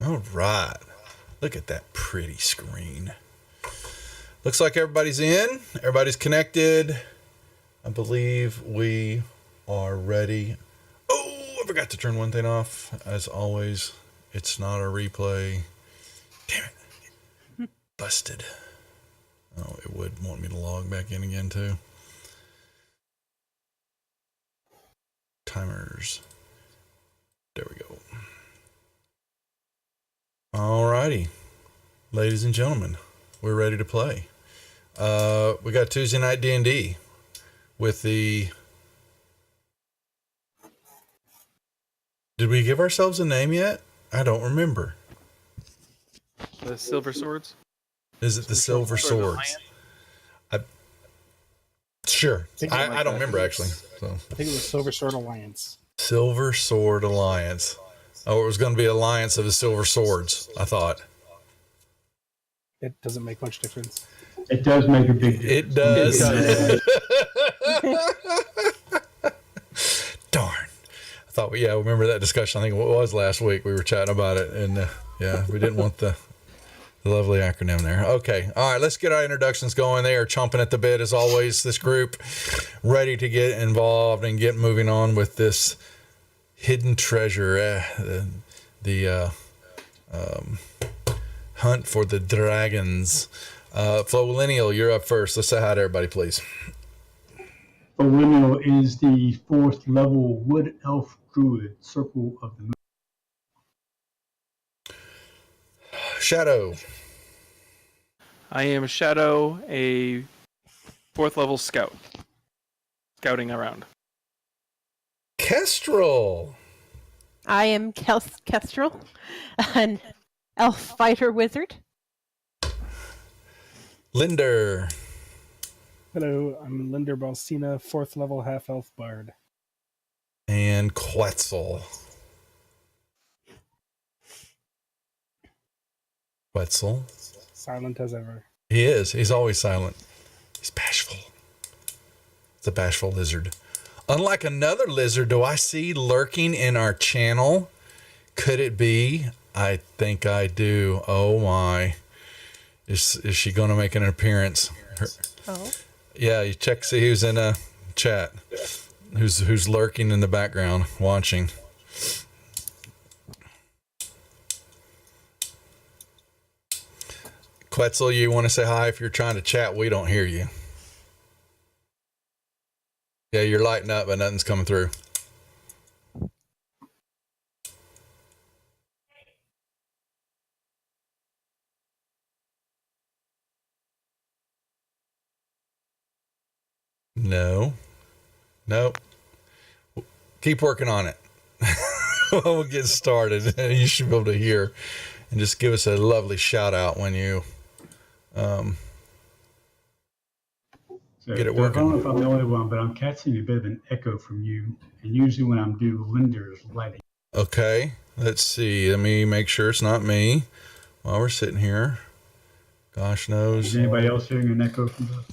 All right. Look at that pretty screen. Looks like everybody's in. Everybody's connected. I believe we are ready. Oh, I forgot to turn one thing off. As always, it's not a replay. Damn it. Busted. Oh, it would want me to log back in again, too. Timers. There we go. Alrighty. Ladies and gentlemen, we're ready to play. We got Tuesday night D&D with the... Did we give ourselves a name yet? I don't remember. The Silver Swords? Is it the Silver Swords? Sure. I don't remember, actually. So. I think it was Silver Sword Alliance. Silver Sword Alliance. Oh, it was going to be Alliance of the Silver Swords, I thought. It doesn't make much difference. It does make a big difference. It does. Darn. I thought, I remember that discussion. I think it was last week. We were chatting about it, and we didn't want the lovely acronym there. Okay. All right, let's get our introductions going. They are chomping at the bit, as always, this group, ready to get involved and get moving on with this hidden treasure, the hunt for the dragons. Flowillennial, you're up first. Let's say hi to everybody, please. Flowillennial is the 4th level wood elf druid, Circle of the Moon. Shadow. I am Shadow, a 4th level scout. Scouting around. Kestrel. I am Kestrel, an elf fighter wizard. Linder. Hello, I'm Linder Balsina, 4th level half-elf bard. And Quetzal. Quetzal. Silent as ever. He is. He's always silent. He's bashful. It's a bashful lizard. Unlike another lizard, do I see lurking in our channel? Could it be? I think I do. Oh my. Is she going to make an appearance? Oh. Yeah, you check, see who's in a chat. Who's lurking in the background, watching. Quetzal, you want to say hi? If you're trying to chat, we don't hear you. Yeah, you're lighting up, but nothing's coming through. No. Nope. Keep working on it. We'll get started. You should be able to hear. And just give us a lovely shout out when you get it working. I don't know if I'm the only one, but I'm catching a bit of an echo from you. And usually when I'm due, Linder's lighting. Okay. Let's see. Let me make sure it's not me while we're sitting here. Gosh knows. Is anybody else hearing an echo from this?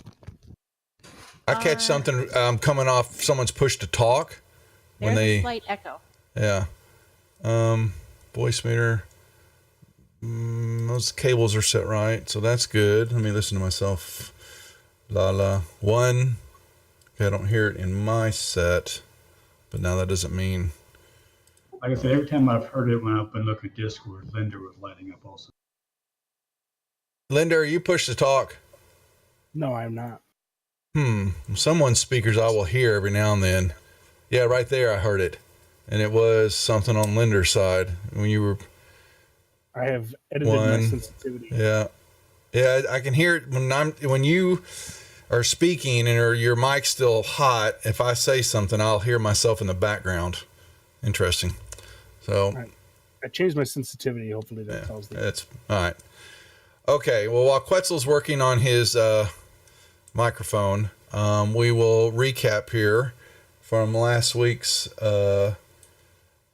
I catch something coming off someone's push to talk. There's a slight echo. Yeah. Voice meter. Those cables are set right, so that's good. Let me listen to myself. La la. 1. Okay, I don't hear it in my set, but now that doesn't mean. Like I said, every time I've heard it when I've been looking at Discord, Linder was lighting up also. Linda, are you push to talk? No, I'm not. Someone's speakers I will hear every now and then. Yeah, right there I heard it. And it was something on Linder's side when you were... I have edited my sensitivity. Yeah. Yeah, I can hear it when you are speaking and your mic's still hot. If I say something, I'll hear myself in the background. Interesting. So I changed my sensitivity. Hopefully that tells me. That's all right. Okay. Well, while Quetzal's working on his microphone, we will recap here from last week's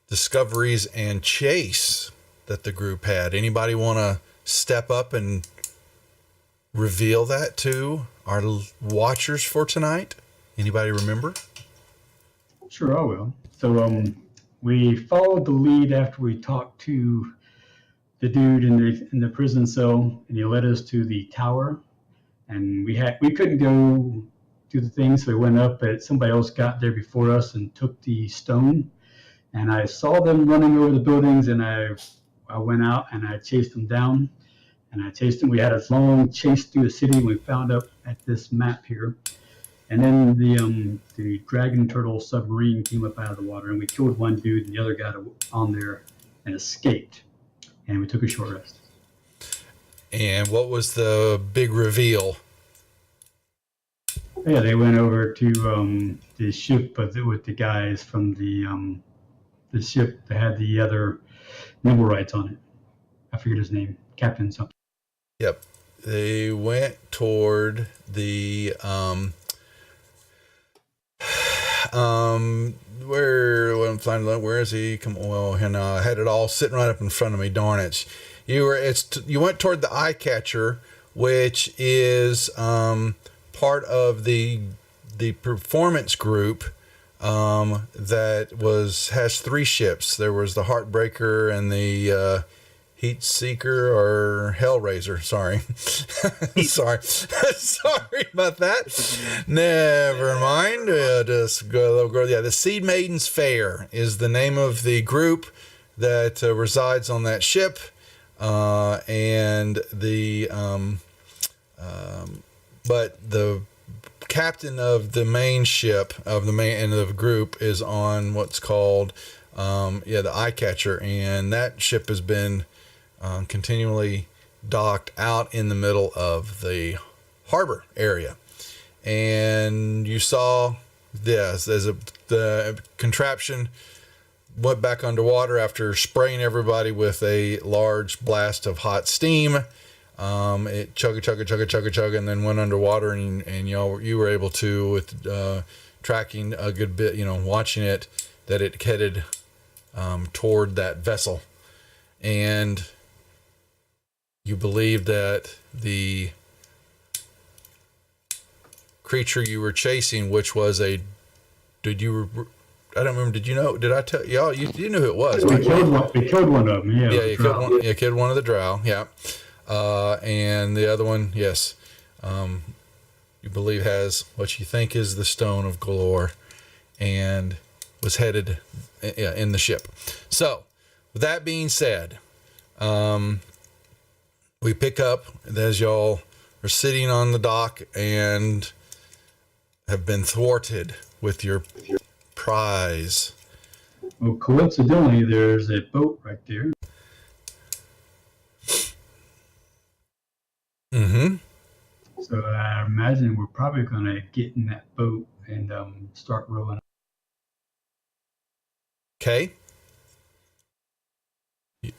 discoveries and chase that the group had. Anybody want to step up and reveal that to our watchers for tonight? Anybody remember? Sure, I will. So we followed the lead after we talked to the dude in the prison cell, and he led us to the tower. And we couldn't go do the thing, so we went up, but somebody else got there before us and took the stone. And I saw them running over the buildings, and I went out and I chased them down. And I chased them. We had a long chase through the city. And we found up at this map here. And then the dragon turtle submarine came up out of the water, and we killed one dude, and the other got on there and escaped. And we took a short rest. And what was the big reveal? Yeah, they went over to the ship with the guys from the ship that had the other noble rights on it. I forget his name, Captain something. Yep, they went toward the where is he? Come on, well, and I had it all sitting right up in front of me. Darn it! You went toward the eye catcher, which is part of the performance group that has 3 ships. There was the Heartbreaker and the Heat Seeker or Hellraiser. Sorry. Sorry about that. Never mind. Just go. Yeah, the Seed Maidens Fair is the name of the group that resides on that ship. And but the captain of the main ship of the group is on what's called the Eye Catcher, and that ship has been continually docked out in the middle of the harbor area. And you saw this as the contraption went back underwater after spraying everybody with a large blast of hot steam. It chugga, and then went underwater, and you were able to, with tracking a good bit, watching it, that it headed toward that vessel. And you believe that the creature you were chasing, which was I don't remember. Did you know? Did I tell y'all? You knew who it was. We killed one of them. Yeah. You killed one of the drow. Yeah. And the other one, yes, you believe has what you think is the Stone of Galore, and was headed in the ship. So, with that being said, we pick up as y'all are sitting on the dock and have been thwarted with your prize. Well, coincidentally, there's a boat right there. Mm-hmm. So I imagine we're probably going to get in that boat and start rowing. Okay.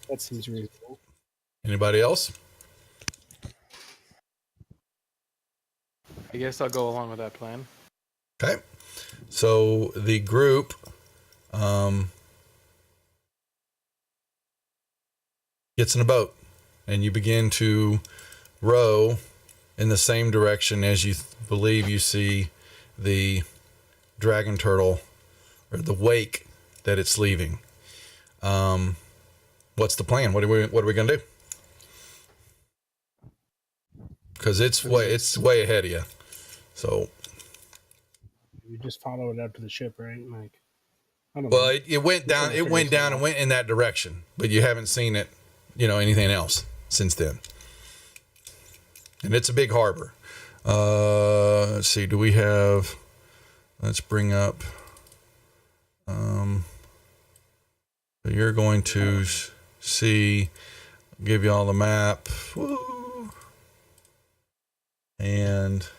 That seems reasonable. Anybody else? I guess I'll go along with that plan. Okay. So the group gets in a boat, and you begin to row in the same direction as you believe you see the dragon turtle, or the wake that it's leaving. What's the plan? What are we gonna do? Because it's way ahead of you. So You just follow it up to the ship, right? Like, I don't well, know. it went down. It went down and went in that direction, but you haven't seen it, anything else since then. And it's a big harbor. Let's see. Do we have? Let's bring up. So you're going to see. Give you all the map. Woo. And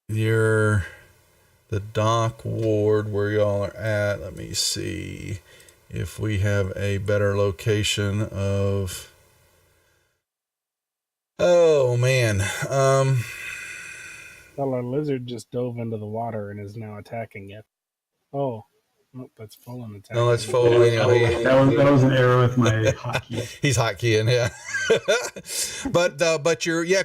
the dock ward where y'all are at. Let me see if we have a better location of. Oh man. Well, our lizard just dove into the water and is now attacking it. Oh, nope, that's Folan attacking. No, that's Folan. That was an error with my hotkey. He's hotkeying, yeah. but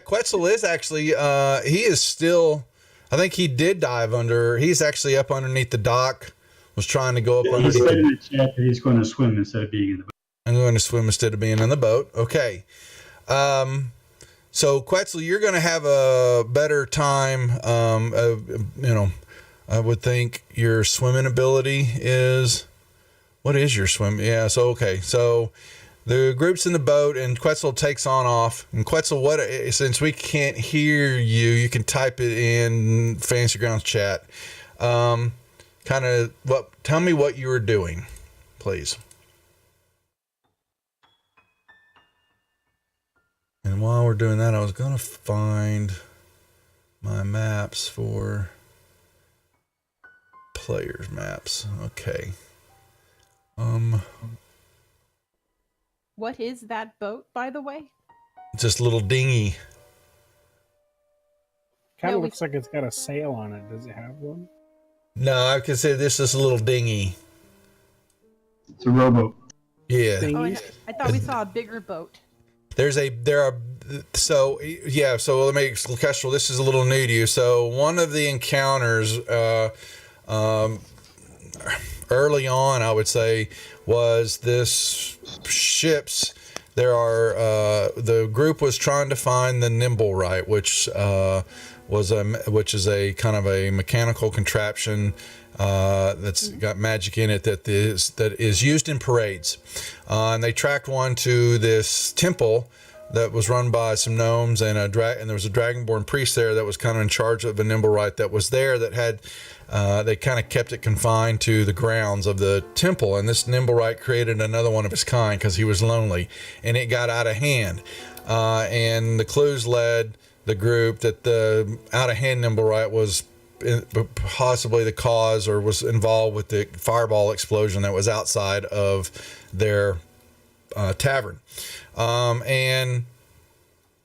Quetzal is actually he is still. I think he did dive under. He's actually up underneath the dock, was trying to go up He underneath. said in the chat that he's going to swim instead of being in the boat. I'm going to swim instead of being in the boat. Okay. So Quetzal, you're going to have a better time. I would think your swimming ability is. What is your swim? Yeah. So okay. So the group's in the boat, and Quetzal takes on off. And Quetzal, since we can't hear you, you can type it in Fantasy Grounds chat. Tell me what you were doing, please. And while we're doing that, I was going to find my maps for players maps. Okay. What is that boat, by the way? Just a little dinghy. Kind of No, looks like it's got a sail on it. Does it have one? No, I consider this a little dinghy. It's a rowboat. Yeah. Thingies? I thought we saw a bigger boat. So let me, Kestrel, this is a little new to you. So one of the encounters, early on, I would say, was this ships. The group was trying to find the Nimble Right, which is a kind of a mechanical contraption that's got magic in it that is used in parades. And they tracked one to this temple that was run by some gnomes, and there was a dragonborn priest there that was kind of in charge of the Nimble Right that was there, that had they kind of kept it confined to the grounds of the temple. And this Nimble Right created another one of his kind because he was lonely, and it got out of hand. And the clues led the group that the out of hand Nimble Right was possibly the cause, or was involved with the fireball explosion that was outside of their tavern. And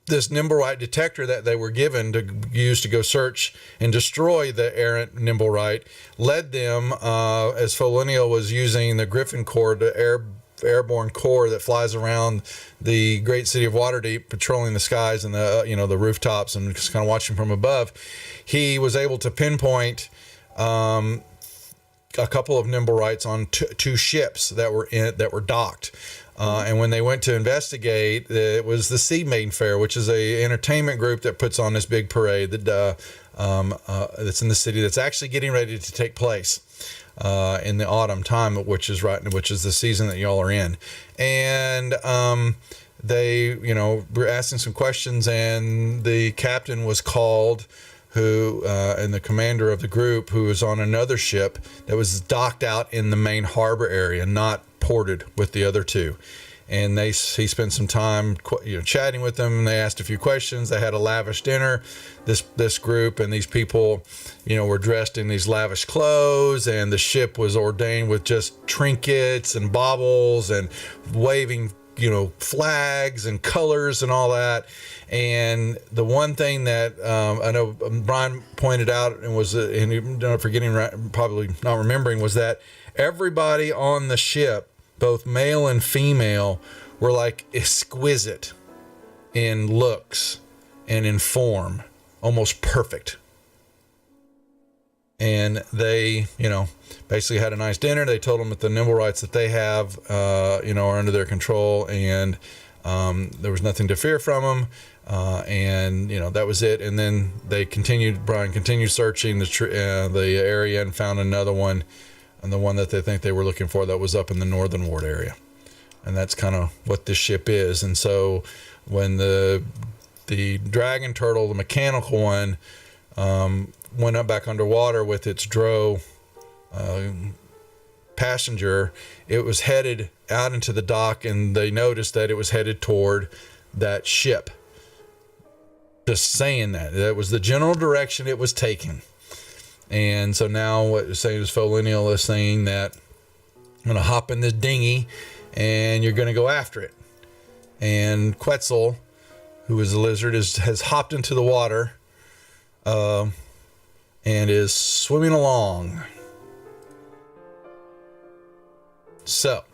this Nimble Right detector that they were given to use to go search and destroy the errant Nimble Right led them, as Folinio was using the Griffin Corps, the airborne corps that flies around the great city of Waterdeep, patrolling the skies and the rooftops and just kind of watching from above. He was able to pinpoint a couple of Nimble Rights on two ships that were docked. And when they went to investigate, it was the Sea Maiden Fair, which is a entertainment group that puts on this big parade that's in the city, that's actually getting ready to take place in the autumn time, which is the season that y'all are in. And they were asking some questions, and the captain was called, and the commander of the group, who was on another ship that was docked out in the main harbor area, not ported with the other two. And he spent some time chatting with them, and they asked a few questions. They had a lavish dinner, this group, and these people were dressed in these lavish clothes, and the ship was ordained with just trinkets and baubles and waving flags and colors and all that. And the one thing that I know Brian pointed out, and probably not remembering, was that everybody on the ship, both male and female, were like exquisite in looks and in form, almost perfect. And they, basically had a nice dinner. They told them that the Nimble Rights that they have, are under their control, and there was nothing to fear from them. And that was it. And then Brian continued searching the area and found another one, and the one that they think they were looking for, that was up in the Northern Ward area. And that's kind of what this ship is. And so when the Dragon Turtle, the mechanical one, went up back underwater with its drow passenger, it was headed out into the dock, and they noticed that it was headed toward that ship. Just saying that was the general direction it was taking. And so now what you're saying is, Folinio is saying that I'm going to hop in this dinghy and you're going to go after it. And Quetzal, who is a lizard, has hopped into the water and is swimming along. So,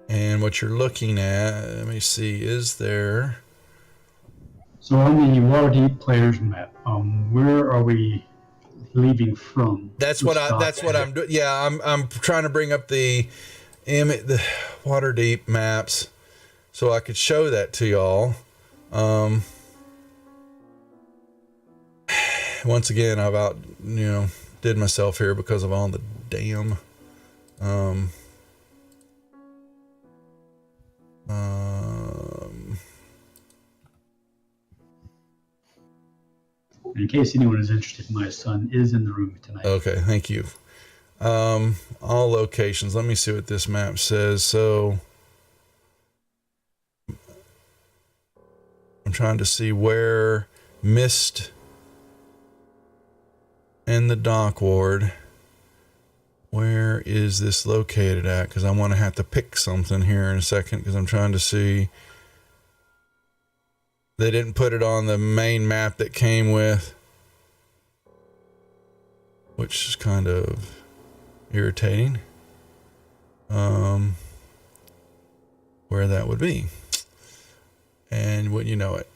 and what you're looking at, let me see, is there... So on the Waterdeep players map, where are we leaving from. That's which what dock. that's what I'm doing. Yeah, I'm trying to bring up the Waterdeep maps so I could show that to y'all. Once again, I've did myself here because of all the damn In case anyone is interested, my son is in the room tonight. Okay, thank you. All locations. Let me see what this map says. So I'm trying to see where Mist and the dock ward. Where is this located at? Because I want to have to pick something here in a second because I'm trying to see. They didn't put it on the main map that came with, which is kind of irritating. Where that would be. And wouldn't you know it,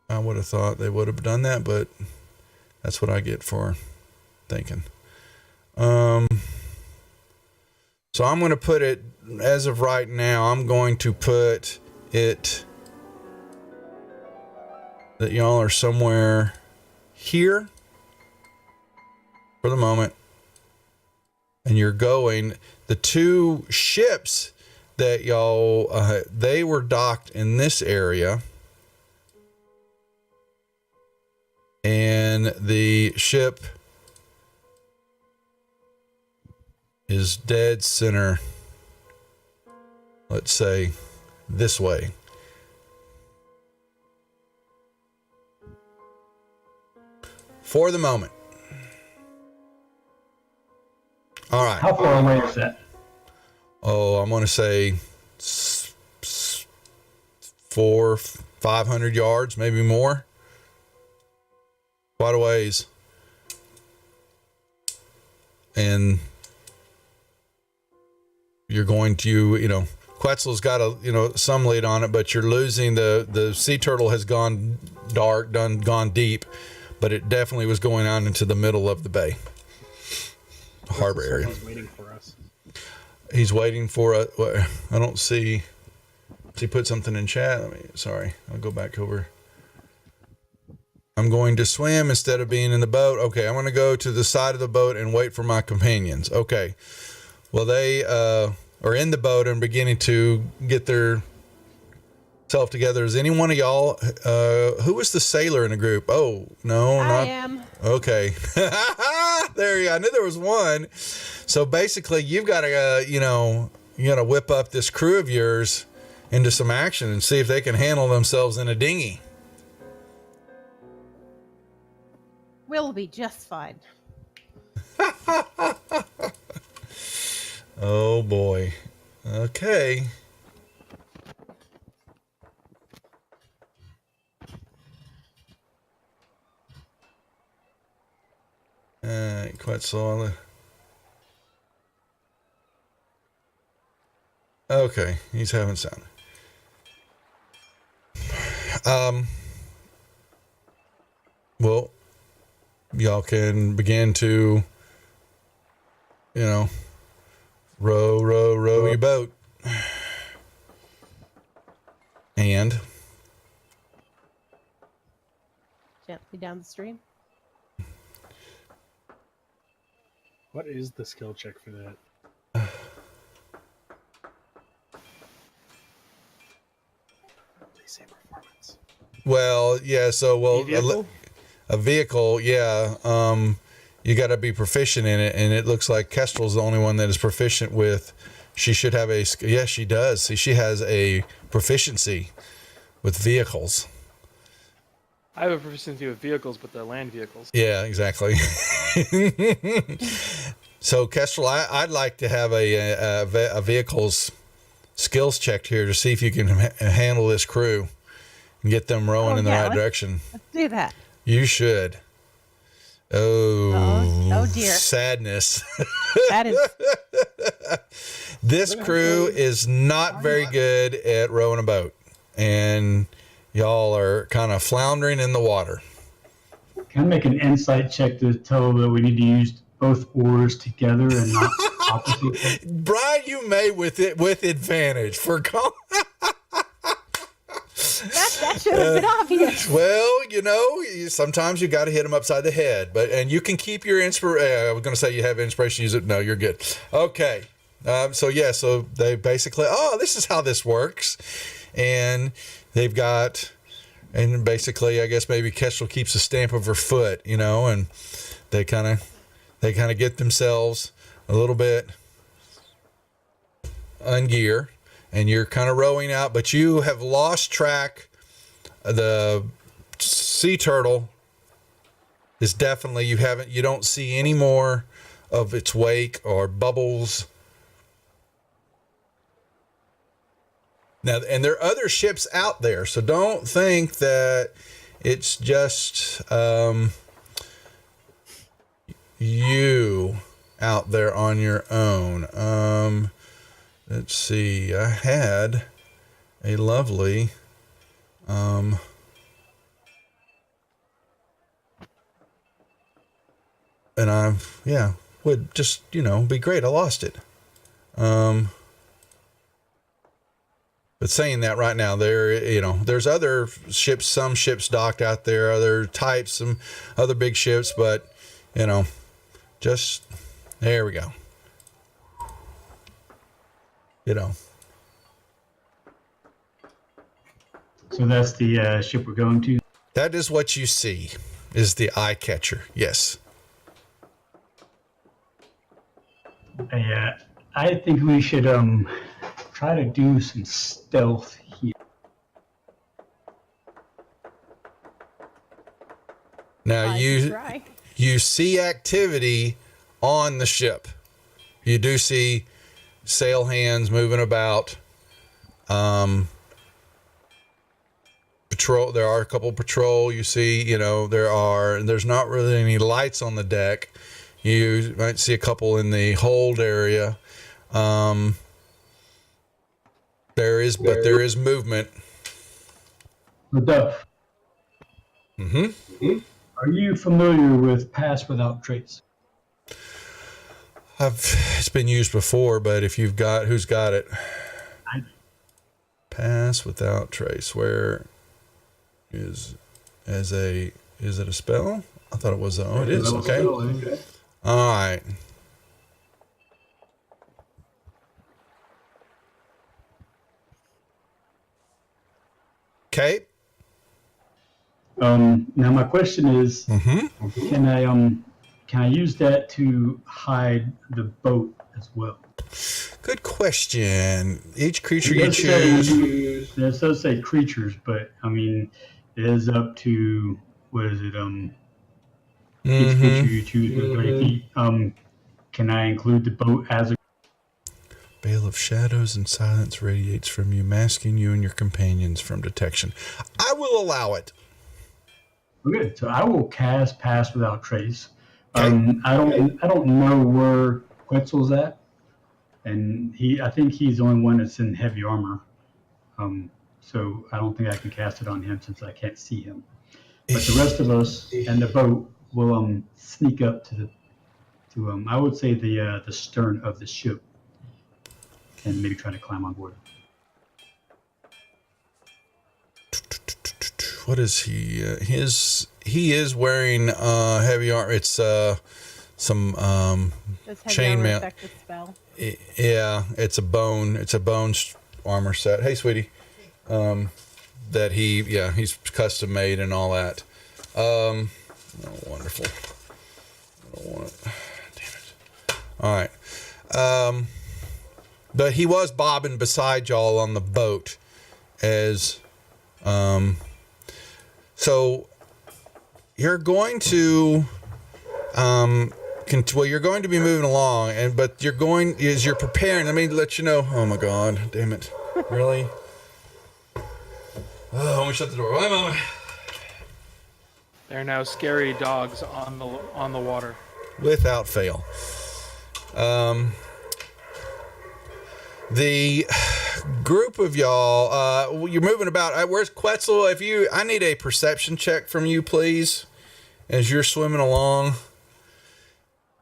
I would have thought they would have done that, but that's what I get for thinking. So I'm going to put it, as of right now, I'm going to put it that y'all are somewhere here for the moment. And you're going, the two ships that y'all, they were docked in this area. And the ship is dead center, let's say, this way. For the moment. All right. How far away is that? Oh, I'm going to say 500 yards, maybe more. Quite a ways. And you're going to, Quetzal's got some lead on it, but you're losing the sea turtle has gone dark, gone deep, but it definitely was going out into the middle of the bay. Harbor area. He's waiting for us. He's waiting for a. I don't see. Does he put something in chat? Sorry, I'll go back over. I'm going to swim instead of being in the boat. Okay, I'm going to go to the side of the boat and wait for my companions. Okay. Well, they are in the boat and beginning to get their self together. Is any one of y'all? Who was the sailor in the group? Oh no, I am. Okay. There you go. I knew there was one. So basically, you've got to, you got to whip up this crew of yours into some action and see if they can handle themselves in a dinghy. We'll be just fine. Oh boy. Okay. Quetzal. Okay, he's having sound. Well, y'all can begin to, row your boat. And Gently down the stream. What is the skill check for that? They say performance. well, yeah, so Vehicle? a vehicle, yeah. You got to be proficient in it, and it looks like Kestrel's the only one that is proficient with. She should have a. Yes, she does. See, she has a proficiency with vehicles. I have a proficiency with vehicles, but they're land vehicles. Yeah, exactly. So, Kestrel, I'd like to have a vehicle's skills checked here to see if you can handle this crew and get them rowing in the right direction. Let's do that. You should. Oh dear. Sadness. That is. This crew is not very good at rowing a boat, and y'all are kind of floundering in the water. Can I make an insight check to tell that we need to use both oars together and not opposite? Brian, you may with advantage for That should have been obvious. well, sometimes you got to hit them upside the head, and you can keep your inspiration. I was going to say you have inspiration, use it. No, you're good. Okay. So they basically, this is how this works. And they've got, and basically, I guess maybe Kestrel keeps a stamp of her foot, and they kind of get themselves a little bit ungear, and you're kind of rowing out, but you have lost track. The sea turtle is definitely, you don't see any more of its wake or bubbles. Now, and there are other ships out there, so don't think that it's just you out there on your own. Let's see. I had a lovely and I would just be great. I lost it. But saying that right now, there's other ships, some ships docked out there, other types, some other big ships, but, just, there we go. So that's the ship we're going to? That is what you see, is the eye catcher, yes. I think we should try to do some stealth here. Now you see activity on the ship. You do see sail hands moving about. Patrol. There are a couple patrol. You see, there's not really any lights on the deck. You might see a couple in the hold area. There is movement. Duff. Mm-hmm. Are you familiar with Pass Without Trace? It's been used before, but if you've got, who's got it? Pass Without Trace. Where is it a spell? I thought it was. It is. Okay. All right. Okay. Now my question is, Mm-hmm. can I use that to hide the boat as well? Good question. Each creature you choose. It does say creatures, but it is up to, what is it? Each creature you choose with 30 feet. Can I include the boat as a? Veil of shadows and silence radiates from you, masking you and your companions from detection. I will allow it. Okay, so I will cast Pass Without Trace. Okay. I don't know where Quetzal's at, and I think he's the only one that's in heavy armor. So I don't think I can cast it on him since I can't see him. But the rest of us and the boat will sneak up to I would say the stern of the ship, and maybe try to climb on board. What is he? He is wearing heavy armor. It's some chainmail. Spell. Yeah, it's a bone. It's a bone armor set. Hey, sweetie. That he's custom made and all that. Oh, wonderful. I don't want it. Damn it. All right. But he was bobbing beside y'all on the boat as. So you're going to you're going to be moving along, but you're preparing. Let me let you know. Oh my God, damn it. Really? Oh, let me shut the door. Wait a moment. There are now scary dogs on the water. Without fail. The group of y'all, you're moving about. Where's Quetzal? I need a perception check from you, please. as you're swimming along,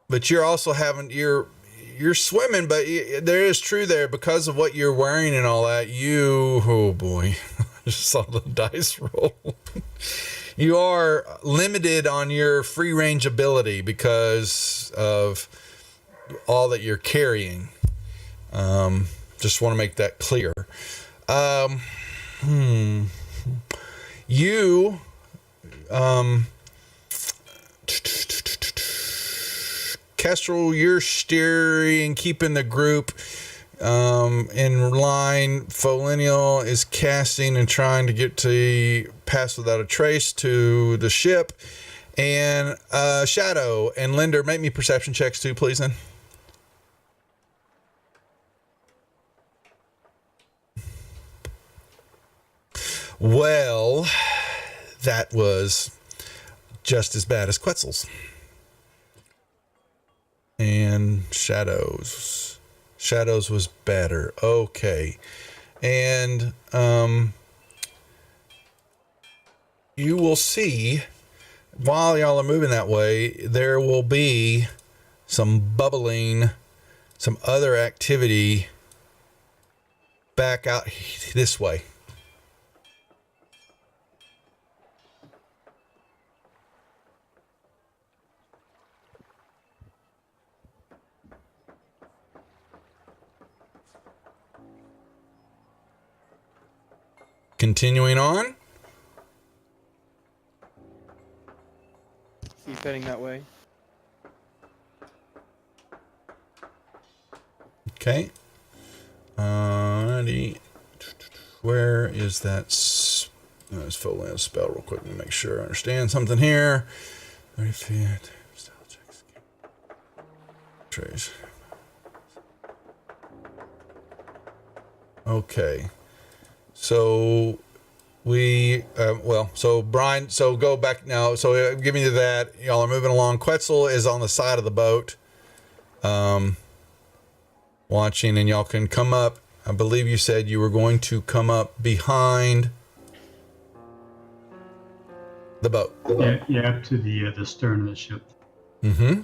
but you're also you're swimming, but there is true there because of what you're wearing and all that. Oh boy, I just saw the dice roll. You are limited on your free range ability because of all that you're carrying. Just want to make that clear. You, Kestrel, you're steering, keeping the group in line. Folinial is casting and trying to get to pass without a trace to the ship. And Shadow and Linder, make me perception checks too, please, then. Well, that was just as bad as Quetzal's. And Shadows was better. Okay. And you will see, while y'all are moving that way, there will be some bubbling, some other activity back out this way. Continuing on. Keep heading that way. Okay. Where is that? Let's fill in a spell real quick to make sure I understand something here. 30 feet. Style checks. Trace. Okay. So so Brian, so go back now. So give me that. Y'all are moving along. Quetzal is on the side of the boat, watching, and y'all can come up. I believe you said you were going to come up behind the boat. Yeah, up to the stern of the ship. Mm-hmm.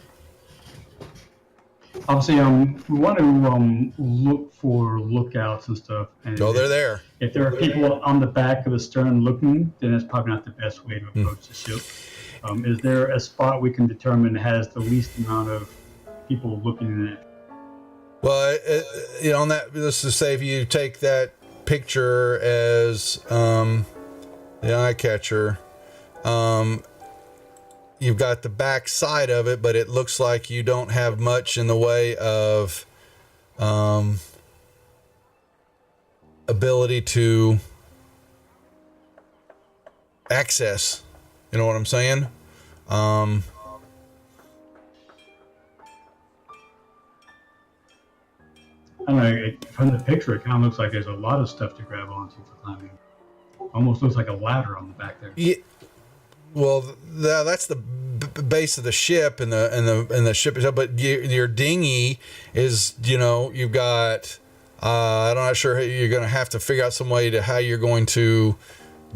Obviously, we want to look for lookouts and stuff. And Oh, they're there. If there are people on the back of the stern looking, then that's probably not the best way to approach the ship. Is there a spot we can determine has the least amount of people looking at it? Well, on that, let's just say if you take that picture as the eye catcher, you've got the back side of it, but it looks like you don't have much in the way of ability to access. You know what I'm saying? I don't know, from the picture, it kind of looks like there's a lot of stuff to grab onto for climbing. Almost looks like a ladder on the back there. Yeah. Well, that's the base of the ship, and the ship is up. But your dinghy is, you've got. I'm not sure you're going to have to figure out some way to how you're going to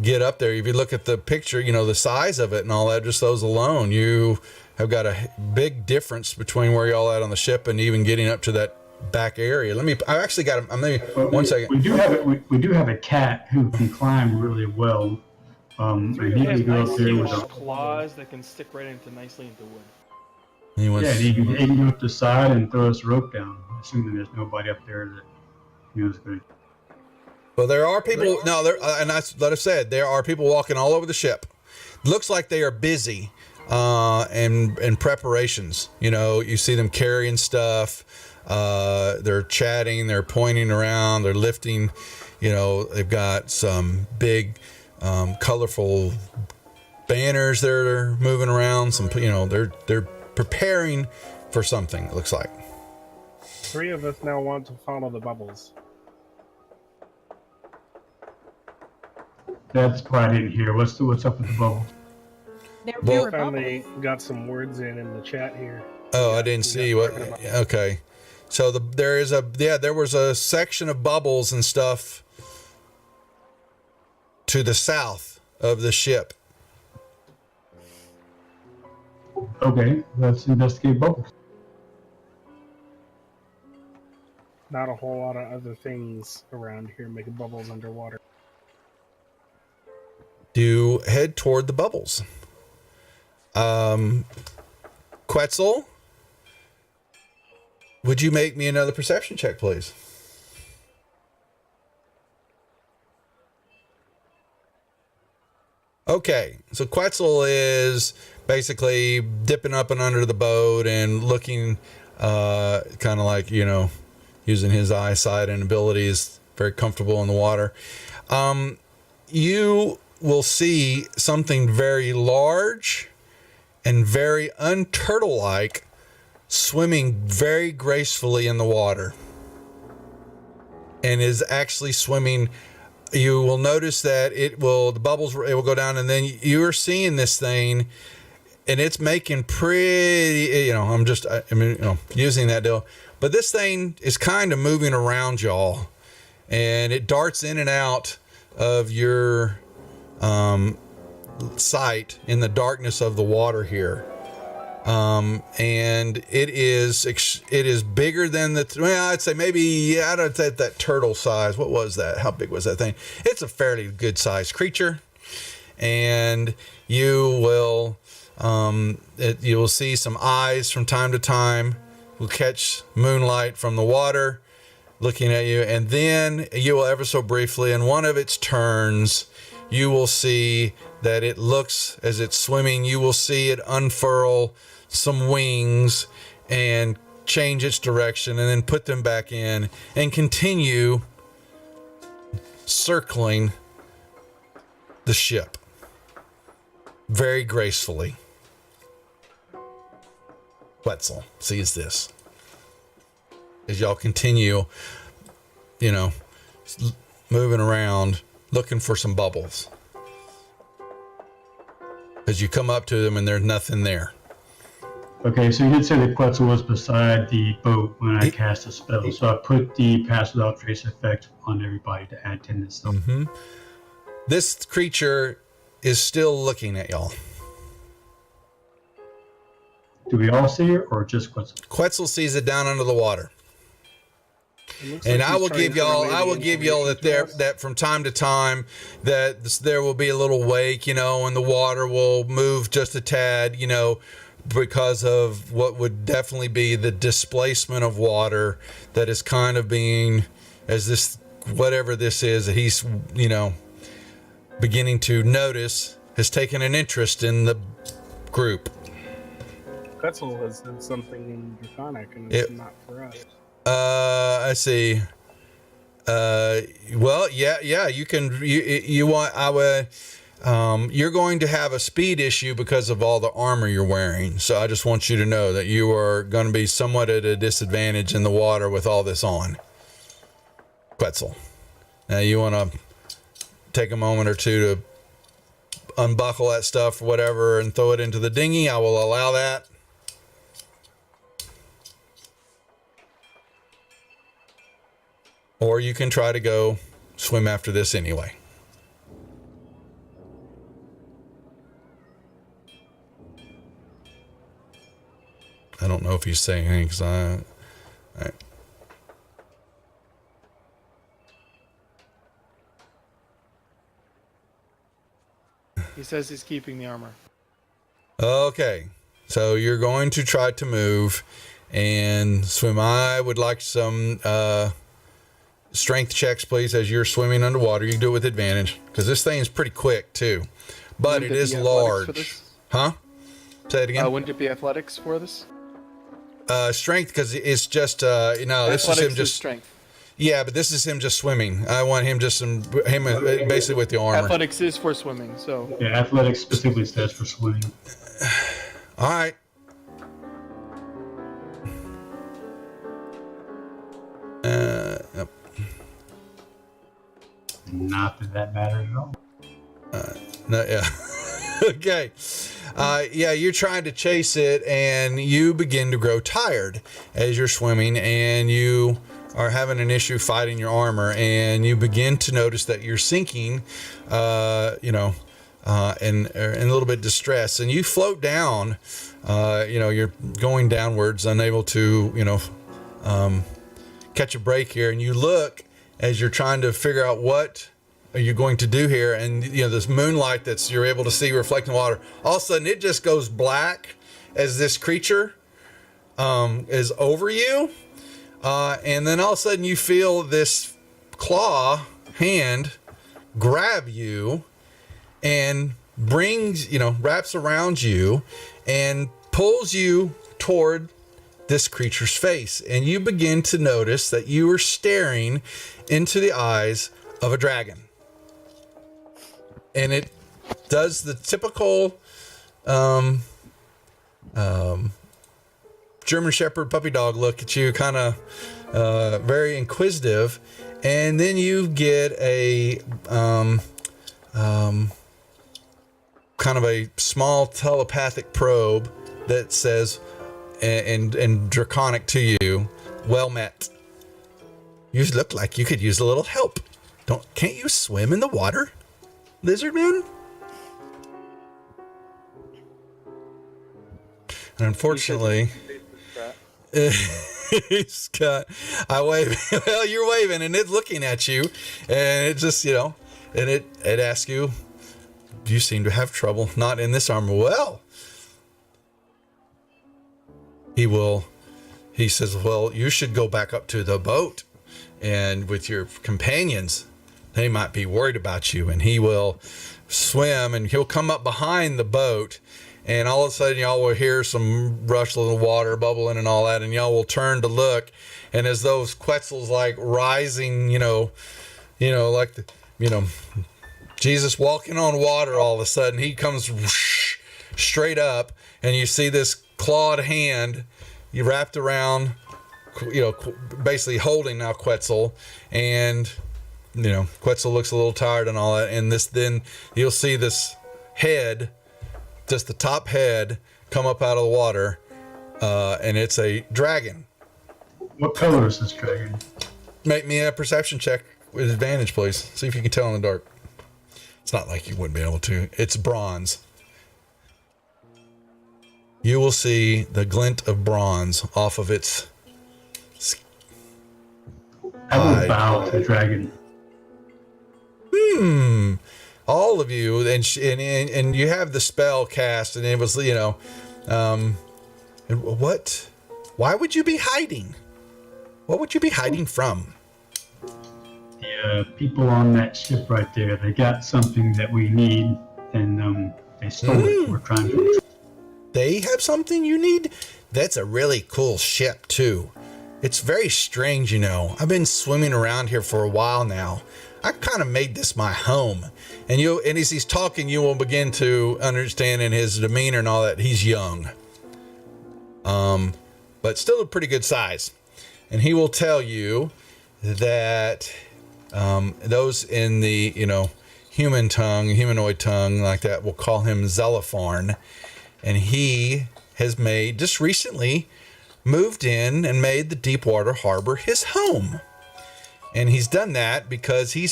get up there. If you look at the picture, the size of it and all that, just those alone, you have got a big difference between where y'all at on the ship and even getting up to that back area. I actually got him. Maybe 1 second. We do have a cat who can climb really well. And he can go up there with claws that can stick nicely into wood. He can go up the side and throw us a rope down, assuming there's nobody up there that is going to. Well, there are people. No, and that's what I said. There are people walking all over the ship. Looks like they are busy, in preparations. You see them carrying stuff. They're chatting. They're pointing around. They're lifting. They've got some big, colorful banners that are moving around. Some, they're preparing for something. It looks like. 3 of us now want to follow the bubbles. That's what I didn't hear. What's up with the bubbles? There were I finally bubbles. got some words in the chat here. Oh, I didn't see what. Okay, so there was a section of bubbles and stuff to the south of the ship. Okay, let's investigate bubbles. Not a whole lot of other things around here make bubbles underwater. You head toward the bubbles. Quetzal, would you make me another perception check, please? Okay, so Quetzal is basically dipping up and under the boat and looking kind of like, using his eyesight and abilities, very comfortable in the water. You will see something very large and very unturtle-like swimming very gracefully in the water, and is actually swimming. You will notice that it will go down, and then you're seeing this thing, and it's making pretty, I'm using that deal, but this thing is kind of moving around y'all, and it darts in and out of your sight in the darkness of the water here. And it is bigger than I'd say maybe, I don't know, that turtle size. What was that? How big was that thing? It's a fairly good sized creature, and you will see some eyes from time to time will catch moonlight from the water looking at you, and then you will ever so briefly, in one of its turns, you will see that it looks, as it's swimming, you will see it unfurl some wings and change its direction, and then put them back in and continue circling the ship very gracefully. Quetzal sees this as y'all continue, moving around looking for some bubbles. As you come up to them and there's nothing there. Okay, so you did say that Quetzal was beside the boat when I cast a spell, so I put the pass without trace effect on everybody to add 10 to stuff. Mm-hmm. This creature is still looking at y'all. Do we all see it, or just Quetzal? Quetzal sees it down under the water. And I will give y'all that from time to time that there will be a little wake, and the water will move just a tad, because of what would definitely be the displacement of water that is kind of being, as this, whatever this is that he's, beginning to notice, has taken an interest in the group. Quetzal has said something draconic, and it's not for us. I see. Well, yeah, you can, you're going to have a speed issue because of all the armor you're wearing. So I just want you to know that you are going to be somewhat at a disadvantage in the water with all this on. Quetzal. Now you want to take a moment or two to unbuckle that stuff or whatever and throw it into the dinghy. I will allow that. Or you can try to go swim after this anyway. I don't know if he's saying anything because all right. He says he's keeping the armor. Okay, so you're going to try to move and swim. I would like some strength checks, please, as you're swimming underwater. You can do it with advantage because this thing is pretty quick too, but it is large. Huh? Say it again. Wouldn't it be athletics for this? Strength, because it's just this is him just strength. Yeah, but this is him just swimming. I want him basically with the armor. Athletics is for swimming, so yeah, athletics specifically stands for swimming. All right. Yep. Not that matters at all. No, yeah. Okay. Yeah, you're trying to chase it, and you begin to grow tired as you're swimming, and you are having an issue fighting your armor, and you begin to notice that you're sinking, and a little bit distressed, and you float down. You're going downwards, unable to, catch a break here, and you look as you're trying to figure out what are you going to do here, and this moonlight you're able to see reflecting water. All of a sudden, it just goes black as this creature is over you, and then all of a sudden you feel this claw hand grab you and wraps around you and pulls you toward this creature's face, and you begin to notice that you are staring into the eyes of a dragon, and it does the typical German Shepherd puppy dog look at you, kind of very inquisitive, and then you get a kind of a small telepathic probe that says, and draconic to you, "Well met. You look like you could use a little help. Can't you swim in the water, lizard man?" And unfortunately, I wave. Well, you're waving, and it's looking at you, and it just, and it asks you, "You seem to have trouble not in this armor." Well, he says, "Well, you should go back up to the boat, and with your companions, they might be worried about you." And he will swim, and he'll come up behind the boat, and all of a sudden y'all will hear some rushing of water bubbling and all that, and y'all will turn to look, and as those Quetzals like rising, like Jesus walking on water, all of a sudden he comes whoosh, straight up, and you see this clawed hand you wrapped around, basically holding now Quetzal, and Quetzal looks a little tired and all that, and then you'll see this head, just the top head, come up out of the water, and it's a dragon. What color is this dragon? Make me a perception check with advantage, please. See if you can tell in the dark. It's not like you wouldn't be able to. It's bronze. You will see the glint of bronze off of its I will bow to the dragon. All of you, and you have the spell cast, and it was, what? Why would you be hiding? What would you be hiding from? The people on that ship right there, they got something that we need, and they stole it. We're trying to. They have something you need? That's a really cool ship, too. It's very strange, I've been swimming around here for a while now. I kind of made this my home. And as he's talking, you will begin to understand in his demeanor and all that he's young. But still a pretty good size. And he will tell you that those in the, humanoid tongue like that will call him Zelopharn. And he has just recently moved in and made the Deepwater Harbor his home. And he's done that because he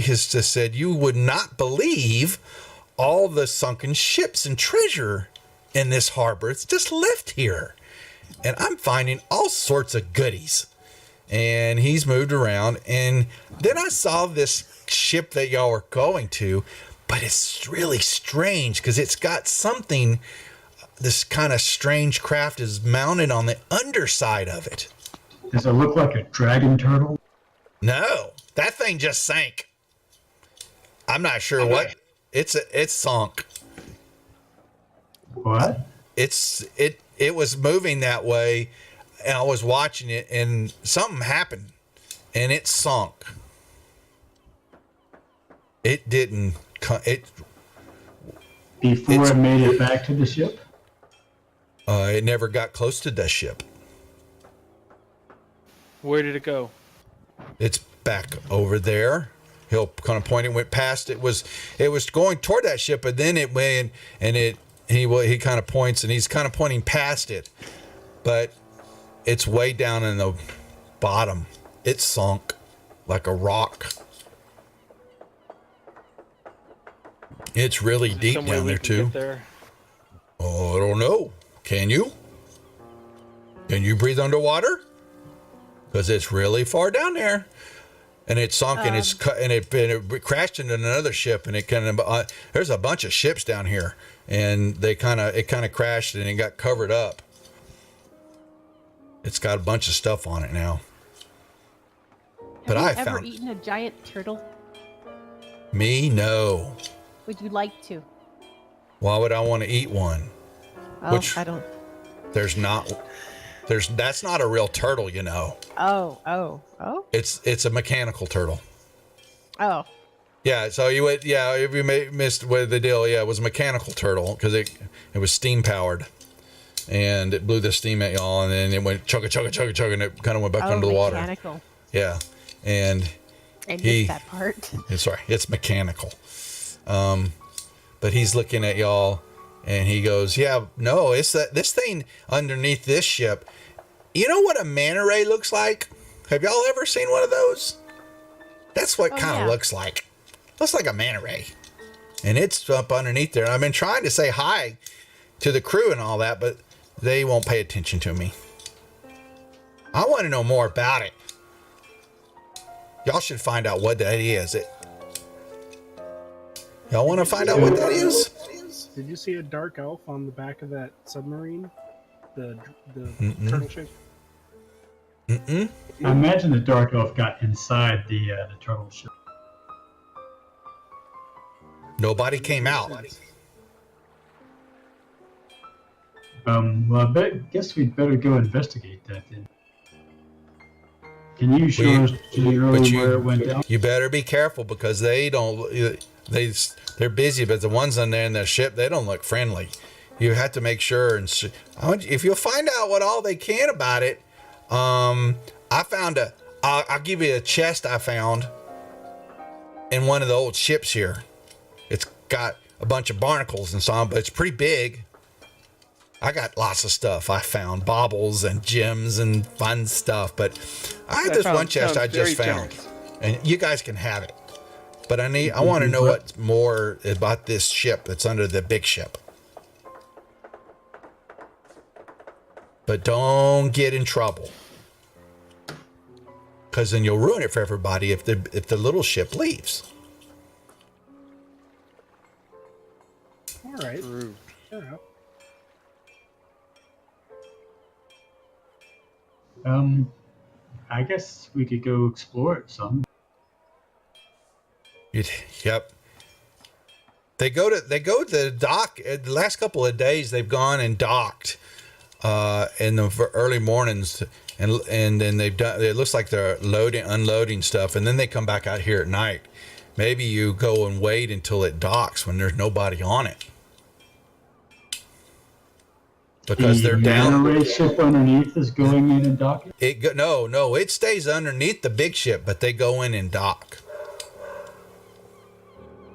has just said, you would not believe all the sunken ships and treasure in this harbor. It's just left here. And I'm finding all sorts of goodies. And he's moved around. And then I saw this ship that y'all are going to, but it's really strange because it's got something, this kind of strange craft is mounted on the underside of it. Does it look like a dragon turtle? No, that thing just sank. I'm not sure what. It's sunk. What? It was moving that way, and I was watching it, and something happened, and it sunk. It didn't. Before it made it back to the ship? It never got close to the ship. Where did it go? It's back over there. He'll kind of point. It went past. It was going toward that ship, but then it went, and he kind of points, and he's kind of pointing past it, but it's way down in the bottom. It's sunk like a rock. It's really deep Some way down we there can too. get there. Oh, I don't know. Can you? Can you breathe underwater? Because it's really far down there, and it's sunk, and it's cut, and it crashed into another ship, and it kind of there's a bunch of ships down here, and it kind of crashed and it got covered up. It's got a bunch of stuff on it now. But Have I you ever found eaten a giant turtle? me no. Would you like to? Why would I want to eat one? Oh, Which- I don't. That's not a real turtle, you know. Oh. It's a mechanical turtle. Oh. Yeah, so if you missed what the deal, yeah, it was a mechanical turtle because it was steam powered, and it blew the steam at y'all, and then it went chugga chugga chugga chugga, and it kind of went back under the water. Mechanical. Yeah, and I missed that part. sorry, it's mechanical. But he's looking at y'all, and he goes, "Yeah, no, it's this thing underneath this ship. You know what a manta ray looks like? Have y'all ever seen one of those? That's what it kind of looks like. Looks like a manta ray, and it's up underneath there. And I've been trying to say hi to the crew and all that, but they won't pay attention to me. I want to know more about it. Y'all should find out what that is. Y'all want to find out what that is? Did you see a dark elf on the back of that submarine? The turtle ship? Mm-mm. I imagine the dark elf got inside the turtle ship. Nobody came out. Well, guess we'd better go investigate that then. Can you show us generally where it went down? You better be careful because they're busy, but the ones on there in the ship, they don't look friendly. You have to make sure, and if you'll find out what all they can about it. I found I'll give you a chest I found in one of the old ships here. It's got a bunch of barnacles and so on, but it's pretty big. I got lots of stuff. I found baubles and gems and fun stuff, but I had this one chest I just found, and you guys can have it. But I want to know what's more about this ship that's under the big ship. But don't get in trouble, because then you'll ruin it for everybody if the little ship leaves. All right. Fair enough. I guess we could go explore it some. Yep. They go to the dock. The last couple of days, they've gone and docked in the early mornings, and then they've done. It looks like they're unloading stuff, and then they come back out here at night. Maybe you go and wait until it docks when there's nobody on it, because they're down. The ship underneath is going in and docking. No, it stays underneath the big ship, but they go in and dock.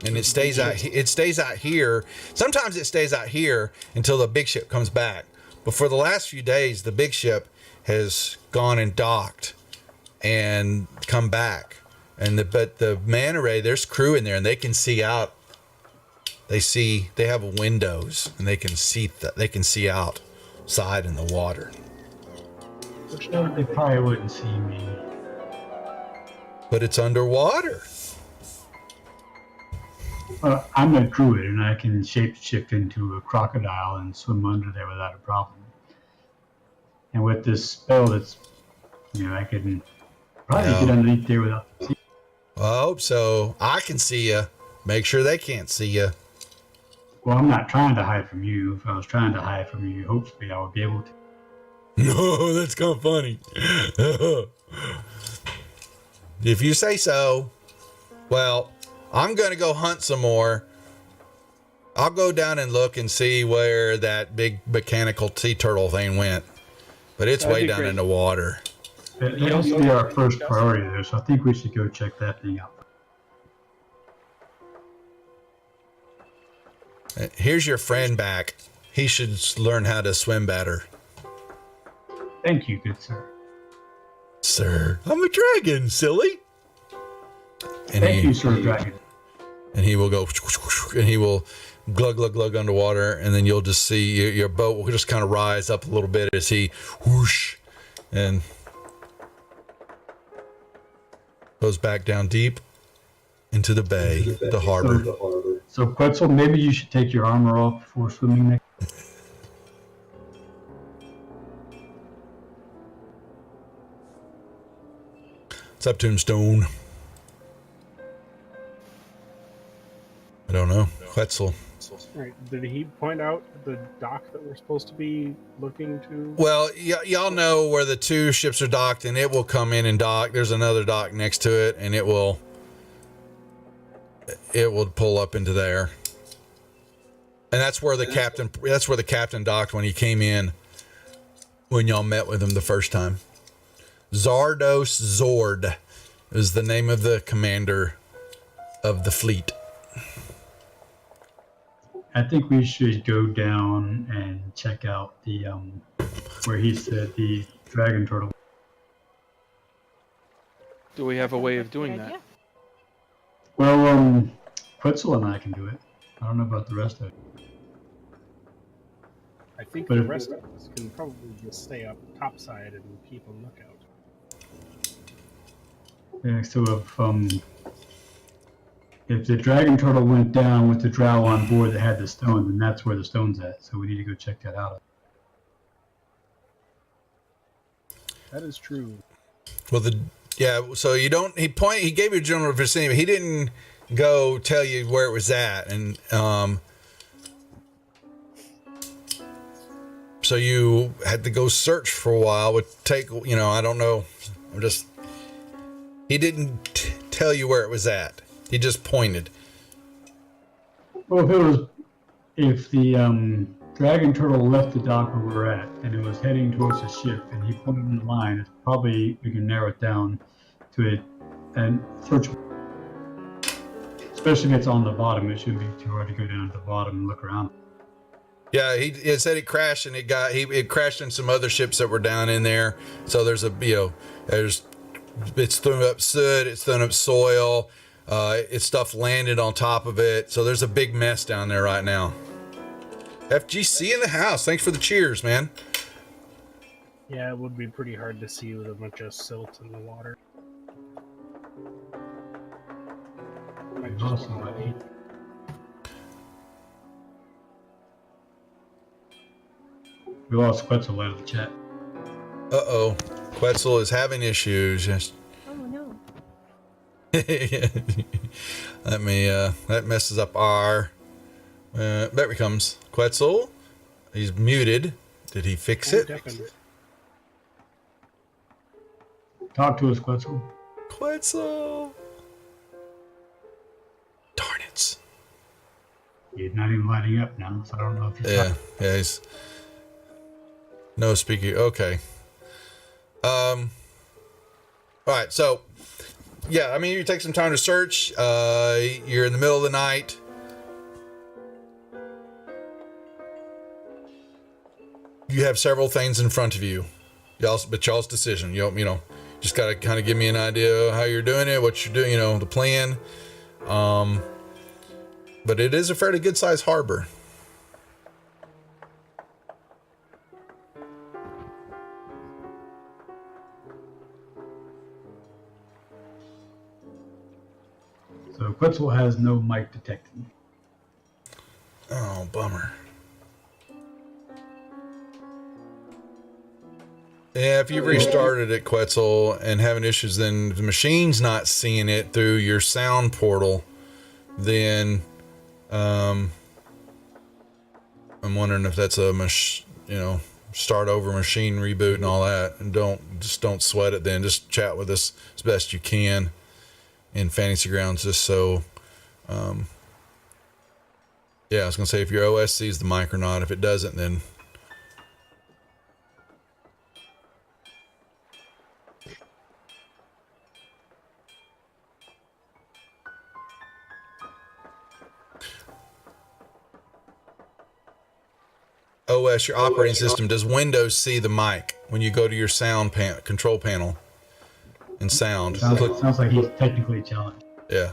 And it stays out. It stays out here. Sometimes it stays out here until the big ship comes back. But for the last few days, the big ship has gone and docked and come back. But the manta ray, there's crew in there, and they can see out. They have windows, and they can see outside in the water. Which they probably wouldn't see me. But it's underwater. I'm a druid, and I can shapeshift into a crocodile and swim under there without a problem. And with this spell, I can probably get underneath there without seeing. Well, I hope so. I can see you. Make sure they can't see you. Well, I'm not trying to hide from you. If I was trying to hide from you, hopefully I would be able to. No, that's kind of funny. If you say so. Well, I'm going to go hunt some more. I'll go down and look and see where that big mechanical sea turtle thing went. But it's way down in the water. That has to be our first priority there, so I think we should go check that thing out. Here's your friend back. He should learn how to swim better. Thank you, good sir. Sir, I'm a dragon, silly. Thank you, Sir Dragon. and he will go, and he will glug, glug, glug underwater, and then you'll just see your boat will just kind of rise up a little bit as he whoosh and goes back down deep into the bay, the harbor. So Quetzal, maybe you should take your armor off before swimming next. It's up Tombstone. I don't know. Quetzal. Right. Did he point out the dock that we're supposed to be looking to? Well, y'all know where the two ships are docked, and it will come in and dock. There's another dock next to it, and it will pull up into there. And that's where the captain docked when he came in, when y'all met with him the first time. Zardos Zord is the name of the commander of the fleet. I think we should go down and check out the where he said the dragon turtle. Do we have a way of doing Good that? idea. Well, Quetzal and I can do it. I don't know about the rest of it. I think But the if- rest of us can probably just stay up topside and keep a lookout. Yeah, so if the dragon turtle went down with the drow on board that had the stone, then that's where the stone's at. So we need to go check that out. That is true. Well, so you don't. He gave you a general vicinity, but he didn't go tell you where it was at, and so you had to go search for a while. Would take, I don't know. He didn't tell you where it was at. He just pointed. Well, if the dragon turtle left the dock where we're at and it was heading towards the ship and he pointed in the line, it's probably we can narrow it down to it and search. Especially if it's on the bottom, it shouldn't be too hard to go down to the bottom and look around. Yeah, it said it crashed, and it crashed in some other ships that were down in there. So there's it's thrown up soot, it's thrown up soil, it's stuff landed on top of it. So there's a big mess down there right now. FGC in the house. Thanks for the cheers, man. Yeah, it would be pretty hard to see with a bunch of silt in the water. Might just wanna eat. We lost Quetzal out of the chat. Uh-oh. Quetzal is having issues. Yes. Oh no. That messes up our... there he comes. Quetzal. He's muted. Did he fix it? Talk to us, Quetzal. Quetzal. Darn it. He's not even lighting up now, so I don't know if he's talking. Yeah, he's... No speaking. Okay. All right, so... Yeah, I mean, you take some time to search. You're in the middle of the night. You have several things in front of you. Y'all's decision. You just got to kind of give me an idea of how you're doing it, what you're doing, the plan. But it is a fairly good-sized harbor. So Quetzal has no mic detecting. Oh, bummer. Yeah, if you restarted it, Quetzal, and having issues, then the machine's not seeing it through your sound portal, then I'm wondering if that's a start over machine reboot and all that. And don't sweat it then. Just chat with us as best you can in Fantasy Grounds, just so I was gonna say, if your OS sees the mic or not. If it doesn't, then OS, your operating system, does Windows see the mic when you go to your sound control panel and sound? Sounds like he's technically challenged. Yeah.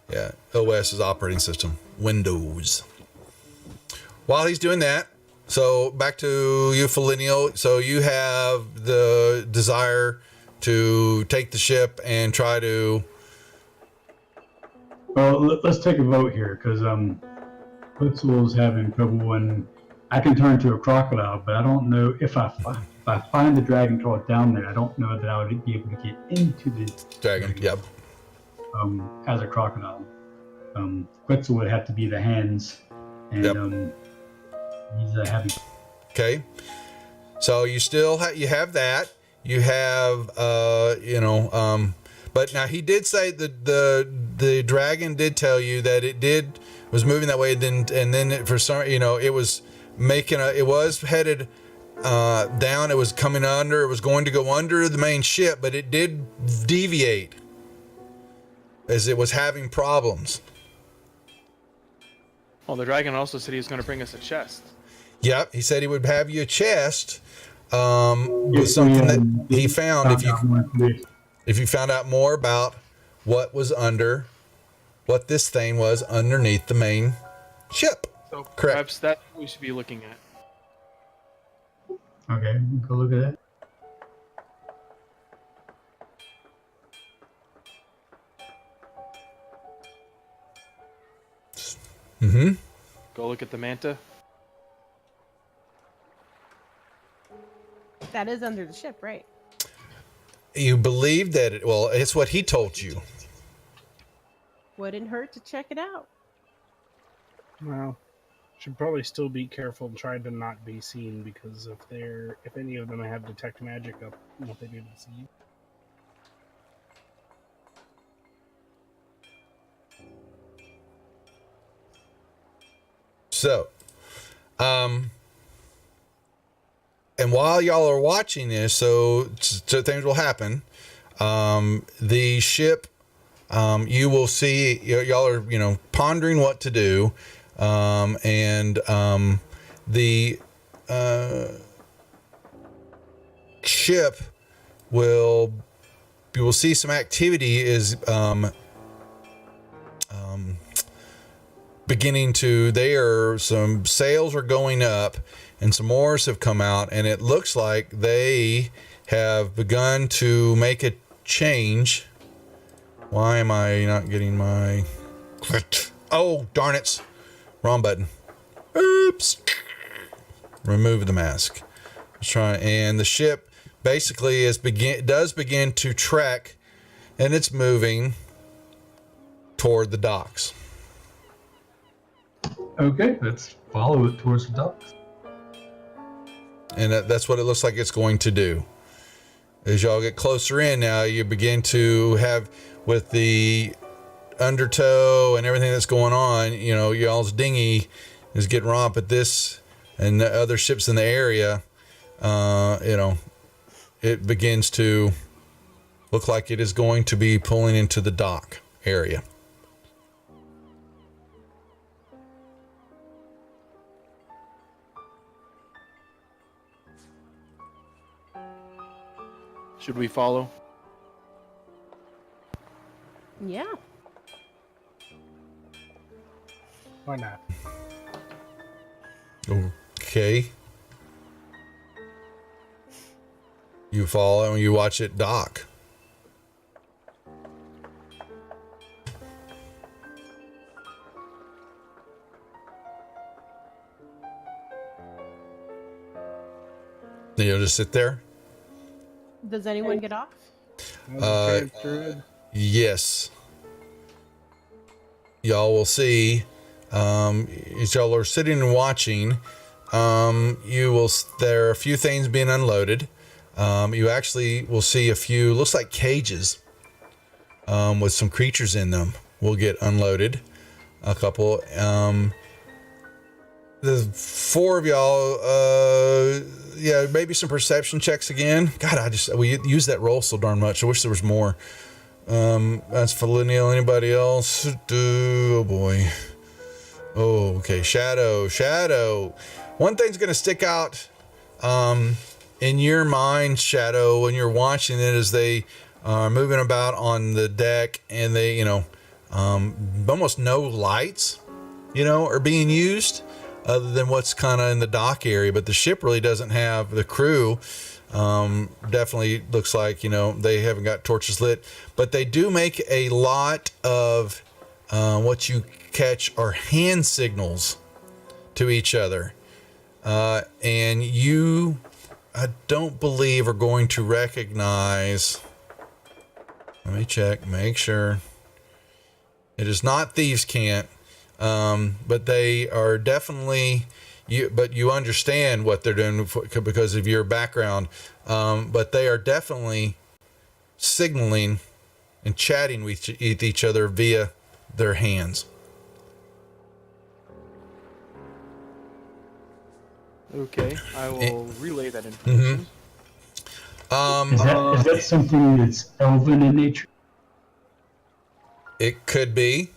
Yeah, OS is operating system, Windows. While he's doing that, so back to you, Felinio. So you have the desire to take the ship and try to. Well, let's take a vote here, because Quetzal's having trouble, and I can turn to a crocodile, but I don't know if I find the dragon claw down there. I don't know that I would be able to get into the Dragon, yep. As a crocodile. Quetzal would have to be the hands, and Yep. He's having. Okay, so you still you have that. You have but now he did say that the dragon did tell you that it was moving that way. And then for some it was it was headed down. It was coming under. It was going to go under the main ship, but it did deviate as it was having problems. Well, the dragon also said he was going to bring us a chest. Yep, he said he would have you a chest with something that he found if you found out more about what this thing was underneath the main ship. So Correct. perhaps that's what we should be looking at. Okay, go look at that. Mm-hmm. Go look at the manta. That is under the ship, right? You believe that it's what he told you. Wouldn't hurt to check it out. Well, should probably still be careful and try to not be seen, because if any of them have detect magic up, won't they be able to see you? So, and while y'all are watching this, so things will happen. The ship, you will see, y'all are, pondering what to do. The ship you will see some activity is, beginning to, some sails are going up and some oars have come out, and it looks like they have begun to make a change. Why am I not getting my... Oh, darn it. Wrong button. Oops. Remove the mask. Let's try, and the ship basically does begin to trek, and it's moving toward the docks. Okay, let's follow it towards the docks. And that's what it looks like it's going to do. As y'all get closer in now, you begin to have, with the undertow and everything that's going on, y'all's dinghy is getting romped at this and the other ships in the area. It begins to look like it is going to be pulling into the dock area. Should we follow? Yeah. Why not? Okay. You follow and you watch it dock. Then you'll just sit there? Does anyone get off? Yes. Y'all will see, as y'all are sitting and watching, there are a few things being unloaded. You actually will see a few, looks like cages, with some creatures in them will get unloaded. A couple, the four of y'all, maybe some perception checks again. God, we use that roll so darn much. I wish there was more. That's for lineal. Anybody else? Oh boy. Oh, okay. Shadow. One thing's going to stick out, in your mind, Shadow, when you're watching it, as they are moving about on the deck, and they, almost no lights, are being used other than what's kind of in the dock area. But the ship really doesn't have the crew. Definitely looks like, they haven't got torches lit, but they do make a lot of what you catch are hand signals to each other. And you, I don't believe, are going to recognize. Let me check, make sure. It is not thieves' cant, but they are definitely. But you understand what they're doing because of your background. But they are definitely signaling and chatting with each other via their hands. Okay, I will relay that information. Is that something that's elven in nature? It could be,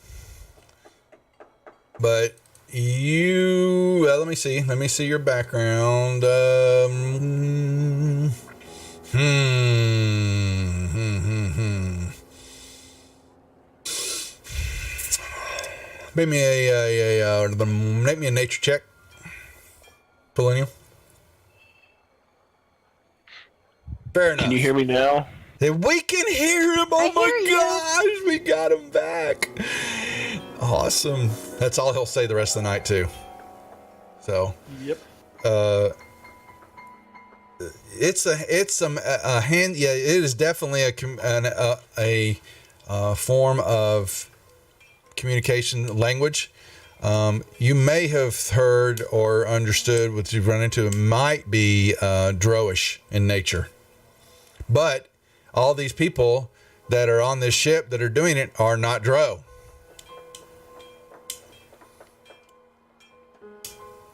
but you. Well, let me see. Let me see your background. Make me make me a nature check. Polonium. Fair enough. Can you hear me now? We can hear him. Oh I my hear you. gosh, we got him back. Awesome. That's all he'll say the rest of the night too. So, Yep. it's a hand. Yeah, it is definitely a form of communication language. You may have heard or understood what you've run into. It might be Drowish in nature, but all these people that are on this ship that are doing it are not Drow.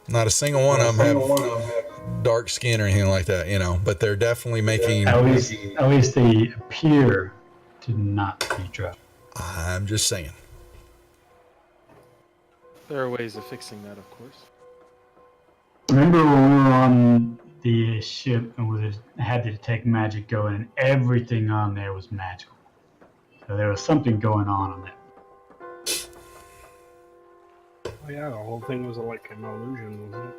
Not a single one of them have dark skin or anything like that, but they're definitely making. At least they appear to not be drow. I'm just saying. There are ways of fixing that, of course. Remember when we were on the ship and we had to detect magic going, and everything on there was magical. So there was something going on there. Oh yeah, the whole thing was like an illusion, wasn't it?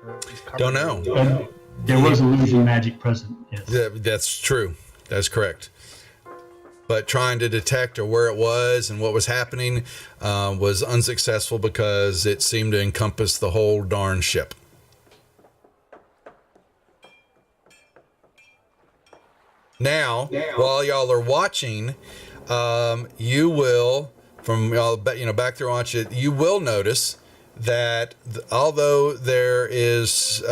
Or it was covered Don't in know. illusion. There was illusion magic present, yes. Yeah, that's true. That's correct. But trying to detect or where it was and what was happening was unsuccessful because it seemed to encompass the whole darn ship. Now, while y'all are watching, you will, from y'all, back there watch it, you will notice that although there is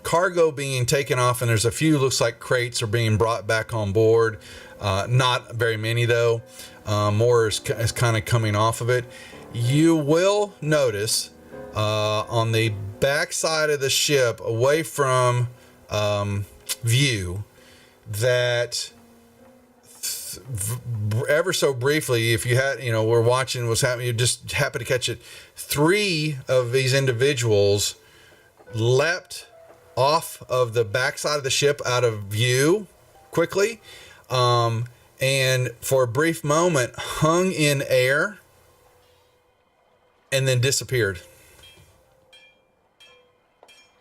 cargo being taken off and there's a few, looks like crates are being brought back on board, not very many though, more is kind of coming off of it. You will notice on the back side of the ship, away from view, that ever so briefly, if you had, we're watching what's happening, you just happen to catch it. 3 of these individuals leapt off of the backside of the ship out of view quickly, and for a brief moment hung in air and then disappeared.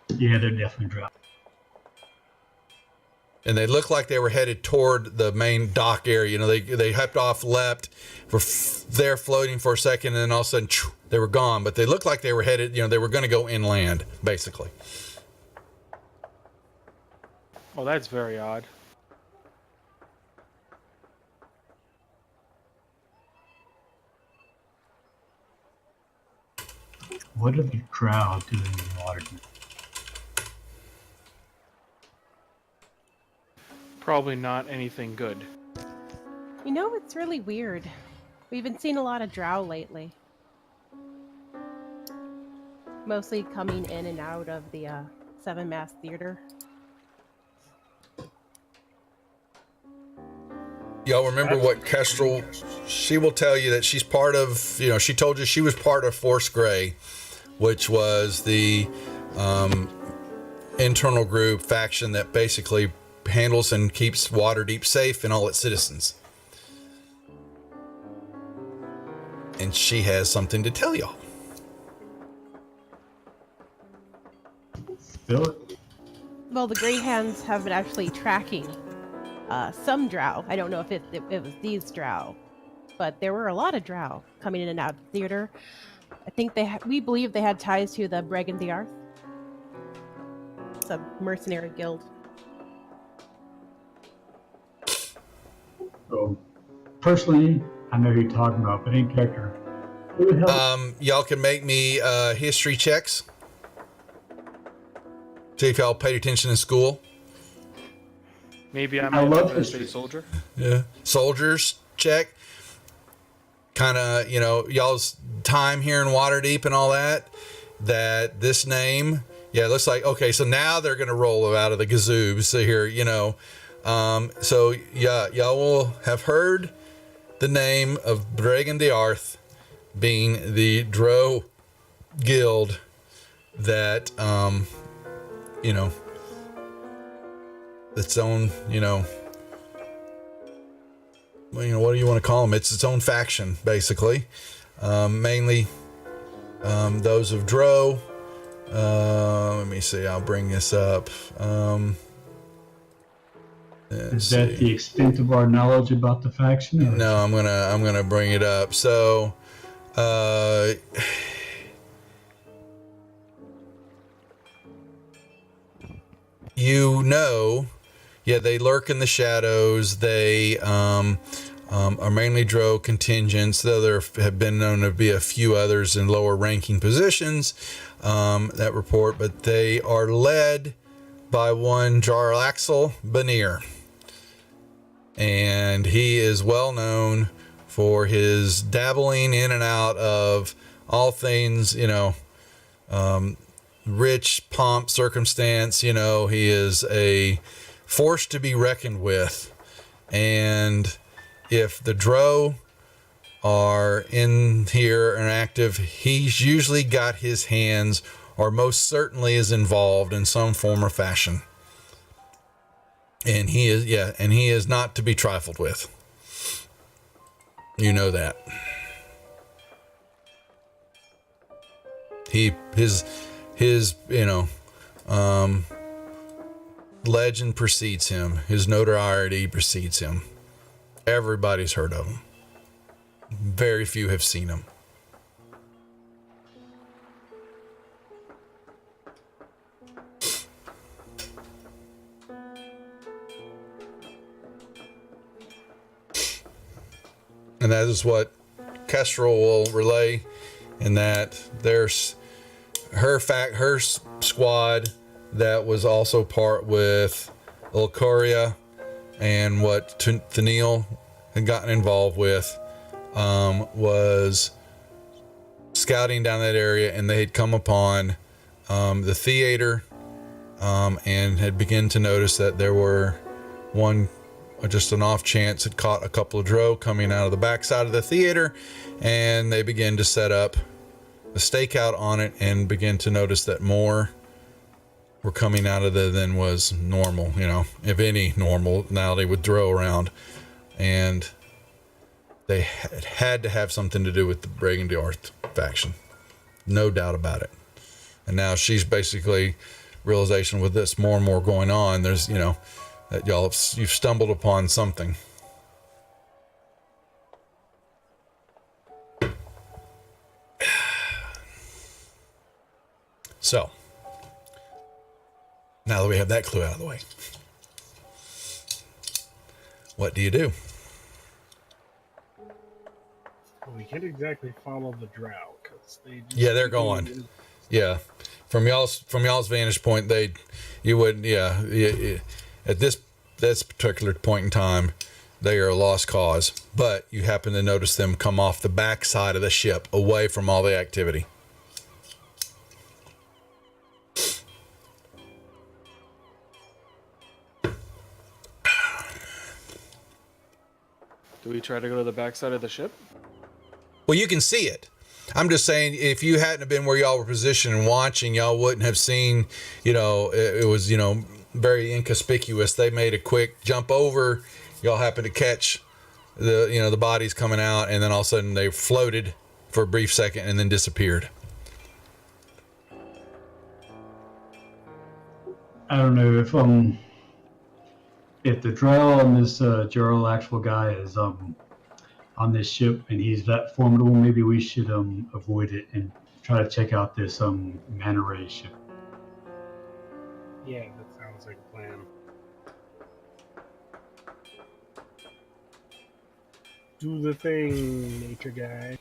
Yeah, they're definitely drow. And they looked like they were headed toward the main dock area. They hopped off, leapt, were there floating for a second, and then all of a sudden, they were gone. But they looked like they were headed, they were going to go inland, basically. Well, that's very odd. What are the drow doing in Waterdeep? Probably not anything good. It's really weird. We've been seeing a lot of drow lately. Mostly coming in and out of the Seven Mass Theater. Y'all remember what Kestrel, she will tell you that she's part of, she told you she was part of Force Grey, which was the internal group faction that basically handles and keeps Waterdeep safe and all its citizens. and she has something to tell y'all. Spill it. Well, the Grey Hands have been actually tracking some drow. I don't know if it was these drow, but there were a lot of drow coming in and out of the theater. I think we believe they had ties to the Breg and the Arth. It's a mercenary guild. So, personally, I know who you're talking about, but in character, it would help. Y'all can make me history checks. See if y'all paid attention in school. Maybe I I might love have to history. say soldier. Yeah. Soldiers check. Kind of, y'all's time here in Waterdeep and all that. That this name, yeah, it looks like, okay, so now they're going to roll out of the gazoobs. So here, so yeah, y'all will have heard the name of Breg and the Arth being the Drow guild that, its own, what do you want to call them? It's its own faction, basically. Mainly those of Drow. Let me see. I'll bring this up. Is that the extent of our knowledge about the faction? Or No, I'm gonna bring it up. So, yeah, they lurk in the shadows. They are mainly Drow contingents, though there have been known to be a few others in lower ranking positions that report, but they are led by one Jarlaxle Banir. And he is well known for his dabbling in and out of all things, rich, pomp, circumstance. He is a force to be reckoned with. And if the Drow are in here and active, he's usually got his hands, or most certainly is involved in some form or fashion. And he is not to be trifled with. You know that. His legend precedes him. His notoriety precedes him. Everybody's heard of him. Very few have seen him. And that is what Kestrel will relay, in that there's her squad that was also part with Ilkoria, and what Tennille had gotten involved with was scouting down that area, and they had come upon the theater and had begun to notice that there were just an off chance had caught a couple of Drow coming out of the backside of the theater, and they began to set up a stakeout on it and begin to notice that more were coming out of there than was normal, if any normality with Drow around. And they had to have something to do with the Breg and the Arth faction. No doubt about it. And now she's basically realization with this more and more going on. There's, that you've stumbled upon something. So, now that we have that clue out of the way, what do you do? Well, we can't exactly follow the drow because they just They're going. Yeah, from y'all's vantage point, you would at this particular point in time, they are a lost cause. But you happen to notice them come off the back side of the ship, away from all the activity. Do we try to go to the backside of the ship? Well, you can see it. I'm just saying, if you hadn't have been where y'all were positioned and watching, y'all wouldn't have seen, it was, very inconspicuous. They made a quick jump over. Y'all happened to catch the bodies coming out, and then all of a sudden they floated for a brief second and then disappeared. I don't know if the drow and this Jarl actual guy is on this ship and he's that formidable, maybe we should avoid it and try to check out this manta ray ship. Yeah, that sounds like a plan. Do the thing, nature guy.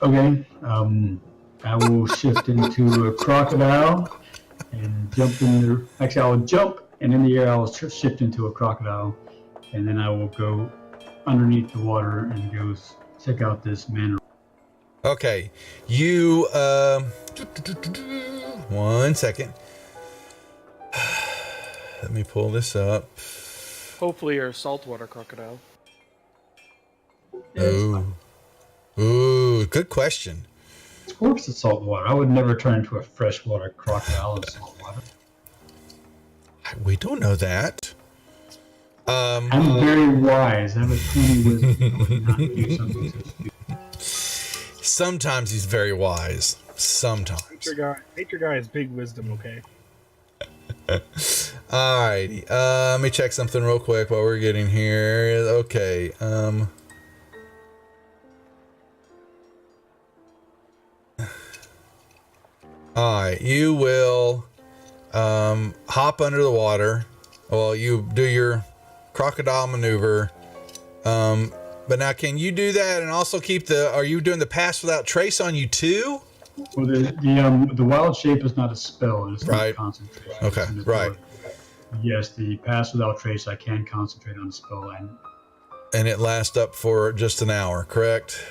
Okay, I will shift into a crocodile and jump in the. Actually, I will jump, and in the air, I will shift into a crocodile, and then I will go underneath the water and go check out this manta. Okay, you 1 second. Let me pull this up. Hopefully you're a saltwater crocodile. Ooh, good question. It works in salt water. I would never turn into a freshwater crocodile in salt water. We don't know that. I'm very wise. I have a 20 wisdom. I would not do something so stupid. Sometimes he's very wise. Sometimes. Nature guy has big wisdom. Okay. Alrighty. Let me check something real quick while we're getting here. Okay. Alright, you will hop under the water. Well, you do your crocodile maneuver. But now, can you do that and also keep the? Are you doing the pass without trace on you too? Well, the wild shape is not a spell. It's not Right. concentration. Okay, It's an right. ability. Yes, the pass without trace, I can concentrate on the spell, And it lasts up for just an hour, correct?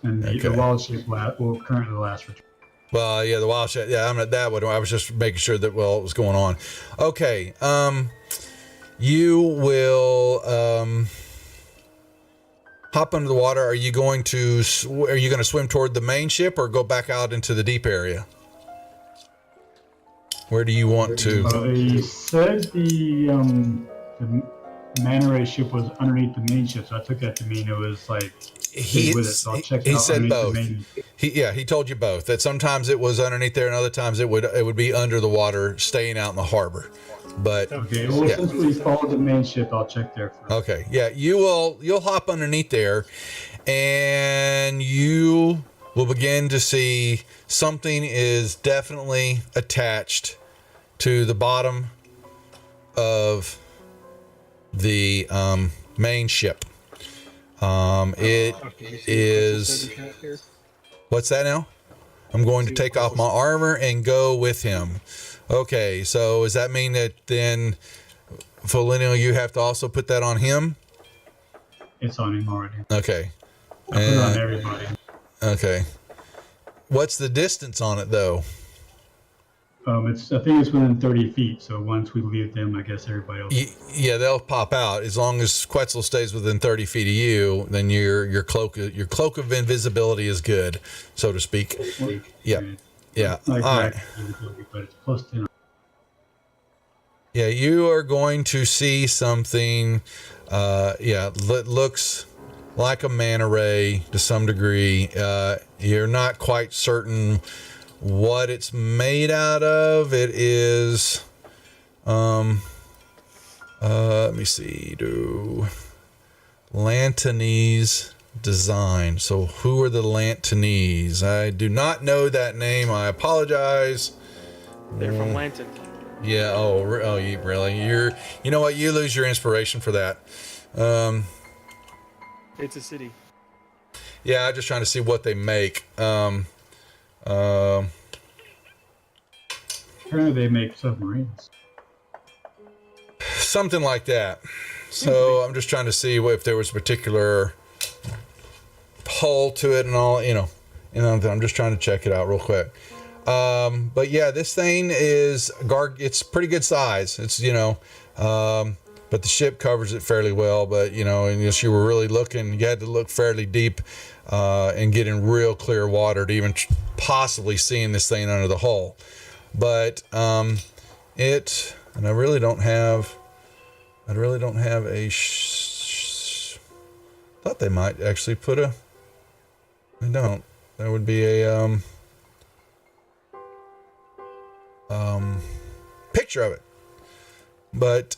and the Okay. wild shape will currently last for. Well, yeah, the wild shit. Yeah, I'm not that one. I was just making sure that what was going on. Okay. You will hop under the water. Are you going to swim toward the main ship or go back out into the deep area? Where do you want to? They said the manta ray ship was underneath the main ship, so I took that to mean it was like He with it. So I'll check he out said underneath both. the main. He told you both. That sometimes it was underneath there, and other times it would be under the water, staying out in the harbor. But Okay, well, Yeah. since we followed the main ship, I'll check there first. okay, yeah, you'll hop underneath there, and you will begin to see something is definitely attached to the bottom of the main ship. It is. What's that now? I'm going to take off my armor and go with him. Okay, so does that mean that then, Foligno, you have to also put that on him? It's on him already. Okay. I put it on everybody. Okay. What's the distance on it, though? I think it's within 30 feet. So once we leave them, I guess everybody else. Yeah, they'll pop out as long as Quetzal stays within 30 feet of you. Then your cloak of invisibility is good, so to speak. Yeah, yeah. Like All right. but it's plus 10. Yeah, you are going to see something. Looks like a manta ray to some degree. You're not quite certain what it's made out of. It is. Let me see. Lantanese design. So who are the Lantanese? I do not know that name. I apologize. They're from Lanton. Yeah. You really? You know what? You lose your inspiration for that. It's a city. Yeah. I'm just trying to see what they make. Apparently they make submarines. Something like that. So I'm just trying to see if there was a particular hole to it and all. I'm just trying to check it out real quick. But yeah, this thing is it's pretty good size. It's but the ship covers it fairly well. But unless you were really looking, you had to look fairly deep and get in real clear water to even possibly seeing this thing under the hull. But and I really don't have a. Thought they might actually put a. I don't. There would be a picture of it, but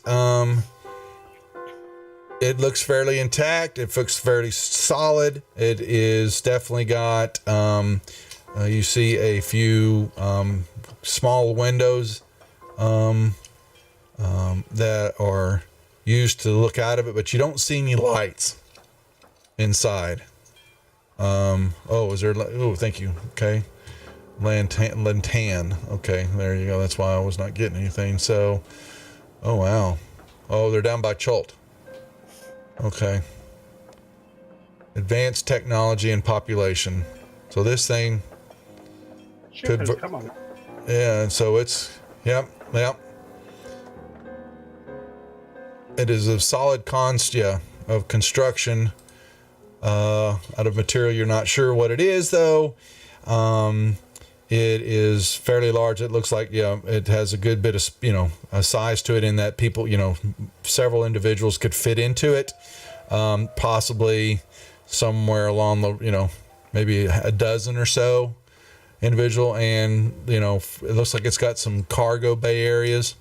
it looks fairly intact. It looks fairly solid. It is definitely got. You see a few small windows that are used to look out of it, but you don't see any lights inside. Is there? Oh, thank you. Okay. Lantan. Okay, there you go. That's why I was not getting anything. So, oh wow. Oh, they're down by Chult. Okay. Advanced technology and population. So this thing Ship has come on. Yeah, and so it's yep. It is a solid of construction. Out of material you're not sure what it is though. It is fairly large. It looks like it has a good bit of a size to it in that people several individuals could fit into it. Possibly somewhere along the maybe a dozen or so individual, and it looks like it's got some cargo bay areas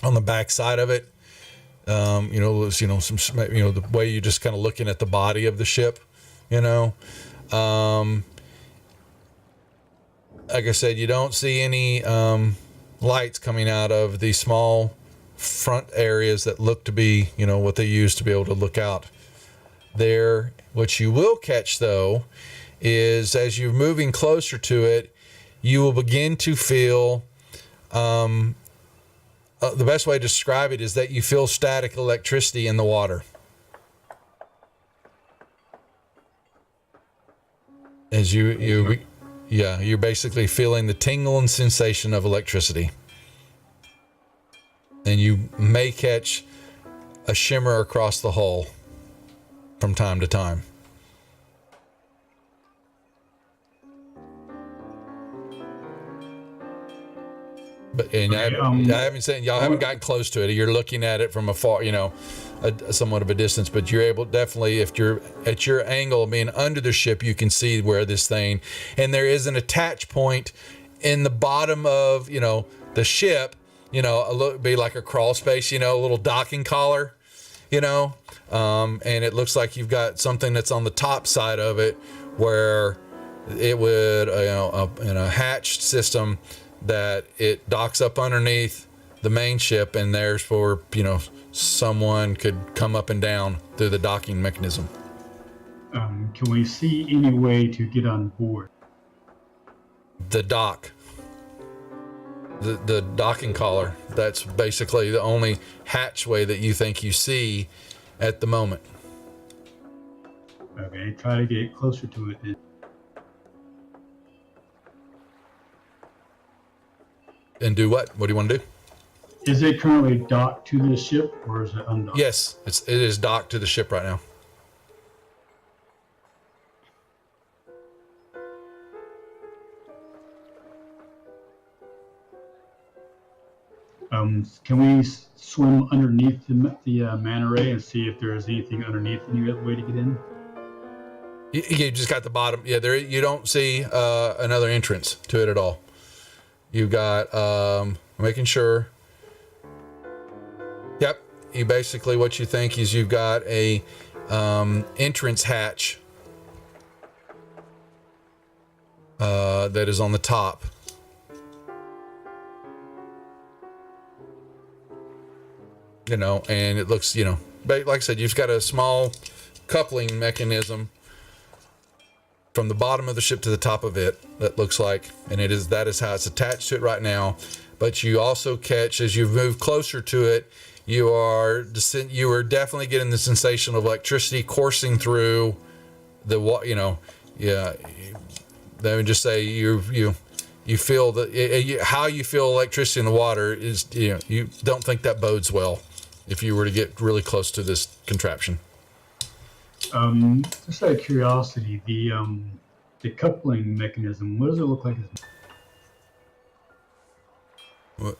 on the back side of it. The way you're just kind of looking at the body of the ship, like I said, you don't see any lights coming out of the small front areas that look to be, what they use to be able to look out there. What you will catch, though, is as you're moving closer to it, you will begin to feel, the best way to describe it is that you feel static electricity in the water. As you're basically feeling the tingling sensation of electricity. And you may catch a shimmer across the hull from time to time. But I haven't said y'all haven't gotten close to it. You're looking at it from afar, somewhat of a distance. But you're able, definitely, if you're at your angle, being under the ship, you can see where this thing. And there is an attach point in the bottom of the ship. Be like a crawl space. A little docking collar. And it looks like you've got something that's on the top side of it where it would, in a hatched system, that it docks up underneath the main ship, and there's for someone could come up and down through the docking mechanism. Can we see any way to get on board? The dock, the docking collar, that's basically the only hatchway that you think you see at the moment. Okay, try to get closer to it then. And do what? What do you want to do? Is it currently docked to the ship, or is it undocked? Yes, it is docked to the ship right now. Can we swim underneath the manta ray and see if there is anything underneath? Any other way to get in? You just got the bottom. Yeah, there. You don't see another entrance to it at all. You've got making sure. Yep. You basically, what you think is you've got a entrance hatch that is on the top. And it looks, like I said, you've got a small coupling mechanism from the bottom of the ship to the top of it, that looks like, and that is how it's attached to it right now. But you also catch, as you move closer to it, you are definitely getting the sensation of electricity coursing through the let me just say you feel that how you feel electricity in the water is, you don't think that bodes well if you were to get really close to this contraption. Just out of curiosity, the coupling mechanism, what does it look like? What?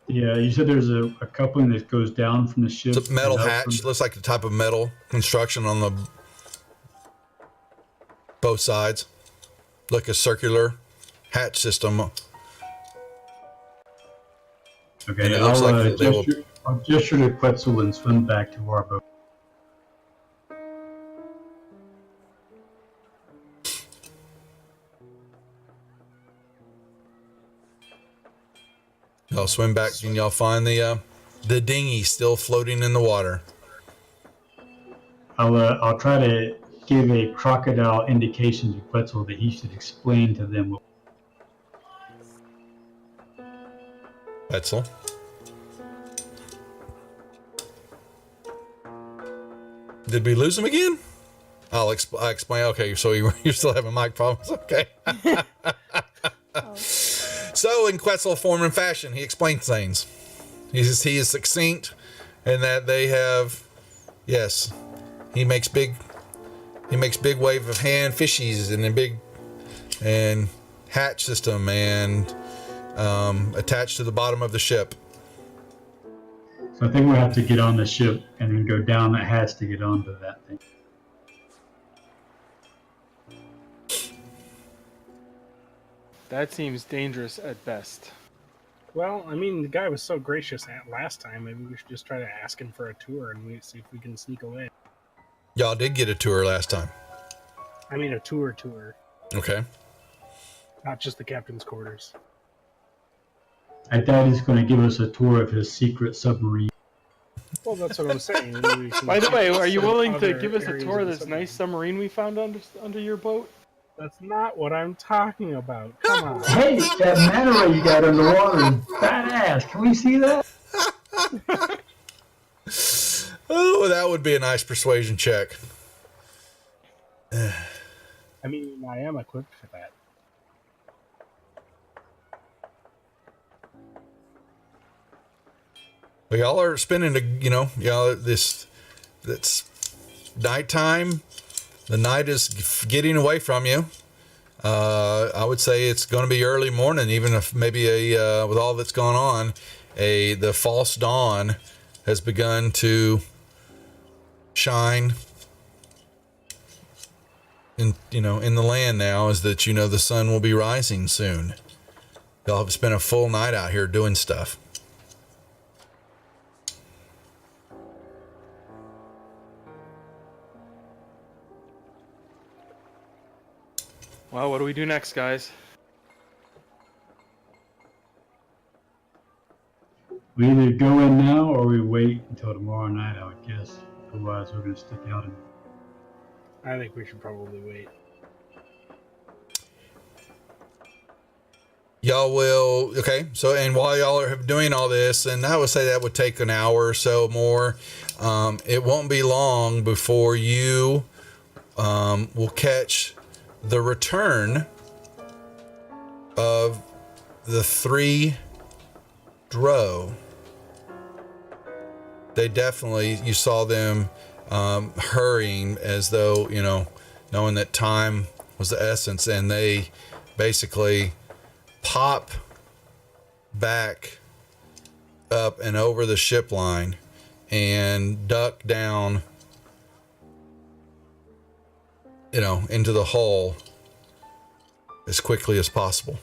Yeah, you said there's a coupling that goes down from the ship. It's a metal hatch. Looks like the type of metal construction on the both sides. Like a circular hatch system. Okay, And it looks like they will. I'll gesture to Quetzal and swim back to our boat. Y'all swim back and y'all find the dinghy still floating in the water. I'll try to give a crocodile indication to Quetzal that he should explain to them what. Wetzel. Did we lose him again? I explain. Okay, so you're still having mic problems. Okay. So in Quetzal form and fashion, he explains things. He is succinct, and that they have, yes, he makes big wave of hand fishies and a big and hatch system and attached to the bottom of the ship. So I think we'll have to get on the ship and then go down that hatch to get onto that thing. That seems dangerous at best. Well, I mean, the guy was so gracious at last time. Maybe we should just try to ask him for a tour and we see if we can sneak away. Y'all did get a tour last time. I mean, a tour. Okay. Not just the captain's quarters. I doubt he's going to give us a tour of his secret submarine. Well, that's what I'm saying. Maybe we can By the way, are you some willing to other give us a areas tour of of the this nice submarine we found under your boat? That's not what I'm talking about. Come on. Hey, that manta ray you got underwater is badass. Can we see that? Oh, that would be a nice persuasion check. I mean, I am equipped for that. Well, y'all are spending it's nighttime. The night is getting away from you. I would say it's going to be early morning, even if maybe with all that's gone on, the false dawn has begun to shine in the land now. Is that the sun will be rising soon. Y'all have spent a full night out here doing stuff. Well, what do we do next, guys? We either go in now or we wait until tomorrow night, I would guess. Otherwise, we're going to stick out. I think we should probably wait. Y'all will, okay, so, and while y'all are doing all this, and I would say that would take an hour or so more, it won't be long before you will catch the return of the 3 drow. They definitely, you saw them hurrying as though, knowing that time was the essence, and they basically pop back up and over the ship line and duck down, into the hull as quickly as possible.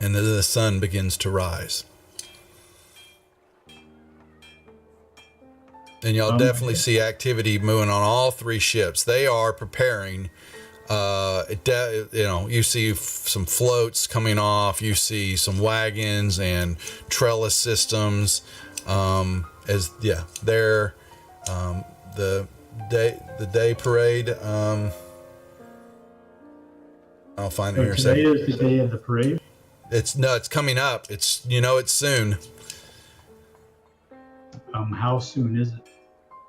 And then the sun begins to rise. And y'all definitely see activity moving on all 3 ships. They are preparing. You see some floats coming off. You see some wagons and trellis systems. They're the day parade. I'll find it here. Today is the day of the parade. It's coming up. It's soon. How soon is it?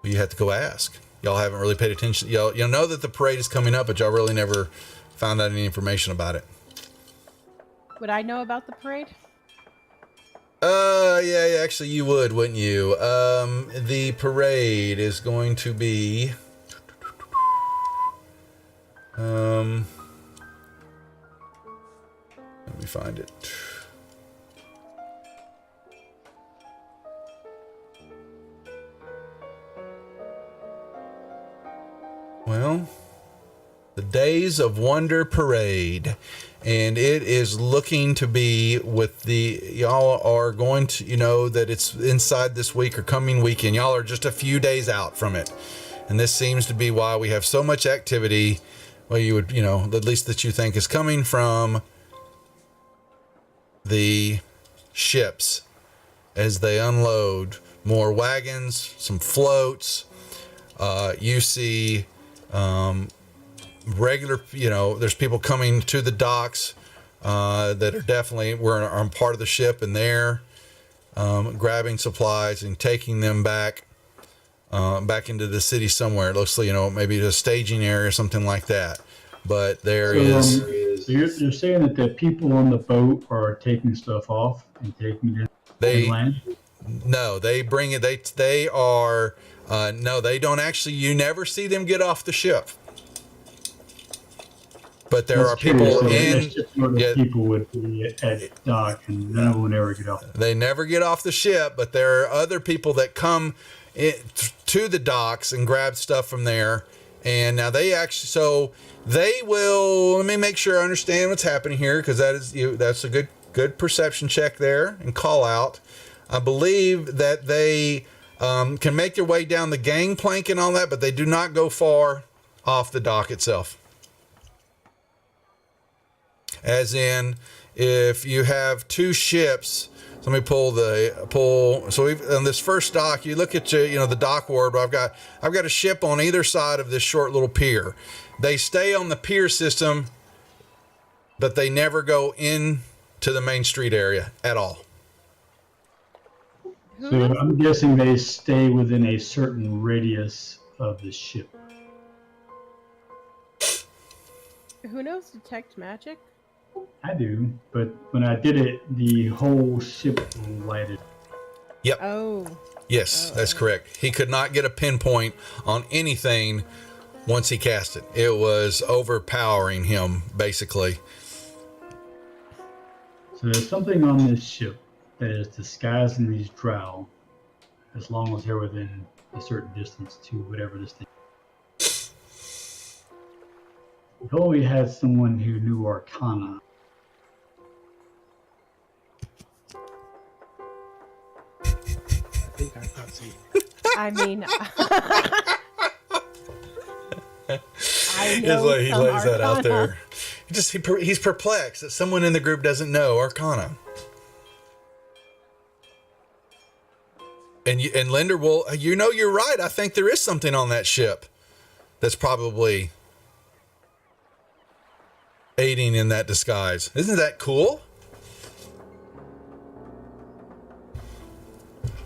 You have to go ask. Y'all haven't really paid attention. Y'all know that the parade is coming up, but y'all really never found out any information about it. Would I know about the parade? Yeah, actually you would, wouldn't you? The parade is going to be let me find it. Well, the Days of Wonder Parade. And it is looking to be with y'all are going to, that it's inside this week or coming weekend. Y'all are just a few days out from it. And this seems to be why we have so much activity. Well, you would, at least that you think is coming from the ships as they unload more wagons, some floats. You see, regular, there's people coming to the docks that are definitely are part of the ship, and they're grabbing supplies and taking them back into the city somewhere. It looks like, maybe a staging area or something like that. But there is. So you're saying that the people on the boat are taking stuff off and taking it inland? No, they bring it. They are. No, they don't actually. You never see them get off the ship. But there are people in. People would be at dock, and none of them would ever get off. They never get off the ship, but there are other people that come to the docks and grab stuff from there. And now they actually, so they will. Let me make sure I understand what's happening here, because that's a good perception check there and call out. I believe that they can make their way down the gangplank and all that, but they do not go far off the dock itself. As in, if you have two ships, so let me pull. So on this first dock, you look at the dock ward. I've got a ship on either side of this short little pier. They stay on the pier system, but they never go into the main street area at all. So I'm guessing they stay within a certain radius of the ship. Who knows detect magic? I do, but when I did it, the whole ship lighted. Yep. Oh. Yes, that's correct. He could not get a pinpoint on anything once he cast it. It was overpowering him, basically. So there's something on this ship that is disguising these drow, as long as they're within a certain distance to whatever this thing is. If only we had someone who knew Arcana. I think I caught some. I mean, I know Like he some lays that out Arcana. there. He's perplexed that someone in the group doesn't know Arcana. And Linder will, you're right. I think there is something on that ship that's probably aiding in that disguise. Isn't that cool?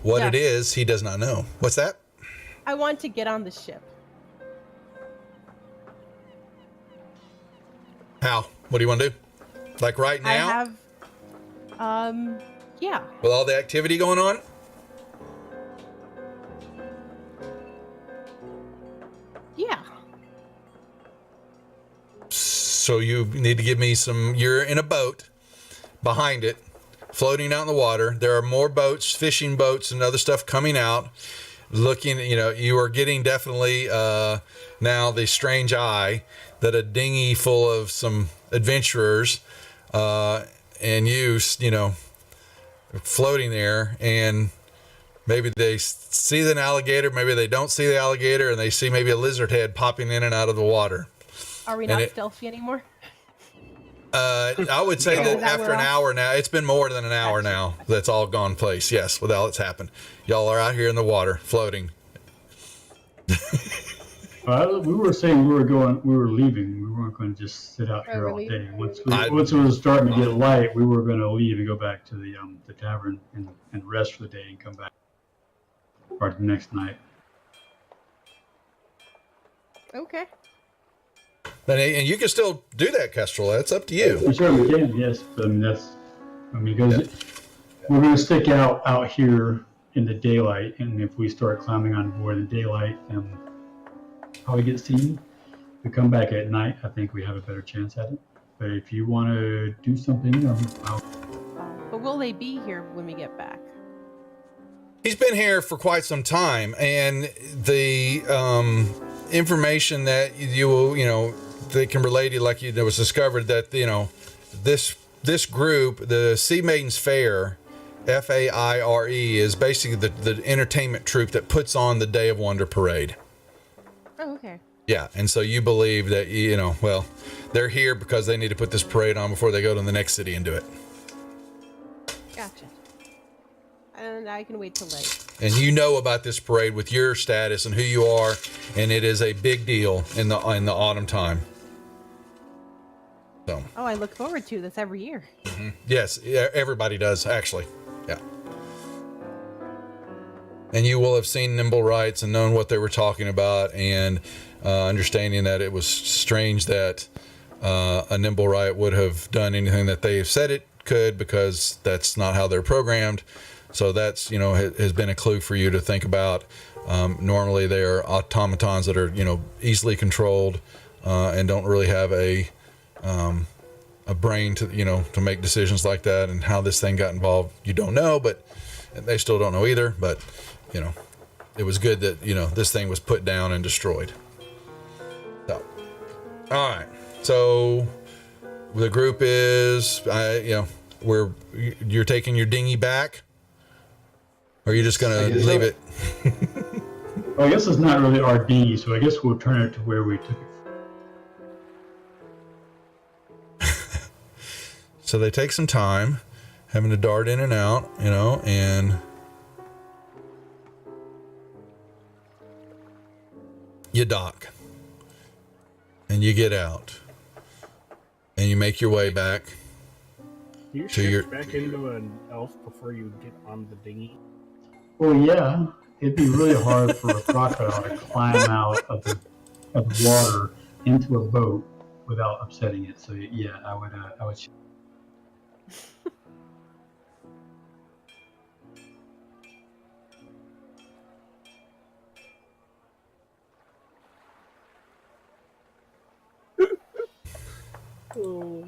What Yeah. it is, he does not know. What's that? I want to get on the ship. How? What do you want to do? Like right now? I have, yeah. With all the activity going on? Yeah. So you need to give me you're in a boat behind it, floating out in the water. There are more boats, fishing boats and other stuff coming out. Looking, you are getting definitely now the strange eye that a dinghy full of some adventurers and you floating there, and maybe they see an alligator, maybe they don't see the alligator, and they see maybe a lizard head popping in and out of the water. Are we not stealthy anymore? I would say that after an hour now, it's been more than an hour now that's all gone place. Yes, with all that's happened. Y'all are out here in the water, floating. We were saying we were leaving. We weren't going to just sit out here all day. Once it was starting to get light, we were going to leave and go back to the tavern and rest for the day and come back or the next night. Okay. And you can still do that, Kestrel. That's up to you. We certainly can, yes. But because we're going to stick out here in the daylight, and if we start climbing on board in the daylight, probably get seen. If we come back at night, I think we have a better chance at it. But if you want to do something, But will they be here when we get back? He's been here for quite some time, and information that you will, they can relate to, like it was discovered that, this group, the Sea Maidens Fair, Faire, is basically the entertainment troupe that puts on the Day of Wonder parade. Oh, okay. Yeah, and so you believe that, they're here because they need to put this parade on before they go to the next city and do it. Gotcha. And I can wait till late. And you know about this parade with your status and who you are, and it is a big deal in the autumn time. So. Oh, I look forward to this every year. Mm-hmm. Yes, everybody does, actually. Yeah. And you will have seen Nimble Rights and known what they were talking about, and understanding that it was strange that a Nimble Right would have done anything that they said it could, because that's not how they're programmed. So that's, has been a clue for you to think about. Normally they are automatons that are, easily controlled and don't really have a brain to make decisions like that. And how this thing got involved, you don't know, but they still don't know either. But, it was good that, this thing was put down and destroyed. So, all right. So the group is, you're taking your dinghy back, or are you just going to leave it? Well, I guess it's not really our dinghy, so I guess we'll turn it to where we took it from. So they take some time having to dart in and out, and you dock and you get out and you make your way back. You shift back into an elf before you get on the dinghy? Well, yeah. It'd be really hard for a crocodile to climb out of the water into a boat without upsetting it. So yeah, I would. Oh.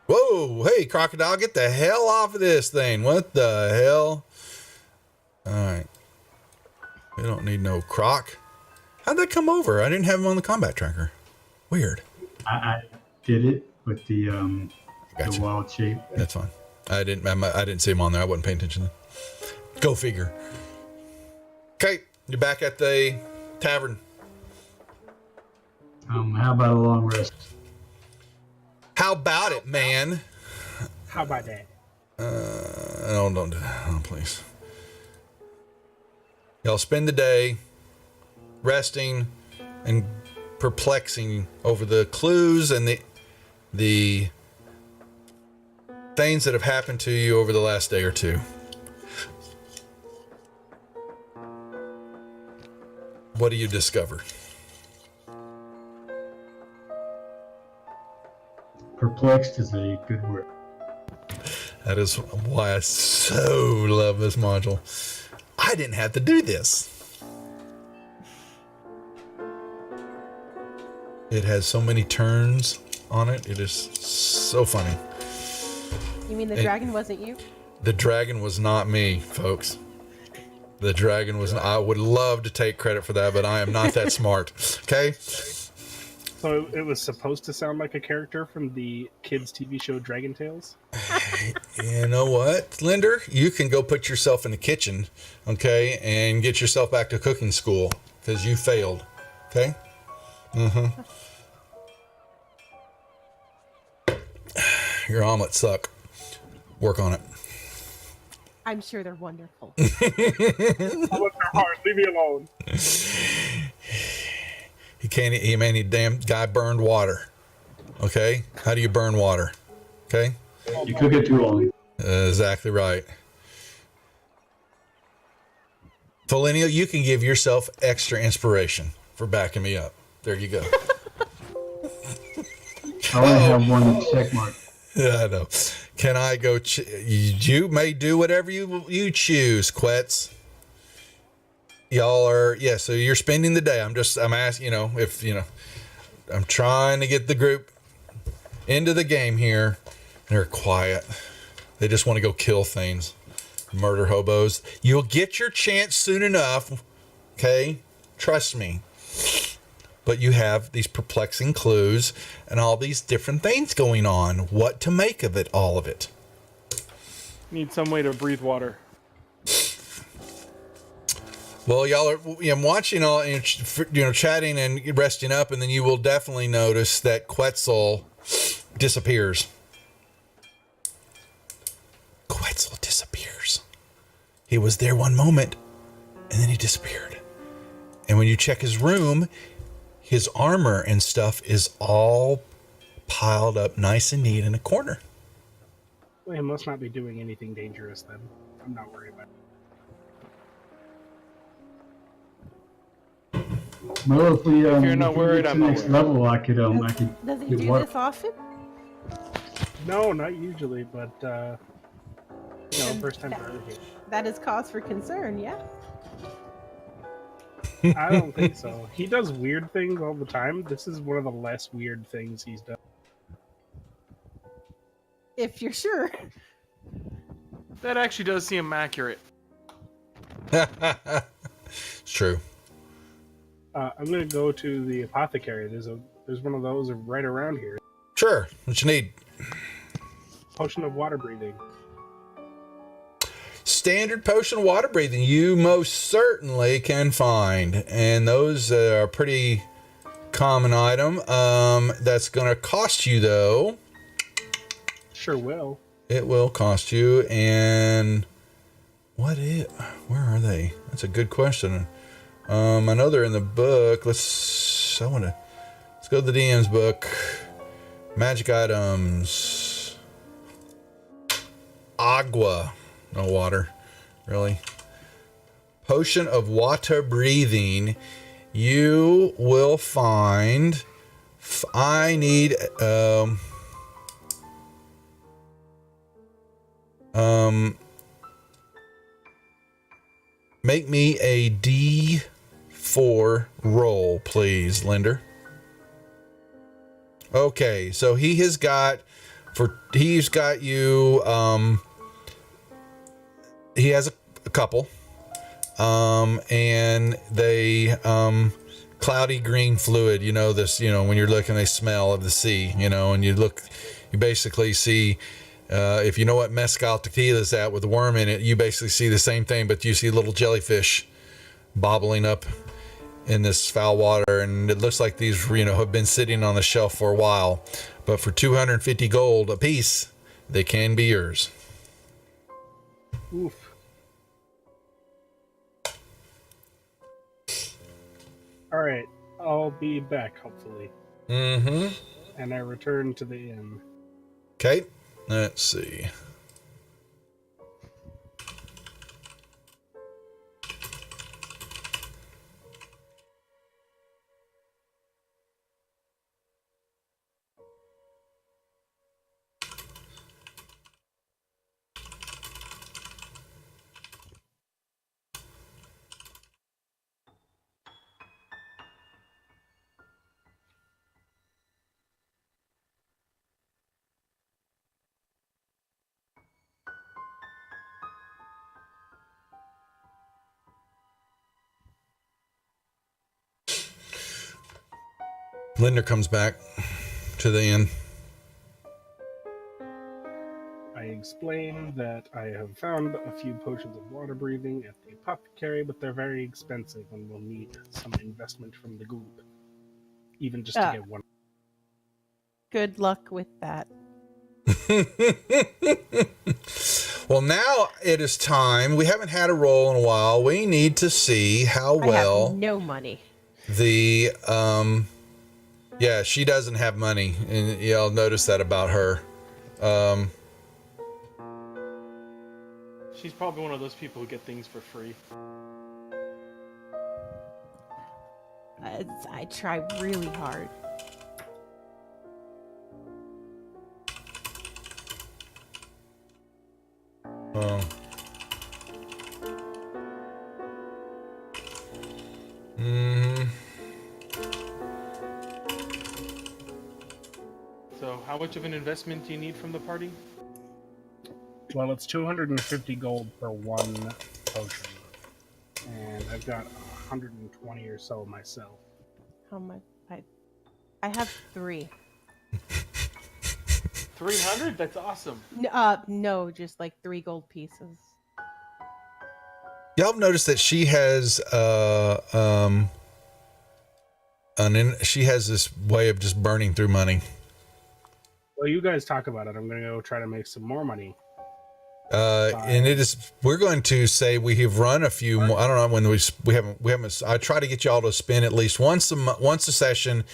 Whoa, hey, crocodile, get the hell off of this thing. What the hell? All right. We don't need no croc. How'd that come over? I didn't have him on the combat tracker. Weird. I did it with the Gotcha. wild shape. That's fine. I didn't see him on there. I wasn't paying attention. Go figure. Okay, you're back at the tavern. How about a long rest? How about it, man? How about that? Don't do that. Oh, please. Y'all spend the day resting and perplexing over the clues and the things that have happened to you over the last day or two. What do you discover? Perplexed is a good word. That is why I so love this module. I didn't have to do this. It has so many turns on it. It is so funny. You mean the dragon wasn't you? The dragon was not me, folks. The dragon was. I would love to take credit for that, but I am not that smart. Okay. So it was supposed to sound like a character from the kids' TV show Dragon Tales? You know what, Linder? You can go put yourself in the kitchen, okay, and get yourself back to cooking school because you failed, okay? Mm-hmm. Your omelets suck. Work on it. I'm sure they're wonderful. Omelets are hard. Leave me alone. He damn guy burned water. Okay? How do you burn water? Okay? You cook it too long. Exactly right. Folenio, you can give yourself extra inspiration for backing me up. There you go. I only have one check mark. Yeah, I know. Can I go? You may do whatever you choose, Quetz. Y'all are, so you're spending the day. I'm asking, if, I'm trying to get the group into the game here. They're quiet. They just want to go kill things. murder hobos. You'll get your chance soon enough, okay? Trust me. But you have these perplexing clues and all these different things going on. What to make of it, all of it. Need some way to breathe water. Well, y'all are watching all, chatting and resting up, and then you will definitely notice that Quetzal disappears. Quetzal disappears. He was there one moment, and then he disappeared. And when you check his room, his armor and stuff is all piled up nice and neat in a corner. Well, he must not be doing anything dangerous then. I'm not worried about it. Well, if we If you're not worried, get to I'm the not next worried. level, I could Does he get do water. this often? No, not usually, but first time for everything. That is cause for concern, yeah? I don't think so. He does weird things all the time. This is one of the less weird things he's done. If you're sure. That actually does seem accurate. It's true. I'm gonna go to the apothecary. There's one of those right around here. Sure. What you need? Potion of water breathing. Standard potion of water breathing. You most certainly can find. And those are a pretty common item. That's going to cost you, though. Sure will. It will cost you. And where are they? That's a good question. I know they're in the book. Let's go to the DM's book. Magic items. Agua. No water. Really. Potion of water breathing. You will find. I need. Make me a D4 roll, please, Linder. Okay, so he's got you. He has a couple, and they cloudy green fluid. You know this. When you're looking, they smell of the sea. And you basically see. If you know what mezcal tequila is at with a worm in it, you basically see the same thing, but you see little jellyfish bobbling up in this foul water, and it looks like these, have been sitting on the shelf for a while. But for 250 gold a piece, they can be yours. Oof. All right, I'll be back hopefully. Mm-hmm. And I return to the inn. Okay. Let's see. Linder comes back to the inn. I explain that I have found a few potions of water breathing at the apothecary, but they're very expensive and will need some investment from the group. Even just to get one. Good luck with that. Well, now it is time. We haven't had a roll in a while. We need to see how well I have no money. the yeah, she doesn't have money, and you'll notice that about her. She's probably one of those people who get things for free. I try really hard. Oh. So, how much of an investment do you need from the party? Well, it's 250 gold for one potion, and I've got 120 or so myself. How much? I have 3. 300? That's awesome. No, just like 3 gold pieces. Y'all have noticed that she has she has this way of just burning through money. Well, you guys talk about it. I'm going to go try to make some more money. And we're going to say we have run a few more. I don't know when we haven't. I try to get y'all to spend at least once a session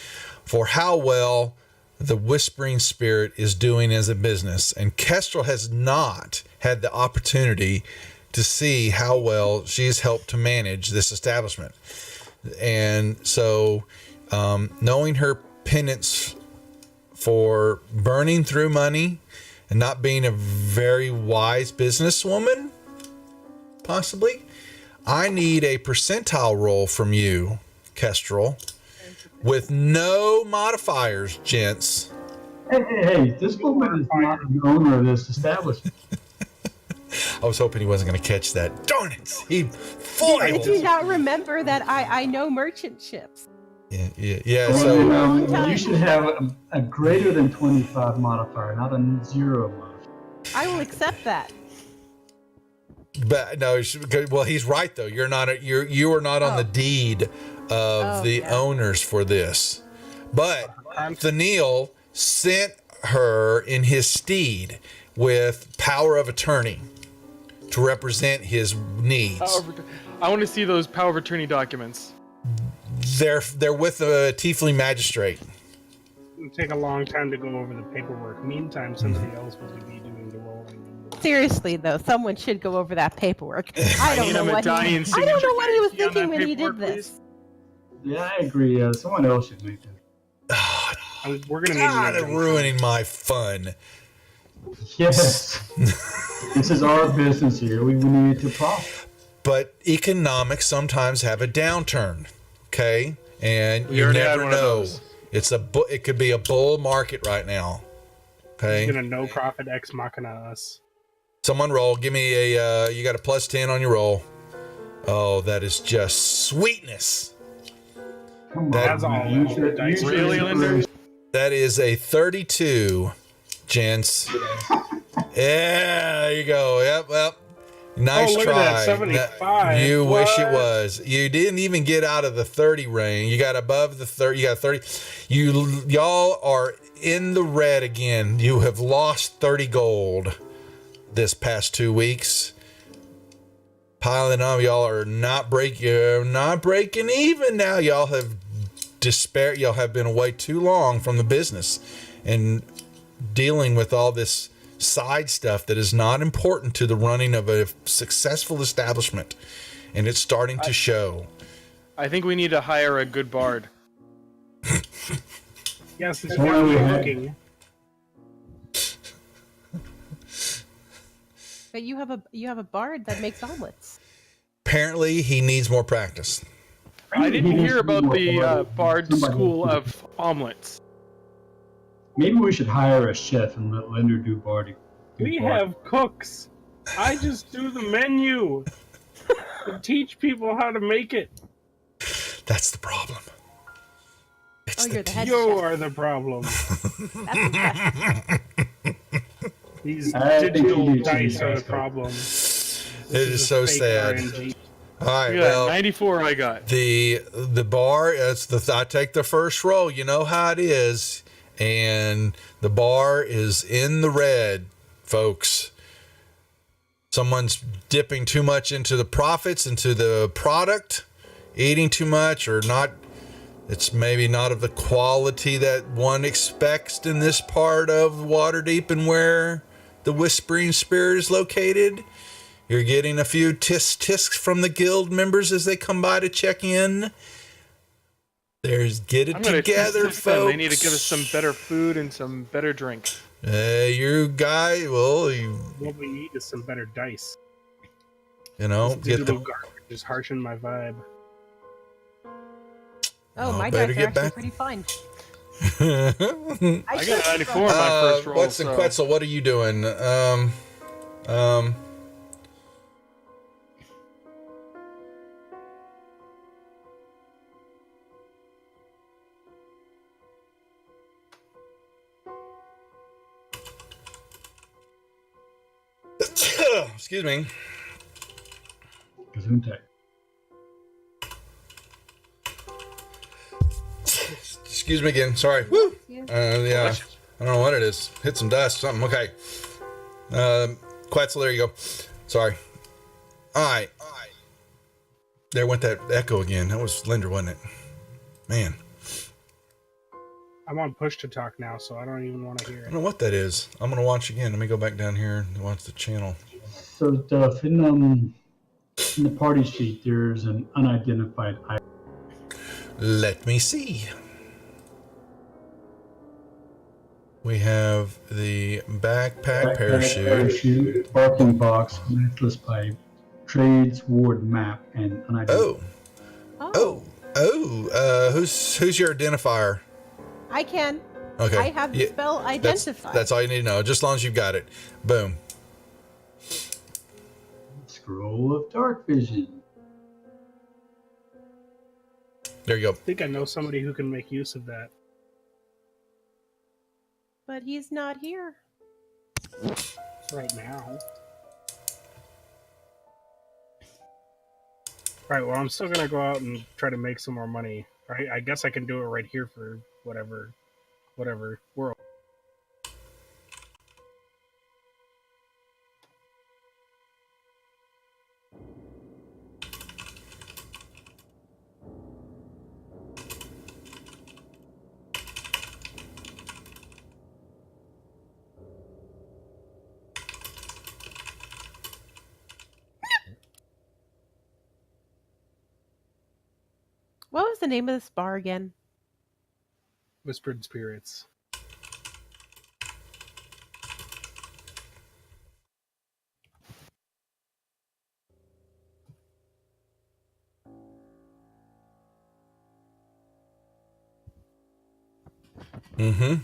for how well the Whispering Spirit is doing as a business. And Kestrel has not had the opportunity to see how well she's helped to manage this establishment. And so, knowing her penance for burning through money and not being a very wise businesswoman, possibly, I need a percentile roll from you, Kestrel, with no modifiers, gents. Hey, this woman is not the owner of this establishment. I was hoping he wasn't going to catch that. Darn it! He foiled. Did you not remember that I know merchant ships? Yeah. Well, So you should have a greater than 25 modifier, not a 0 modifier. I will accept that. but no, well, he's right though. You are not on the deed of the owners for this. But Thaniel sent her in his steed with power of attorney to represent his needs. I want to see those power of attorney documents. They're with a tiefling magistrate. It'll take a long time to go over the paperwork. Meantime, somebody else will be doing the rolling. Seriously, though, someone should go over that paperwork. I don't need know a what medallion I don't know signature what he was guarantee on thinking that when he did paperwork, this. Yeah, I agree. Someone else should make that. We're gonna need God, they're ruining my fun. Yes. This is our business here. We need to profit. But economics sometimes have a downturn, okay? And We you already had never one of know. those. It could be a bull market right now. Okay. He's gonna no profit ex machina us. Someone roll. Give me a. You got a +10 on your roll. Oh, that is just sweetness. Come That's on, all. man. Use your Really, Linder? That is a 32, gents. Yeah, there you go. Yep, well. Nice look at try. that, 75. You wish it What? was. You didn't even get out of the 30 range. You got above the 30. You got 30. Y'all are in the red again. You have lost 30 gold this past 2 weeks. Piling on, y'all are not breaking even now. Y'all have despair. Y'all have been away too long from the business and dealing with all this side stuff that is not important to the running of a successful establishment, and it's starting to show. I think we need to hire a good bard. Yes, it's Why are we looking. But you have a bard that makes omelets. Apparently, he needs more practice. I didn't He needs hear to be about more the bard. bard Somebody school needs to- of omelets. Maybe we should hire a chef and let Linder do barding. We have cooks. I just do the menu to teach people how to make it. That's the problem. It's You're the head You chef. are the problem. That's impressive. These I think digital you need to dice do are the that. problem. It is so sad. RNG. All right, Yeah, well, 94 I got. the bar. I take the first roll. You know how it is, and the bar is in the red, folks. Someone's dipping too much into the profits, into the product, eating too much, or not. It's maybe not of the quality that one expects in this part of Waterdeep and where the Whispering Spirit is located. You're getting a few tisk-tisks from the guild members as they come by to check in. Get it I'm gonna together, test them. folks. They need to give us some better food and some better drink. You guy, well, What we need is some better dice. you know, This get digital the. garbage is harshing my vibe. Oh, Oh, my better dice are get actually back. pretty fine. I got a 94 on my first roll. What's in so Quetzal? What are you doing? Um, excuse me. Gesundheit. Excuse me again. Sorry. Woo. Yeah. I don't know what it is. Hit some dust. Something. Okay. Quetzal, there you go. Sorry. All right. There went that echo again. That was Linder, wasn't it? Man. I'm on push to talk now, so I don't even want to hear I it. don't know what that is. I'm going to watch again. Let me go back down here and watch the channel. So, Duff, in the party sheet, there's an unidentified item. Let me see. We have the backpack parachute. Barking box, matchless pipe, trades ward map, and unidentified. Who's your identifier? I can. Okay. I have the spell identify. That's all you need to know. Just as long as you've got it. Boom. Scroll of dark vision. There you go. I think I know somebody who can make use of that. But he's not here. Right now. Alright, well, I'm still gonna go out and try to make some more money. Right? I guess I can do it right here for whatever world. What was the name of this bar again? Whispered Spirits. Mm-hmm.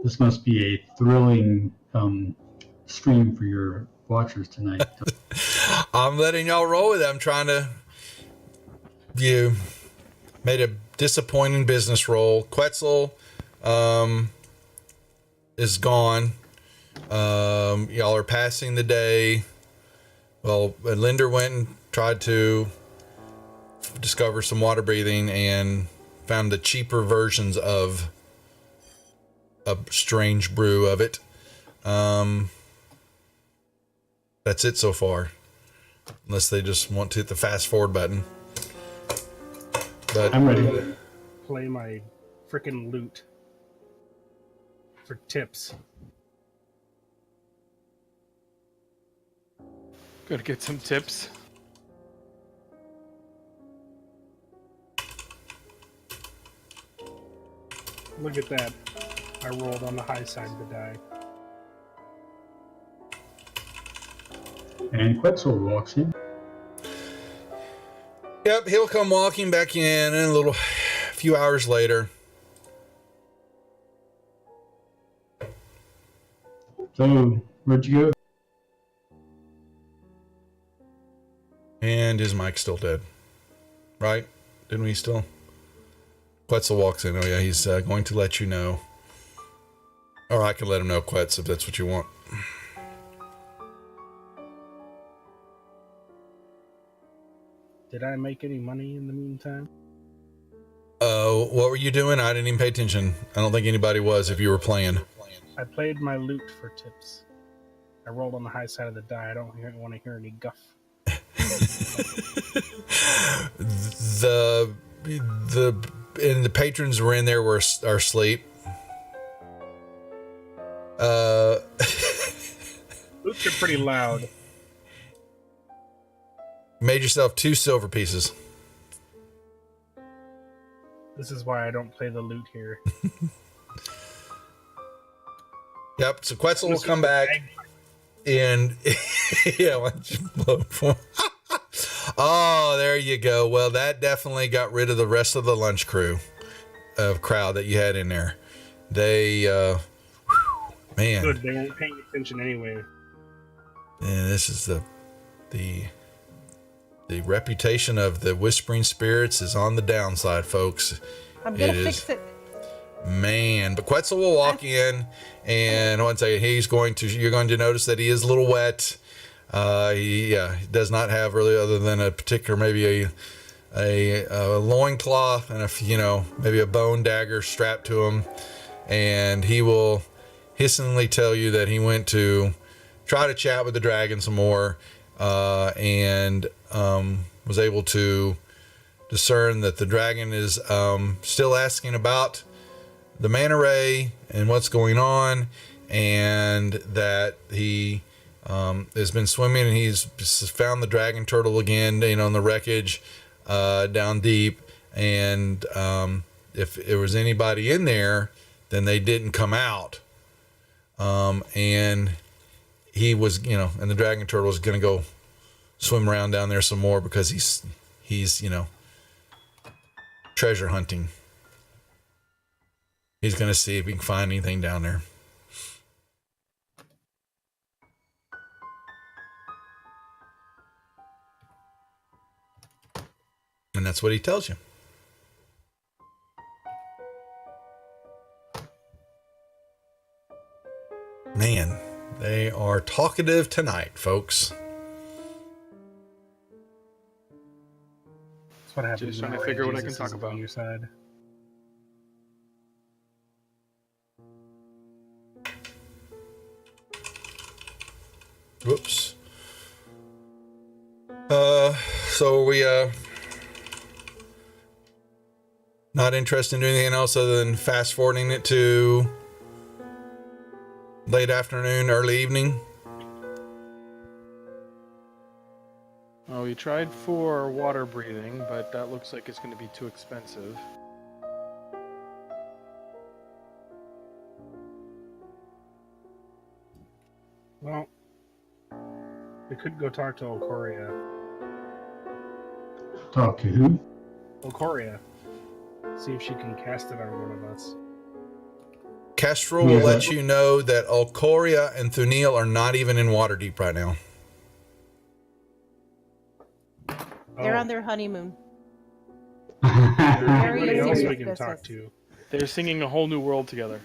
This must be a thrilling stream for your watchers tonight. I'm letting y'all roll with it. I'm trying to. You made a disappointing business roll. Quetzal is gone. Y'all are passing the day. Well, Linder went and tried to discover some water breathing and found the cheaper versions of a strange brew of it. That's it so far. Unless they just want to hit the fast forward button. But I'm ready. Play my frickin' loot for tips. Gotta get some tips. Look at that. I rolled on the high side of the die. And Quetzal walks in. yep, he'll come walking back in a few hours later. So, where'd you go? And his mic's still dead. Right? Didn't we still? Quetzal walks in. Oh yeah, he's going to let you know. Or I can let him know, Quetz, if that's what you want. Did I make any money in the meantime? What were you doing? I didn't even pay attention. I don't think anybody was if you were playing. I played my loot for tips. I rolled on the high side of the die. I don't want to hear any guff. The patrons were in there are asleep. Loots are pretty loud. Made yourself 2 silver pieces. This is why I don't play the loot here. Yep. So Quetzal will come back and yeah, why don't you blow for? Oh, there you go. Well, that definitely got rid of the rest of the lunch crowd that you had in there. They, man, Good, they weren't paying attention anyway. and this is the reputation of the Whispering Spirits is on the downside, folks. I'm gonna It fix is- it. Man, but Quetzal will walk in, and once again, you're going to notice that he is a little wet. He does not have really, other than a particular, maybe a loincloth and maybe a bone dagger strapped to him. And he will hissingly tell you that he went to try to chat with the dragon some more, and was able to discern that the dragon is still asking about the manta ray and what's going on, and that he has been swimming and he's found the dragon turtle again, in the wreckage down deep. And if there was anybody in there, then they didn't come out. And he was, and the dragon turtle is going to go swim around down there some more because he's treasure hunting. He's going to see if he can find anything down there. And that's what he tells you. Man, they are talkative tonight, folks. That's what happens. Just trying when to figure what I Jesus can talk is about. on your side. Whoops. So we not interested in doing anything else other than fast forwarding it to late afternoon, early evening. Oh, we tried for water breathing, but that looks like it's going to be too expensive. Well, we could go talk to Okoria. Talk to who? Okoria. See if she can cast it on one of us. Kestrel will let you know that Alcoria and Thunil are not even in Waterdeep right now. They're Oh, on their honeymoon. anybody Very else we serious can business. talk to? They're singing a whole new world together.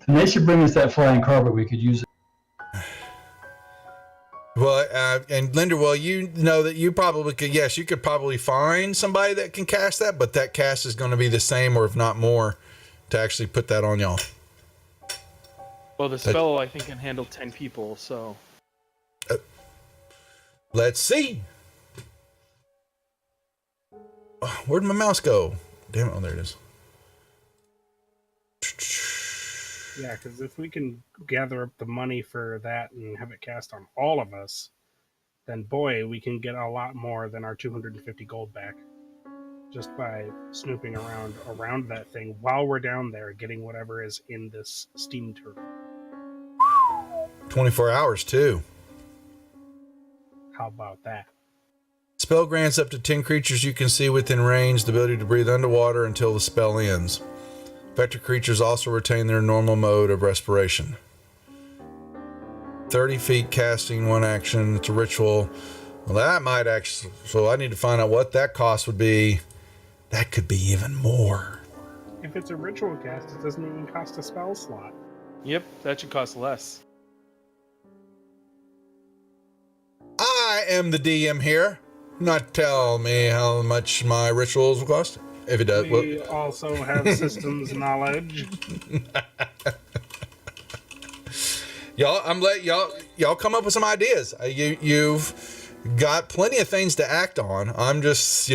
And they should bring us that flying carpet. We could use it. Well, and Linda, well, you know that you probably could, yes, you could probably find somebody that can cast that, but that cast is going to be the same or if not more to actually put that on y'all. Well, the spell, I think, can handle 10 people, so... Let's see. Oh, where'd my mouse go? Damn it. Oh, there it is. Yeah, because if we can gather up the money for that and have it cast on all of us, then boy, we can get a lot more than our 250 gold back. Just by snooping around that thing while we're down there getting whatever is in this steam turtle. 24 hours, too. How about that? Spell grants up to 10 creatures you can see within range the ability to breathe underwater until the spell ends. Affected creatures also retain their normal mode of respiration. 30 feet casting, one action. It's a ritual. Well, that might actually... So I need to find out what that cost would be. That could be even more. If it's a ritual cast, it doesn't even cost a spell slot. Yep, that should cost less. I am the DM here. Not tell me how much my rituals will cost. If it does, We also have systems knowledge. y'all, I'm let y'all come up with some ideas. You've got plenty of things to act on. I'm just,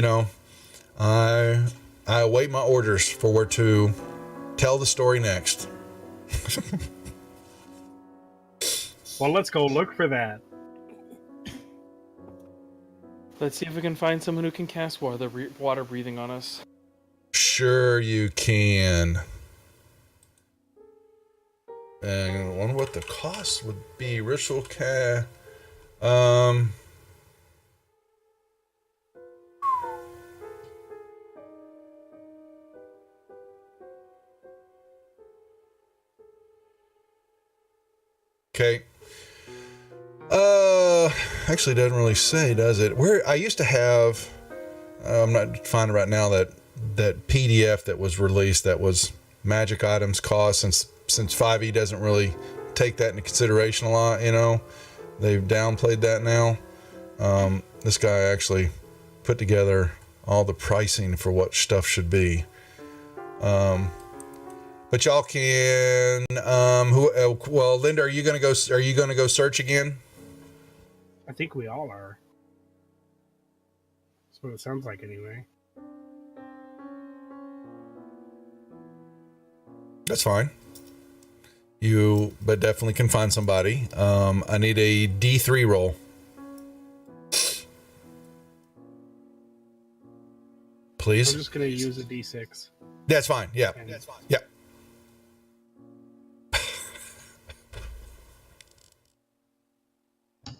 I await my orders for where to tell the story next. Well, let's go look for that. Let's see if we can find someone who can cast water breathing on us. Sure you can. And I wonder what the cost would be. Ritual Okay. Actually, doesn't really say, does it? Where I used to have, I'm not finding right now that PDF that was released that was magic items cost, since 5e doesn't really take that into consideration a lot. You know, they've downplayed that now. This guy actually put together all the pricing for what stuff should be. But y'all can. Well, Linda, are you gonna go search again? I think we all are. That's what it sounds like, anyway. That's fine. But definitely can find somebody. I need a D3 roll. Please. I'm just gonna use a D6. That's fine. Yeah. That's fine. Yeah.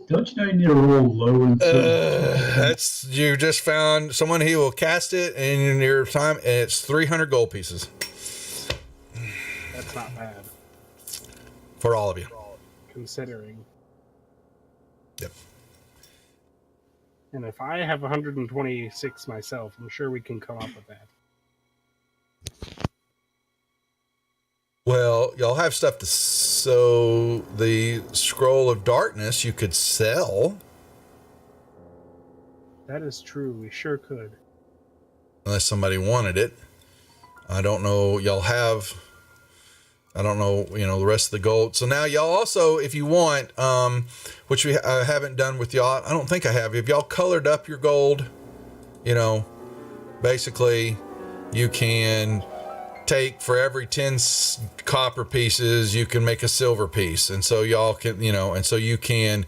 Don't you know you need to roll low and That's you just found someone who will cast it in your time, and it's 300 gold pieces That's not bad, for all of you. considering. Yep. And if I have 126 myself, I'm sure we can come up with that. Well, y'all have stuff to. So the scroll of darkness you could sell, That is true. We sure could. unless somebody wanted it. I don't know. Y'all have. I don't know. The rest of the gold. So now y'all also, if you want, which I haven't done with y'all. I don't think I have. If y'all colored up your gold, basically, you can take for every 10 copper pieces, you can make a silver piece. And so y'all can, and so you can,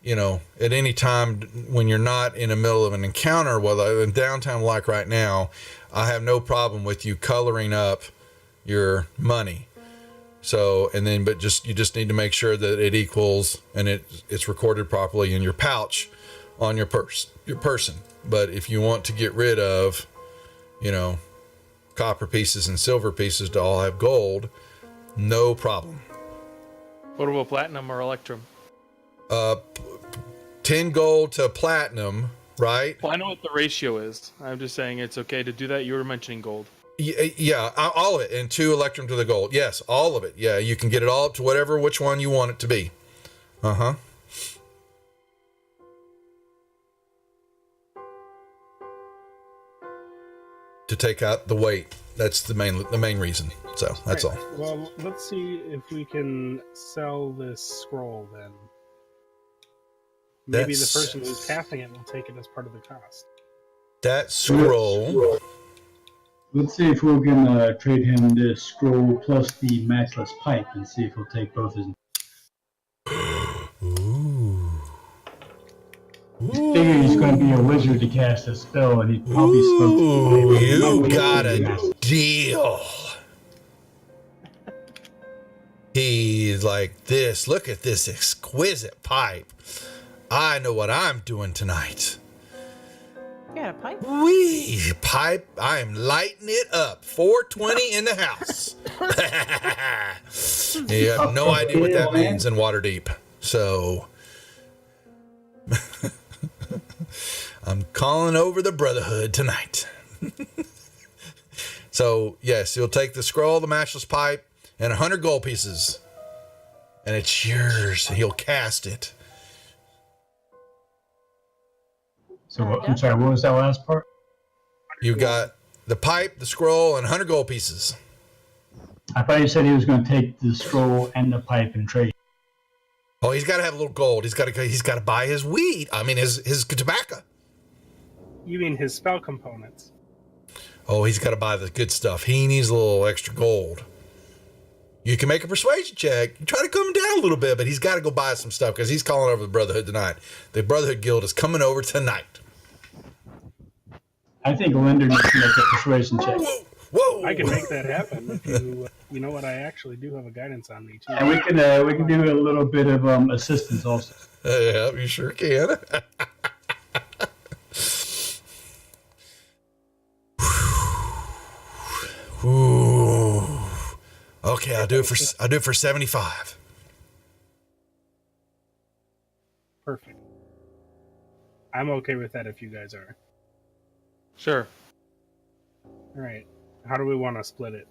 at any time when you're not in the middle of an encounter, whether in downtime like right now, I have no problem with you coloring up your money. So, but you just need to make sure that it equals and it's recorded properly in your pouch on your person. But if you want to get rid of, copper pieces and silver pieces to all have gold, no problem. What about platinum or electrum? 10 gold to platinum, right? Well, I know what the ratio is. I'm just saying it's okay to do that. You were mentioning gold. Yeah, all of it, and 2 electrum to the gold. Yes, all of it. Yeah, you can get it all up to which one you want it to be. Uh-huh. To take out the weight. That's the main reason. So that's all. Well, let's see if we can sell this scroll then. Maybe the person who's casting it will take it as part of the cost. That scroll. Let's see if we can trade him this scroll plus the matchless pipe and see if he'll take both his. Ooh. I figure he's going to be a wizard to cast a spell, and he'd probably Ooh, you got a deal. He's like this. Look at this exquisite pipe. I know what I'm doing tonight. You got a pipe? Wee pipe. I am lighting it up. 420 in the house. You have no idea what that means in Waterdeep. So I'm calling over the Brotherhood tonight. So yes, you'll take the scroll, the matchless pipe, and 100 gold pieces, and it's yours. And he'll cast it. So I'm sorry, what was that last part? You got the pipe, the scroll, and 100 gold pieces. I thought you said he was going to take the scroll and the pipe and trade. Oh, he's got to have a little gold. He's got to buy his weed. I mean, his tobacco. You mean his spell components? Oh, he's got to buy the good stuff. He needs a little extra gold. You can make a persuasion check. You try to calm him down a little bit, but he's got to go buy some stuff because he's calling over the Brotherhood tonight. The Brotherhood Guild is coming over tonight. I think Linder needs to make a persuasion check. Whoa! I can make that happen if you know what, I actually do have a guidance on me too. And we can do a little bit of assistance also. Yeah, you sure can. Ooh. Okay, I'll do it for 75. Perfect. I'm okay with that if you guys are. Sure. All right. How do we want to split it?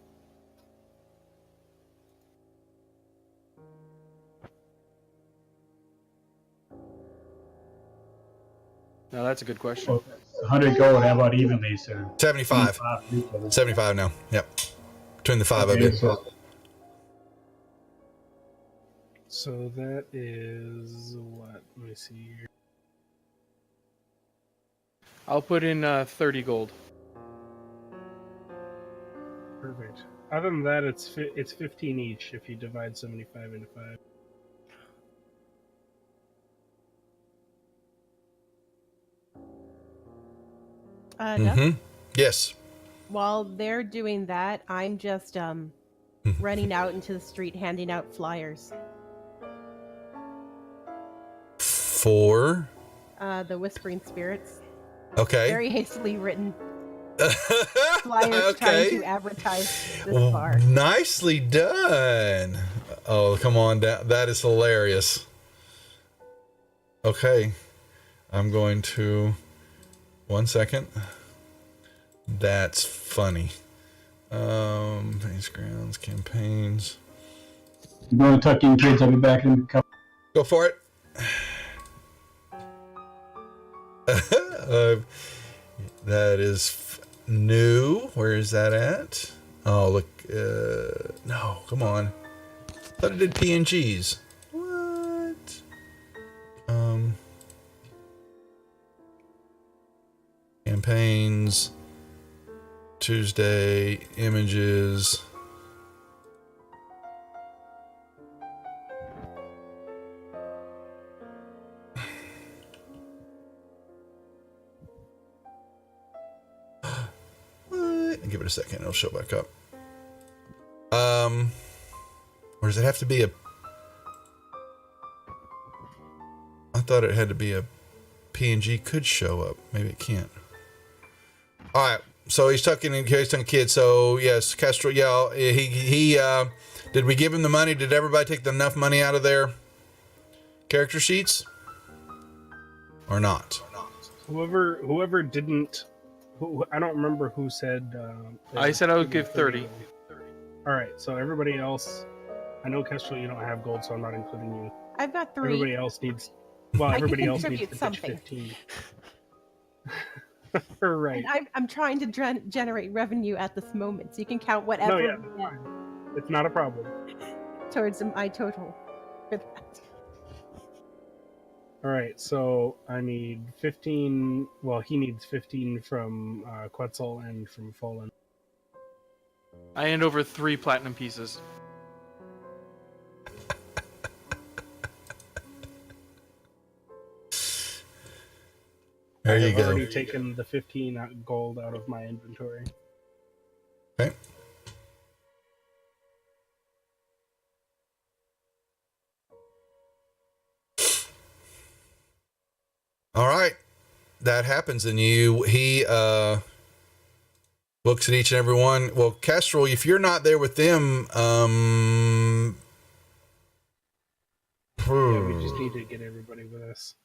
Now that's a good question. Well, 100 gold. How about evenly? So 75. 25 for each other. 75 now. Yep. Between the five of Okay, you. so So that is what? Let me see here. I'll put in 30 gold. Perfect. Other than that, it's 15 each if you divide 75 into 5. Duff, Mm-hmm. Yes. while they're doing that, I'm just running out into the street handing out flyers. For. The Whispering Spirits. Okay. Very hastily written flyers trying to advertise this bar. Nicely done. Oh, come on. That is hilarious. Okay. I'm going to... 1 second. That's funny. Base grounds, campaigns. I'm going to tuck in, kids. I'll be back in a couple. Go for it. That is new. Where is that at? Oh, look. No, come on. I thought it did PNGs. What? Campaigns. Tuesday. Images. Give it a second, it'll show back up. Or does it have to be a... I thought it had to be a PNG could show up. Maybe it can't. All right, so he's tucking kids. So yes, Castro. Yeah, he. Did we give him the money? Did everybody take enough money out of their character sheets, or not? Whoever didn't. I don't remember who said. I said I would give 30. All right, so everybody else. I know, Kestrel, you don't have gold, so I'm not including you. I've got 3. Everybody else needs. Well, I can everybody else needs contribute to pitch something. 15. Right. And I'm trying to generate revenue at this moment, so you can count whatever No, yeah, that's fine. It's not a problem. towards my total for that. All right, so I need 15. Well, he needs 15 from Quetzal and from Fallen. I hand over 3 platinum pieces. There you I've go. already taken the 15 gold out of my inventory. Okay. All right. That happens, and he looks at each and every one. Well, Kestrel, if you're not there with them, Yeah, we just need to get everybody with us.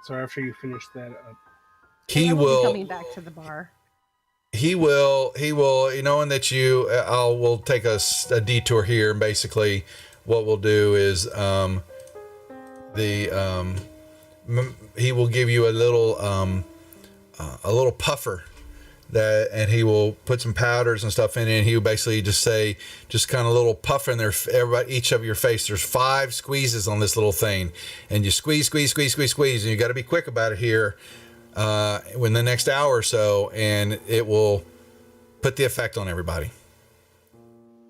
So after you finish that up, he I will be will. coming back to the bar. He will, knowing that we'll take a detour here, and basically what we'll do is, he will give you a little puffer and he will put some powders and stuff in it, and he will basically just say, just kind of a little puff in there, each of your face. There's 5 squeezes on this little thing, and you squeeze, and you got to be quick about it here, in the next hour or so, and it will put the effect on everybody.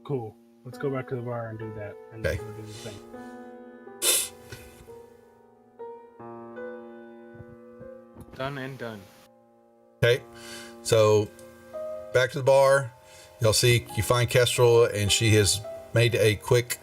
cool. Let's go back to the bar and do that. And Okay. we'll do the thing. Done and done. Okay, so back to the bar. You'll see, you find Kestrel, and she has made a quick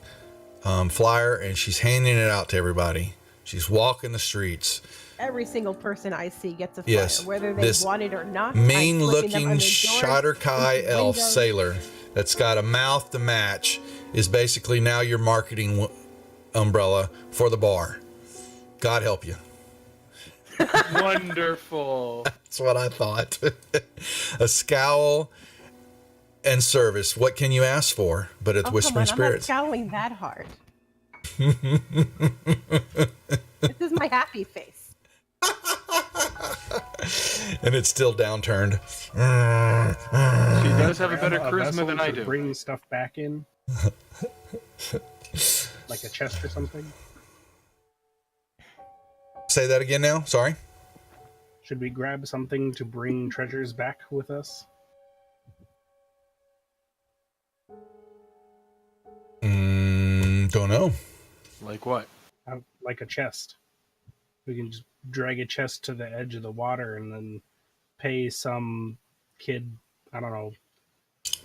flyer, and she's handing it out to everybody. She's walking the streets. Every single person I see gets a flyer, Yes, whether they this want it or not. I'm slipping them Mean-looking under doors, Shadar-kai into elf windows. sailor that's got a mouth to match is basically now your marketing umbrella for the bar. God help you. Wonderful. That's what I thought. A scowl and service. What can you ask for? But it's Whispering come on, Spirits. I'm not scowling that hard. This is my happy face. And it's still downturned. She does have a better A charisma vessel than I to do. bring stuff back in, like a chest or something. Say that again now. Sorry. Should we grab something to bring treasures back with us? Don't know. Like what? Like a chest. We can just drag a chest to the edge of the water and then pay some kid, I don't know,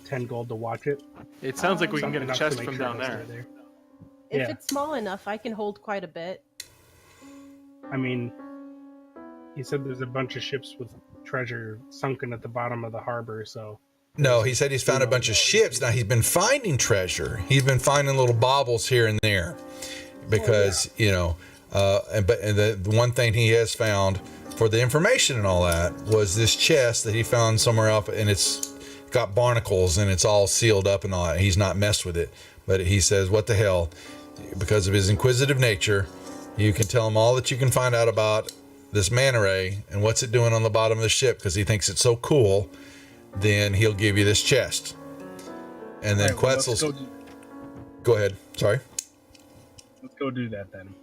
10 gold to watch it. It sounds like we can get a Enough to chest make from sure down it'll there. stay there. If Yeah. it's small enough, I can hold quite a bit. I mean, he said there's a bunch of ships with treasure sunken at the bottom of the harbor, so... No, he said he's found a bunch of ships. Now he's been finding treasure. He's been finding little baubles here and there, because the one thing he has found for the information and all that was this chest that he found somewhere up, and it's got barnacles and it's all sealed up and all that. He's not messed with it, but he says, "What the hell?" Because of his inquisitive nature, you can tell him all that you can find out about this manta ray and what's it doing on the bottom of the ship, because he thinks it's so cool. Then he'll give you this chest. And then Alright, well, let's Quetzal's... go, Go ahead. Sorry. let's go do that then.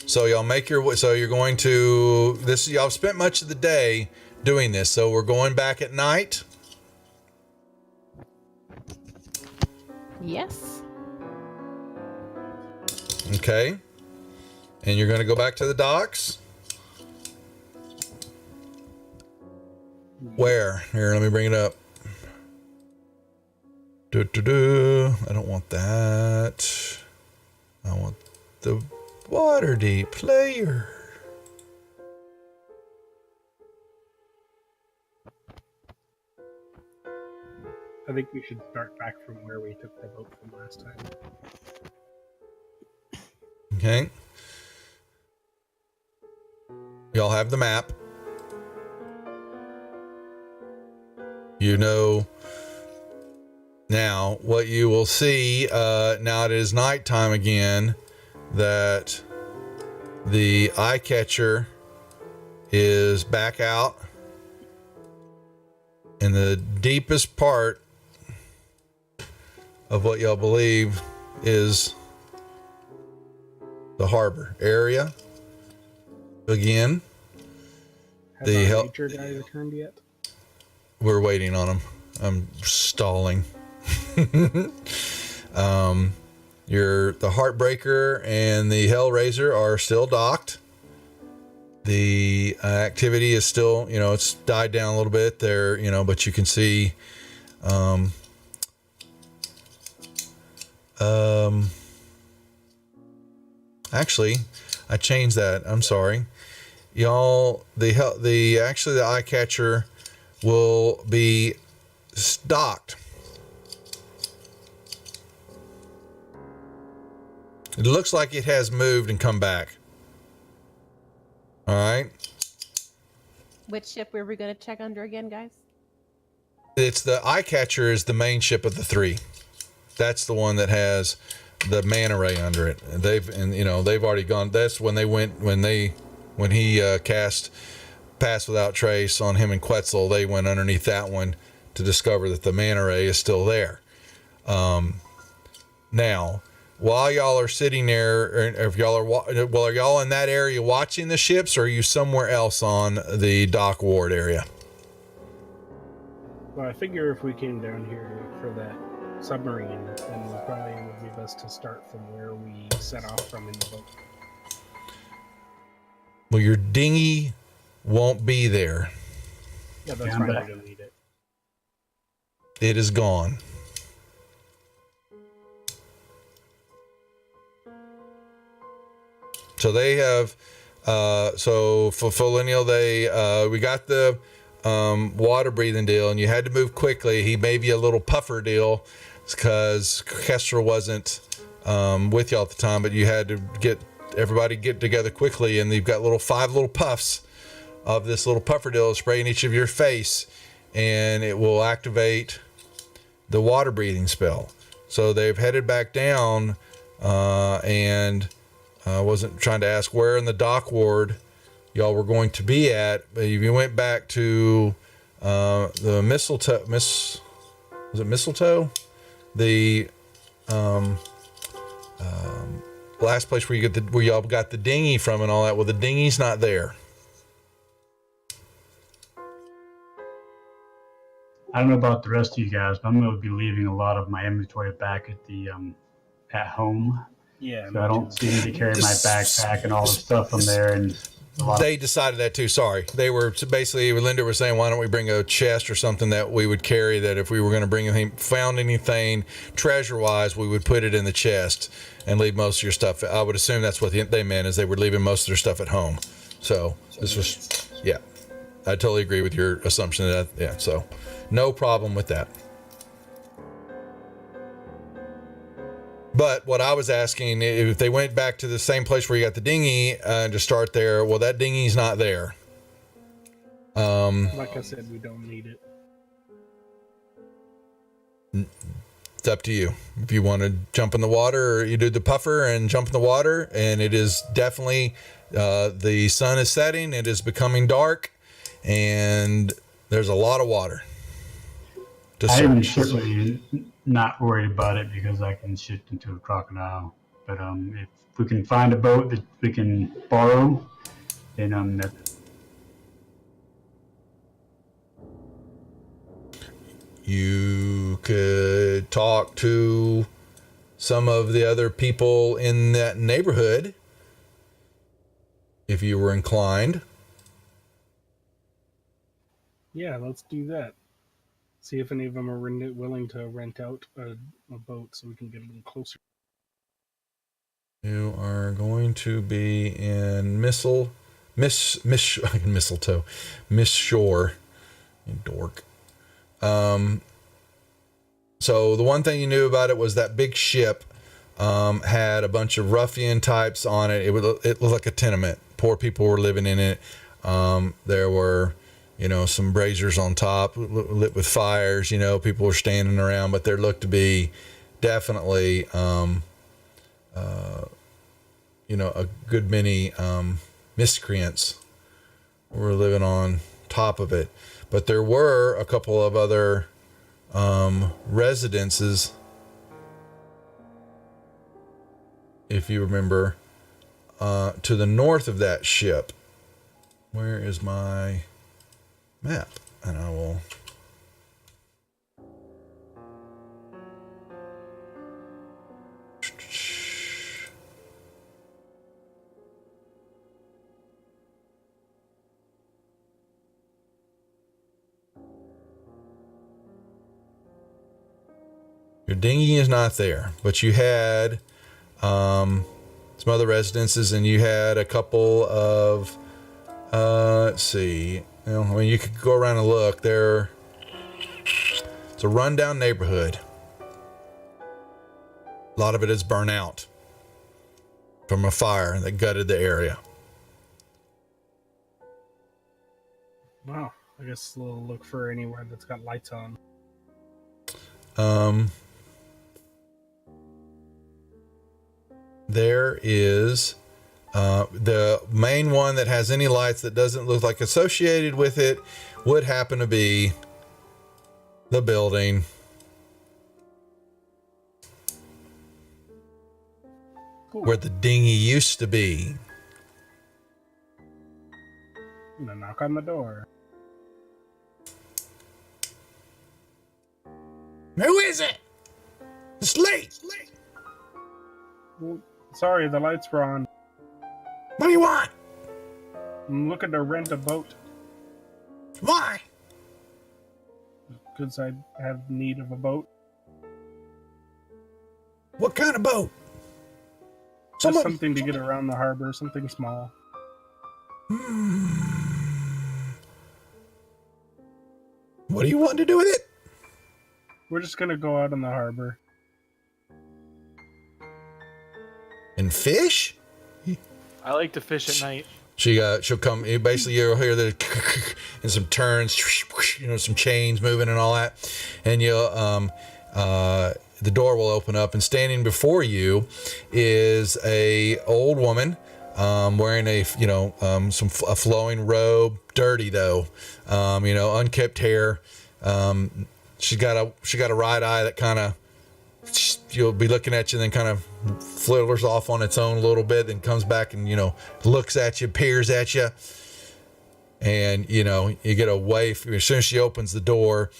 So y'all make your way. So you're going to this. Y'all spent much of the day doing this. So we're going back at night. Yes. Okay. And you're going to go back to the docks. Where? Here, let me bring it up. I don't want that. I want the Waterdeep player. I think we should start back from where we took the boat from last time. Okay. Y'all have the map. You know now what you will see. Now it is nighttime again. That the eye catcher is back out in the deepest part of what y'all believe is the harbor area. Again, Has The our hel- nature guy returned yet? we're waiting on him. I'm stalling. The Heartbreaker and the Hellraiser are still docked. The activity is still, it's died down a little bit there, but you can see, actually, I changed that. I'm sorry. Y'all, the eye catcher will be docked. It looks like it has moved and come back. All right. Which ship were we going to check under again, guys? It's the eye catcher is the main ship of the three. That's the one that has the manta ray under it. And they've already gone. That's when he cast Pass Without Trace on him and Quetzal. They went underneath that one to discover that the manta ray is still there. Now, while y'all are sitting there, or if y'all are y'all in that area watching the ships, or are you somewhere else on the dock ward area? Well, I figure if we came down here for that submarine, then it probably would be best to start from where we set off from in the boat. Well, your dinghy won't be there. Yeah, that's Yeah, fine. but- I don't need it. It is gone. So they have, so for Foligno, we got the water breathing deal, and you had to move quickly. He made you a little puffer deal because Kestrel wasn't with y'all at the time, but you had to get everybody get together quickly, and you've got 5 little puffs of this little puffer deal spraying each of your face, and it will activate the water breathing spell. So they've headed back down, and I wasn't trying to ask where in the dock ward y'all were going to be at, but if you went back to the mistletoe, was it mistletoe? The last place where where y'all got the dinghy from and all that. Well, the dinghy's not there. I don't know about the rest of you guys, but I'm going to be leaving a lot of my inventory back at the at home. Yeah. So I don't see need to carry my backpack and all the stuff from there. And They decided that too. Sorry. They were basically, Linda was saying, why don't we bring a chest or something that we would carry, that if we were going to bring anything, found anything treasure wise, we would put it in the chest and leave most of your stuff. I would assume that's what they meant, is they were leaving most of their stuff at home. So this was, yeah, I totally agree with your assumption of that. Yeah. So no problem with that. But what I was asking, if they went back to the same place where you got the dinghy to start there, well, that dinghy's not there. Like I said, we don't need it. It's up to you. If you want to jump in the water, or you do the puffer and jump in the water, and it is definitely, the sun is setting, it is becoming dark, and there's a lot of water to I'm search. certainly not worried about it because I can shift into a crocodile. But if we can find a boat that we can borrow, then that. You could talk to some of the other people in that neighborhood if you were inclined. Yeah, let's do that. See if any of them are willing to rent out a boat so we can get a little closer. You are going to be in Mistletoe, Miss Shore, you dork. So the one thing you knew about it was that big ship had a bunch of ruffian types on it. It looked like a tenement. Poor people were living in it. There were, some braziers on top lit with fires. People were standing around, but there looked to be definitely, a good many miscreants were living on top of it. But there were a couple of other residences, if you remember, to the north of that ship. Where is my map? And I will... Your dinghy is not there, but you had some other residences, and you had a couple of, let's see, you could go around and look there. It's a rundown neighborhood. A lot of it is burnt out from a fire that gutted the area. Wow, I guess we'll look for anywhere that's got lights on. There is the main one that has any lights that doesn't look like associated with it would happen to be the building. Cool. Where the dinghy used to be. I'm gonna knock on the door. Who is it? It's late. Well, sorry, the lights were on. What do you want? I'm looking to rent a boat Why? because I have need of a boat. What kind of boat? Just something to get around the harbor, something small. What do you want to do with it? We're just gonna go out in the harbor. And fish? I like to fish at night. She'll come. Basically, you'll hear the and some turns, some chains moving and all that, and you'll the door will open up, and standing before you is a old woman wearing a flowing robe, dirty though, unkempt hair. She's got a right eye that kind of, you'll be looking at you and then kind of flitters off on its own a little bit, then comes back and looks at you, peers at you, and you get a waif as soon as she opens the door.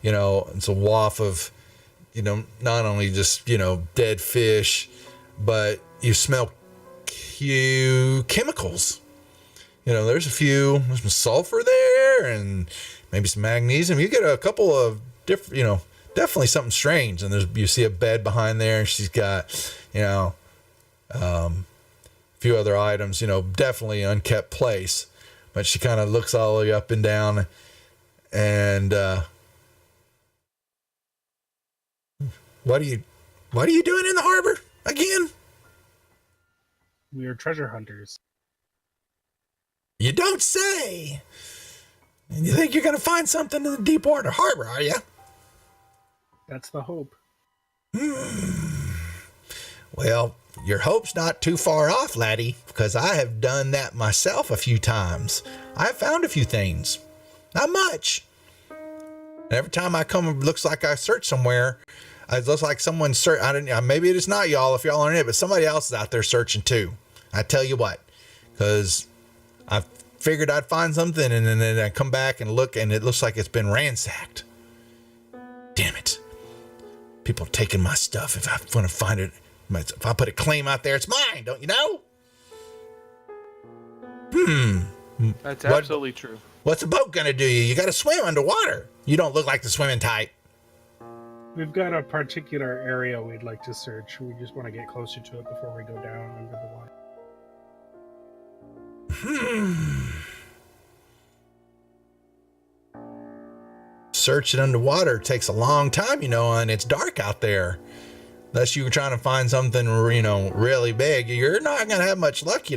It's a waft of not only just dead fish, but you smell chemicals. There's some sulfur there and maybe some magnesium. You get a couple of different, definitely something strange. And you see a bed behind there, and she's got, a few other items, definitely unkept place. But she kind of looks all the way up and down, and what are you doing in the harbor again? We are treasure hunters. You don't say. And you think you're going to find something in the Deepwater Harbor, are you? That's the hope. Well, your hope's not too far off, laddie, because I have done that myself a few times. I've found a few things. Not much. And every time I come, it looks like I search somewhere. It looks like someone maybe it's not y'all if y'all aren't it, but somebody else is out there searching too. I tell you what, because I figured I'd find something, and then I come back and look, and it looks like it's been ransacked. Damn it. People taking my stuff. If I want to find it, if I put a claim out there, it's mine, don't you know? That's absolutely true. What's a boat going to do you? You got to swim underwater. You don't look like the swimming type. We've got a particular area we'd like to search. We just want to get closer to it before we go down under the water. Searching underwater takes a long time, and it's dark out there. Unless you were trying to find something, really big, you're not going to have much luck,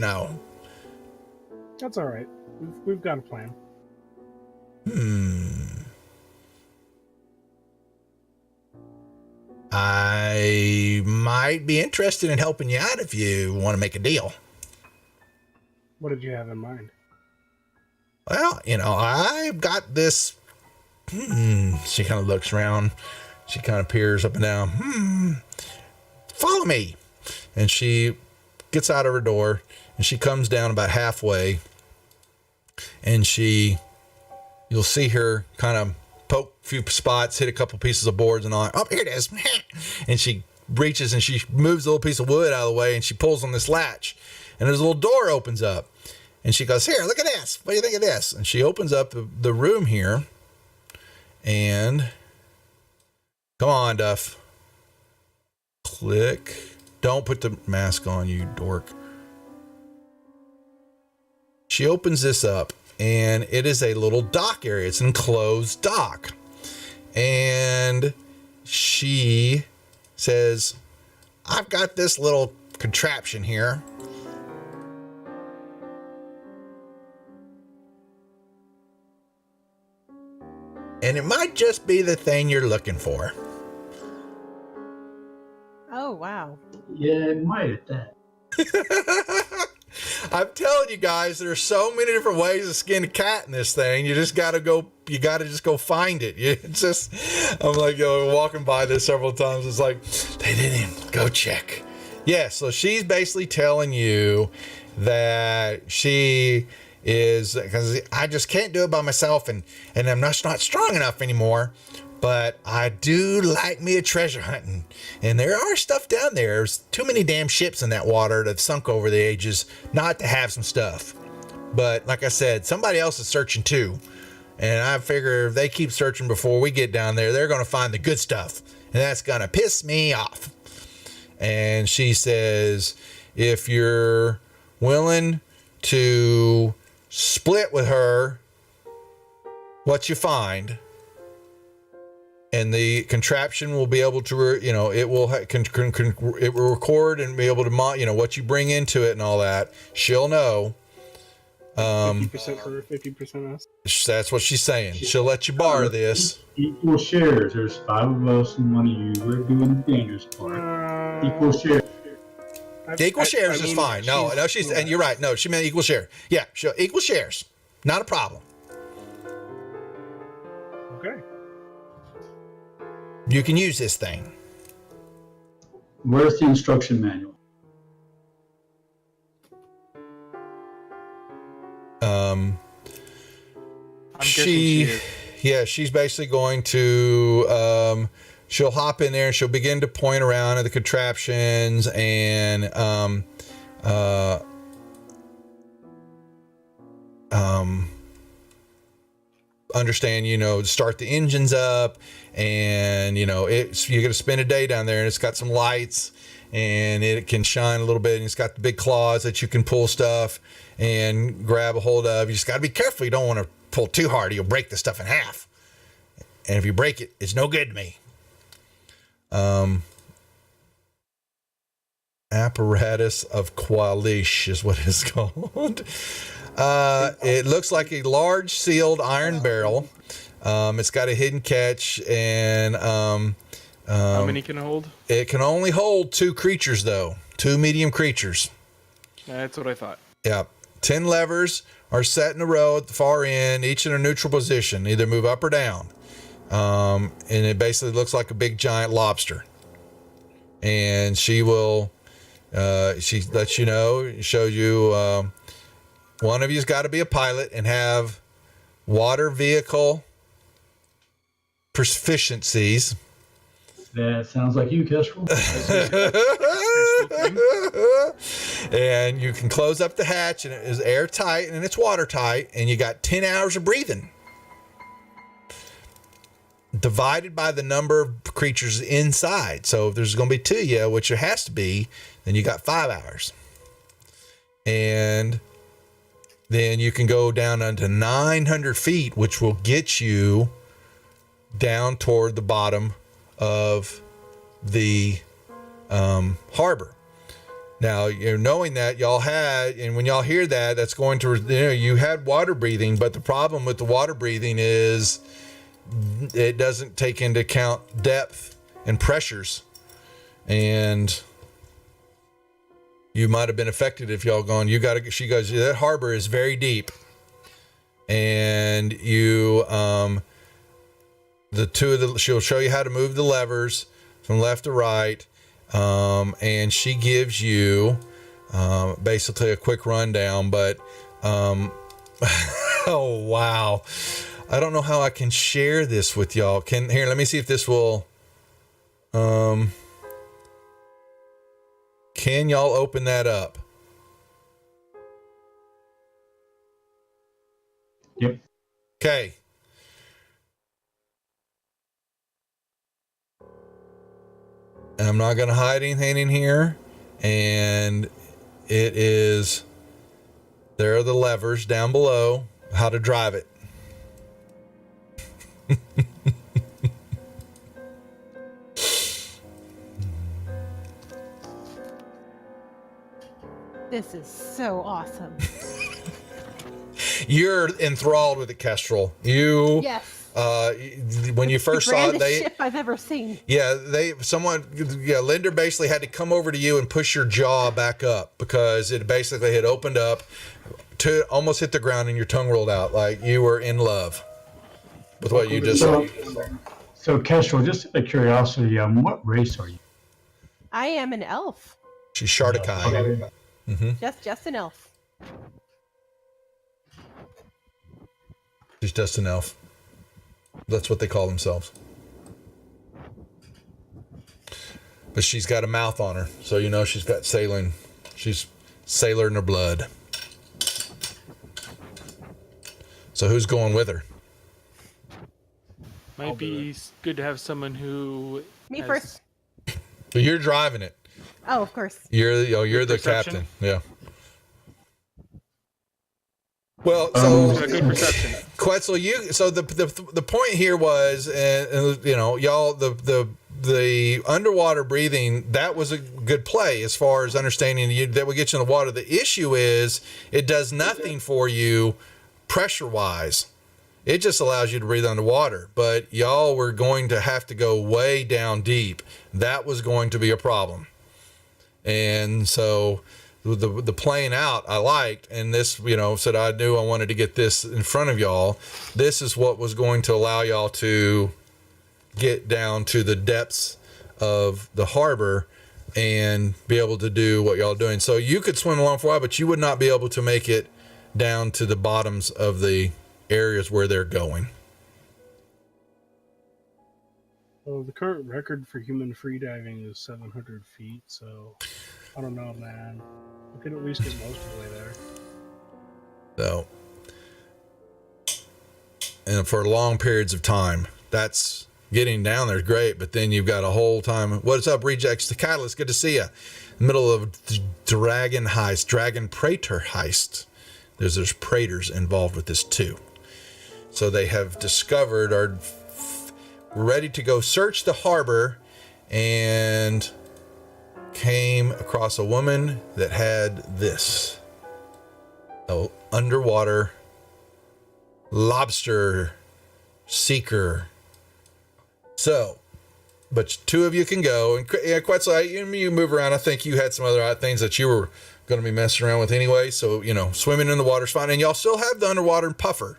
That's all right. We've got a plan. I might be interested in helping you out if you want to make a deal. What did you have in mind? Well, I've got this. She kind of looks around. She kind of peers up and down. Follow me. And she gets out of her door, and she comes down about halfway, and you'll see her kind of poke a few spots, hit a couple pieces of boards and all that. Oh, here it is. And she reaches and she moves a little piece of wood out of the way, and she pulls on this latch, and there's a little door opens up, and she goes, here, look at this. What do you think of this? And she opens up the room here, and come on, Duff. Click. Don't put the mask on, you dork. She opens this up, and it is a little dock area. It's an enclosed dock. And she says, I've got this little contraption here. And it might just be the thing you're looking for. Oh, wow. Yeah, it might at that. I'm telling you guys, there's so many different ways to skin a cat in this thing. You just gotta just go find it. It's just, I'm like, walking by this several times. It's like, they didn't go check. Yeah, so she's basically telling you that she is, because I just can't do it by myself, and I'm just not strong enough anymore. But I do like me a treasure hunting. And there are stuff down there. There's too many damn ships in that water that have sunk over the ages not to have some stuff. But like I said, somebody else is searching too. And I figure if they keep searching before we get down there, they're going to find the good stuff. And that's going to piss me off. And she says, if you're willing to split with her what you find, and the contraption will be able to, it will it will record and be able to, what you bring into it and all that. She'll know. 50% her, 50% us. That's what she's saying. She'll let you borrow this. Equal shares. There's 5 of us and 1 of you. We're doing the dangerous part. Equal shares. Equal shares is fine. No, she's, and you're right. No, she meant equal share. Yeah, equal shares. Not a problem. Okay. You can use this thing. Where's the instruction manual? I'm guessing she is. Yeah, she's basically going to, she'll hop in there and she'll begin to point around at the contraptions and, understand, start the engines up and, you're going to spend a day down there and it's got some lights and it can shine a little bit and it's got the big claws that you can pull stuff and grab a hold of. You just got to be careful. You don't want to pull too hard. You'll break the stuff in half. And if you break it, it's no good to me. Apparatus of Qualish is what it's called. It looks like a large sealed iron barrel. It's got a hidden catch and how many can it hold? It can only hold 2 creatures though. 2 medium creatures. That's what I thought. Yeah. 10 levers are set in a row at the far end, each in a neutral position, either move up or down. And it basically looks like a big giant lobster. And she will, she lets you know, show you, one of you's got to be a pilot and have water vehicle proficiencies. That sounds like you, Kestrel. And you can close up the hatch and it is airtight and it's watertight and you got 10 hours of breathing. Divided by the number of creatures inside. So if there's going to be 2 of you, which there has to be, then you got 5 hours. And then you can go down into 900 feet, which will get you down toward the bottom of the harbor. Now, knowing that y'all had, and when y'all hear that, that's going to, you had water breathing, but the problem with the water breathing is it doesn't take into account depth and pressures. And you might have been affected if y'all gone, she goes, that harbor is very deep. And she'll show you how to move the levers from left to right. And she gives you, basically a quick rundown, but, oh, wow. I don't know how I can share this with y'all. Here, let me see if this will, can y'all open that up? Yep. Okay. I'm not going to hide anything in here. And there are the levers down below, how to drive it. This is so awesome. You're enthralled with the Kestrel. You, yes. When you first saw it, ship I've ever seen. Yeah, Linda basically had to come over to you and push your jaw back up because it basically had opened up to almost hit the ground and your tongue rolled out like you were in love with what you just saw. So Kestrel, just out of curiosity, what race are you? I am an elf. She's Shardakai. Okay. Mm-hmm. Just an elf. She's just an elf. That's what they call themselves. But she's got a mouth on her, so she's got sailing. She's sailor in her blood. So who's going with her? Might be good to have someone who. Me first. But you're driving it. Oh, of course. You're the Perception? captain. Yeah. Well, Good perception. Quetzal, so the point here was, and you know, y'all, the underwater breathing, that was a good play as far as understanding that will get you in the water. The issue is it does nothing for you pressure wise. It just allows you to breathe underwater, but y'all were going to have to go way down deep. That was going to be a problem. And so the playing out I liked, and this, you know, said I knew I wanted to get this in front of y'all. This is what was going to allow y'all to get down to the depths of the harbor and be able to do what y'all doing. So you could swim along for a while, but you would not be able to make it down to the bottoms of the areas where they're going. Well, the current record for human freediving is 700 feet, so I don't know, man. We could at least get most of the way there. So, and for long periods of time, that's getting down there is great, but then you've got a whole time. What's up, Rejects? The Catalyst, good to see you. In the middle of Dragon Heist, Dragon Praetor Heist. There's Praetors involved with this too. So they have discovered, are ready to go search the harbor, and came across a woman that had this underwater lobster seeker. So, but two of you can go, and Quetzal, you move around. I think you had some other things that you were going to be messing around with anyway. So, you know, swimming in the water is fine, and y'all still have the underwater puffer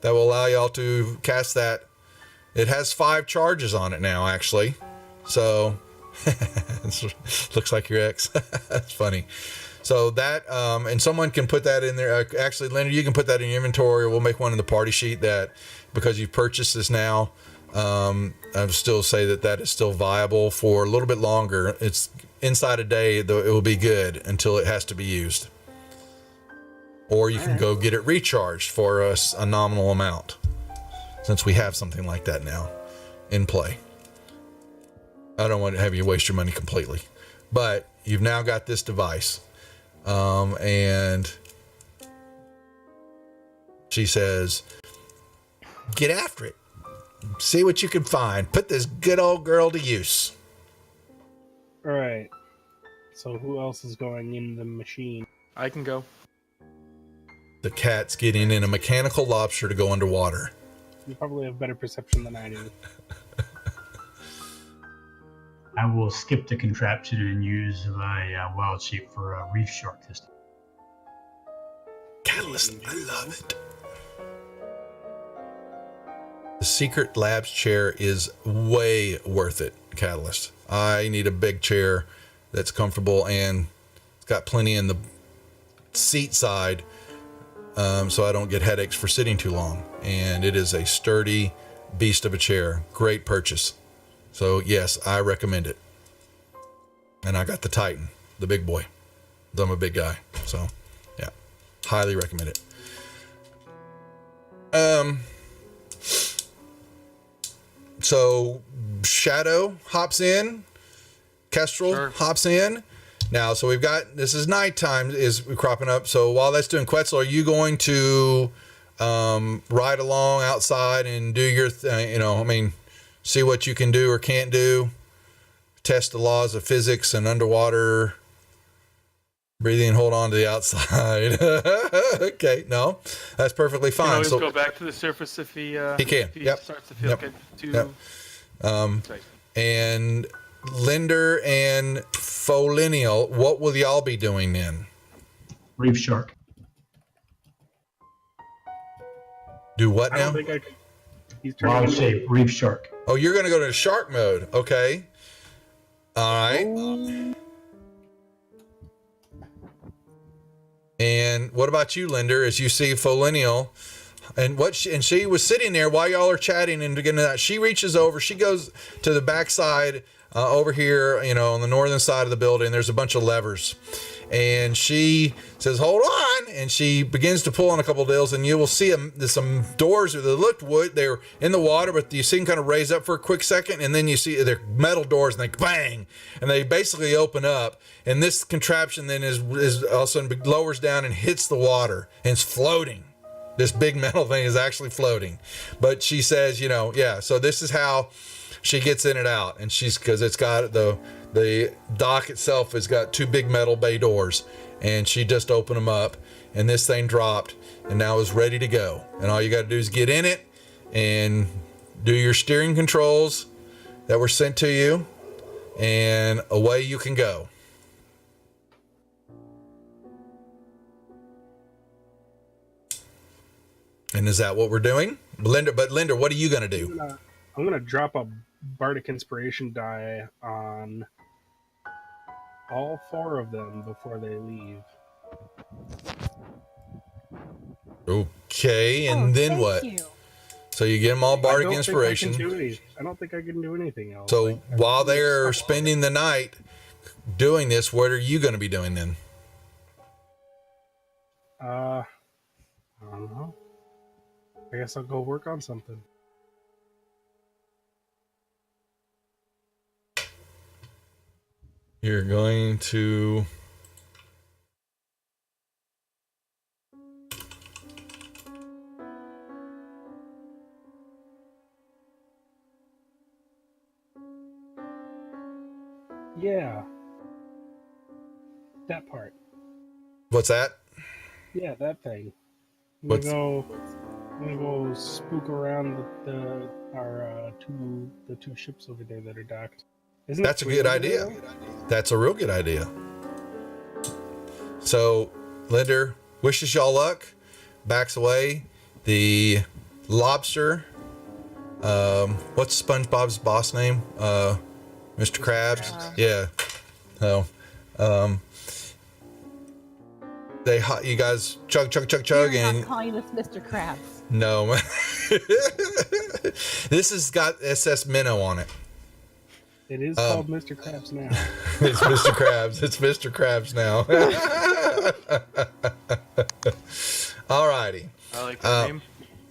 that will allow y'all to cast that. It has 5 charges on it now, actually. So, looks like your ex. That's funny. So that, and someone can put that in there. Actually, Leonard, you can put that in your inventory, or we'll make one in the party sheet that, because you've purchased this now, I would still say that is still viable for a little bit longer. It's inside a day, though it will be good until it has to be used. Or you can go get it recharged for a nominal amount, since we have something like that now in play. I don't want to have you waste your money completely, but you've now got this device. And she says, get after it. See what you can find. Put this good old girl to use. All right. So who else is going in the machine? I can go. The cat's getting in a mechanical lobster to go underwater. You probably have better perception than I do. I will skip the contraption and use my wild shape for a reef shark testing. Catalyst, I love it. The secret labs chair is way worth it, Catalyst. I need a big chair that's comfortable, and it's got plenty in the seat side, so I don't get headaches for sitting too long. And it is a sturdy beast of a chair. Great purchase. So yes, I recommend it. And I got the Titan, the big boy. I'm a big guy, so yeah, highly recommend it. So Shadow hops in, Kestrel hops in. Now, so we've got, this is nighttime is cropping up. So while that's doing, Quetzal, are you going to ride along outside and do your, see what you can do or can't do, test the laws of physics and underwater breathing, hold on to the outside? Okay, no, that's perfectly fine. He can always go back to the surface if he can. If he starts to feel good too. And Linder and Folinial, what will y'all be doing then? Reef shark. Do what now? I don't think I can. He's turning Wild into shape, reef shark. Oh, you're going to go to shark mode. Okay. All right. And what about you, Linder, as you see Folinial? And she was sitting there while y'all are chatting and getting that. She reaches over, she goes to the backside over here, on the northern side of the building. There's a bunch of levers. And she says, hold on. And she begins to pull on a couple of deals, and you will see there's some doors that looked wood. They're in the water, but you see them kind of raise up for a quick second. And then you see they're metal doors, and they bang. And they basically open up. And this contraption then is all of a sudden lowers down and hits the water. And it's floating. This big metal thing is actually floating. But she says, yeah, so this is how she gets in and out. And because it's got the dock itself has got 2 big metal bay doors. And she just opened them up. And this thing dropped and now is ready to go. And all you got to do is get in it and do your steering controls that were sent to you. And away you can go. And is that what we're doing? Linda, what are you going to do? I'm gonna drop a Bardic Inspiration die on all 4 of them before they leave. Okay, and then thank what? You. So you get them all Bardic Inspiration. I don't think I can do anything else. So while they're spending the night doing this, what are you going to be doing then? I don't know. I guess I'll go work on something. You're going to... Yeah. That part. What's that? Yeah, that thing. I'm What's... gonna go spook around the two ships over there that are docked. That's a good idea. That's a real good idea. So, Linder wishes y'all luck. Backs away. The lobster. What's SpongeBob's boss name? Mr. Krabs. Yeah. So, you guys chug, You're and not calling us Mr. Krabs. no. This has got SS Minnow on it. It is called Mr. Krabs now. It's Mr. Krabs. It's Mr. Krabs now. All righty. I like the name.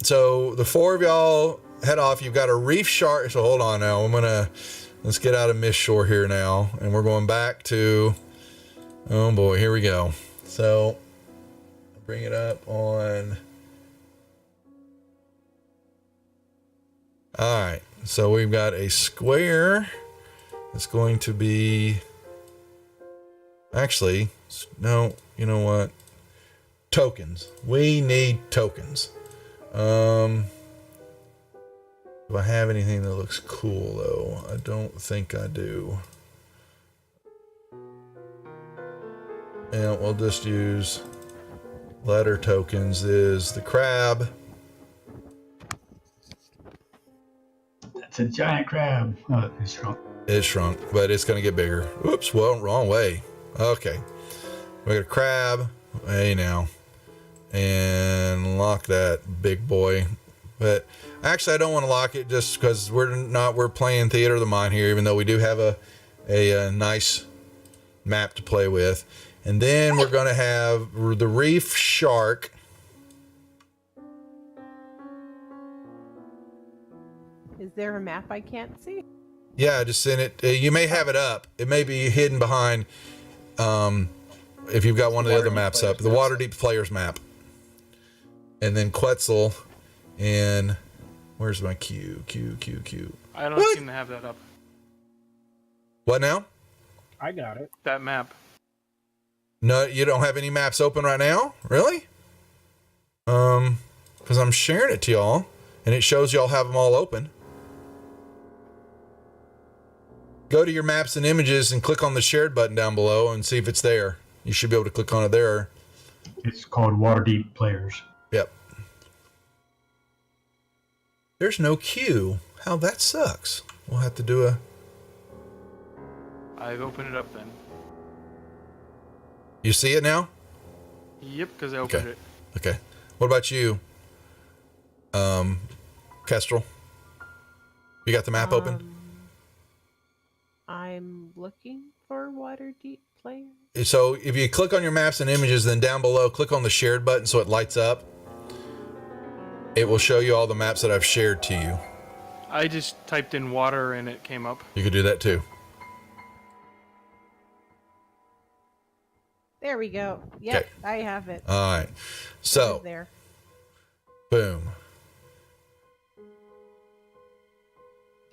So the 4 of y'all head off. You've got a reef shark. So hold on now. Let's get out of Mist Shore here now. And we're going back to, oh boy, here we go. So bring it up on. All right. So we've got a square. It's going to be, actually, no, you know what? Tokens. We need tokens. Do I have anything that looks cool though? I don't think I do. And we'll just use letter tokens is the crab. That's a giant crab. Oh, it's shrunk. It shrunk, but it's going to get bigger. Whoops, well, wrong way. Okay. We got a crab. Hey, now. And lock that big boy. But actually, I don't want to lock it just because we're playing Theater of the Mind here, even though we do have a nice map to play with. And then we're going to have the reef shark. Is there a map I can't see? Yeah, just send it. You may have it up. It may be hidden behind, if you've got one of the other maps up, the Waterdeep players map. And then Quetzal, and where's my Q? I don't seem to have that up. What now? I got it. That map. No, you don't have any maps open right now? Really? Because I'm sharing it to y'all, and it shows y'all have them all open. Go to your maps and images and click on the shared button down below and see if it's there. You should be able to click on it there. It's called Waterdeep Players. Yep. There's no queue. How that sucks. We'll have to do a... I've opened it up then. You see it now? Yep, because I opened it. Okay. What about you, Kestrel? You got the map open? I'm looking for Waterdeep players. So if you click on your maps and images, then down below, click on the shared button so it lights up. It will show you all the maps that I've shared to you. I just typed in water and it came up. You could do that too. There we go. Yep, Okay. I have it. All right. So There. Boom.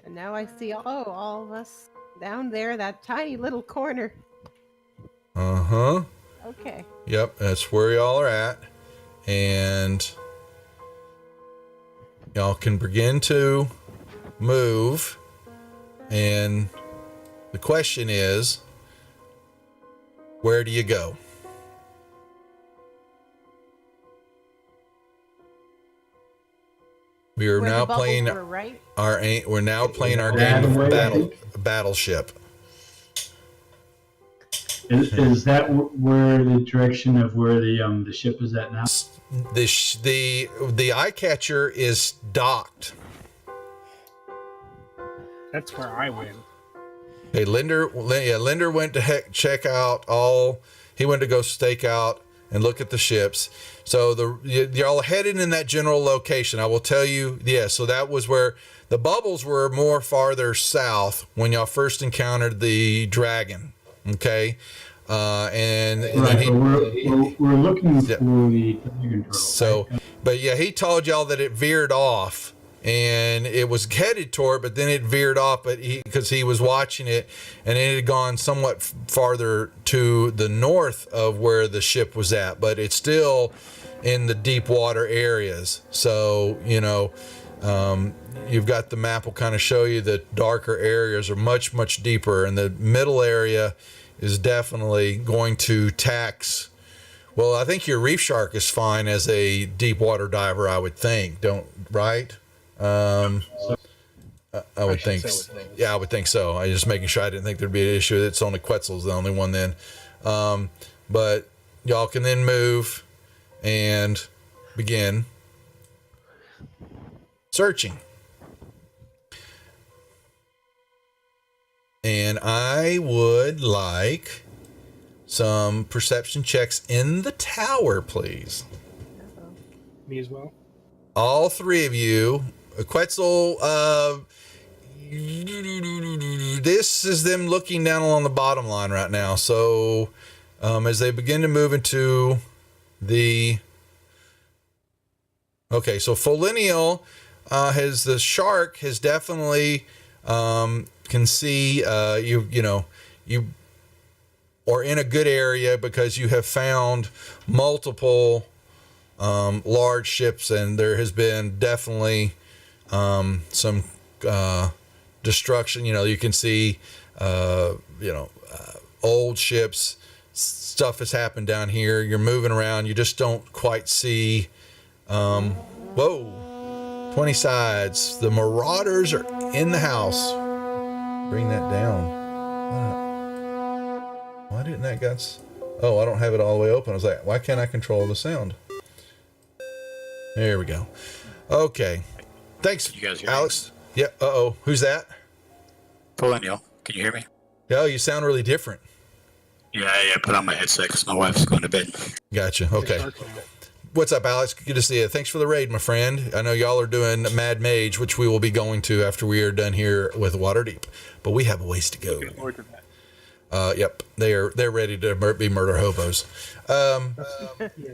And now I see all of us down there, that tiny little corner. Uh-huh. Okay. Yep, that's where y'all are at. And y'all can begin to move. And the question is, where do you go? We are Where now the bubbles playing were, right? we're now playing our That game way, of I think. battleship. Is that where the direction of where the ship is at now? The eye catcher is docked. That's where I went. Hey, Linder went to check out all. He went to go stake out and look at the ships. So y'all headed in that general location. I will tell you, so that was where the bubbles were more farther south when y'all first encountered the dragon. Okay, and Right, then we're looking Yeah. for the dragon turtle. So, right? but yeah, he told y'all that it veered off and it was headed toward, but then it veered off, but because he was watching it, and it had gone somewhat farther to the north of where the ship was at, but it's still in the deep water areas. So, you've got the map will kind of show you the darker areas are much, much deeper, and the middle area is definitely going to tax. Well, I think your reef shark is fine as a deep water diver, I would think. Right? I would think. Yeah, I would think so. I was just making sure I didn't think there'd be an issue. It's only Quetzal's the only one then. But y'all can then move and begin searching. And I would like some perception checks in the tower, please. Me as well. All three of you. Quetzal, this is them looking down along the bottom line right now. So as they begin to move into the... Okay, so Folinial the shark has definitely can see you are in a good area because you have found multiple large ships, and there has been definitely some destruction. You can see old ships. Stuff has happened down here. You're moving around. You just don't quite see. Whoa, 20 sides. The marauders are in the house. Bring that down. Why didn't that guts? Oh, I don't have it all the way open. I was like, why can't I control the sound? There we go. Okay. Thanks, You guys hear Alex. Yeah. Uh-oh. Who's that? Pollennial, can you hear me? Oh, you sound really different. Yeah, put on my headset because my wife's going to bed. Gotcha. Okay. Dark now. What's up, Alex? Good to see you. Thanks for the raid, my friend. I know y'all are doing Mad Mage, which we will be going to after we are done here with Waterdeep. But we have a ways to go. Looking forward to that. Yep. They're ready to be murder hobos. Yeah,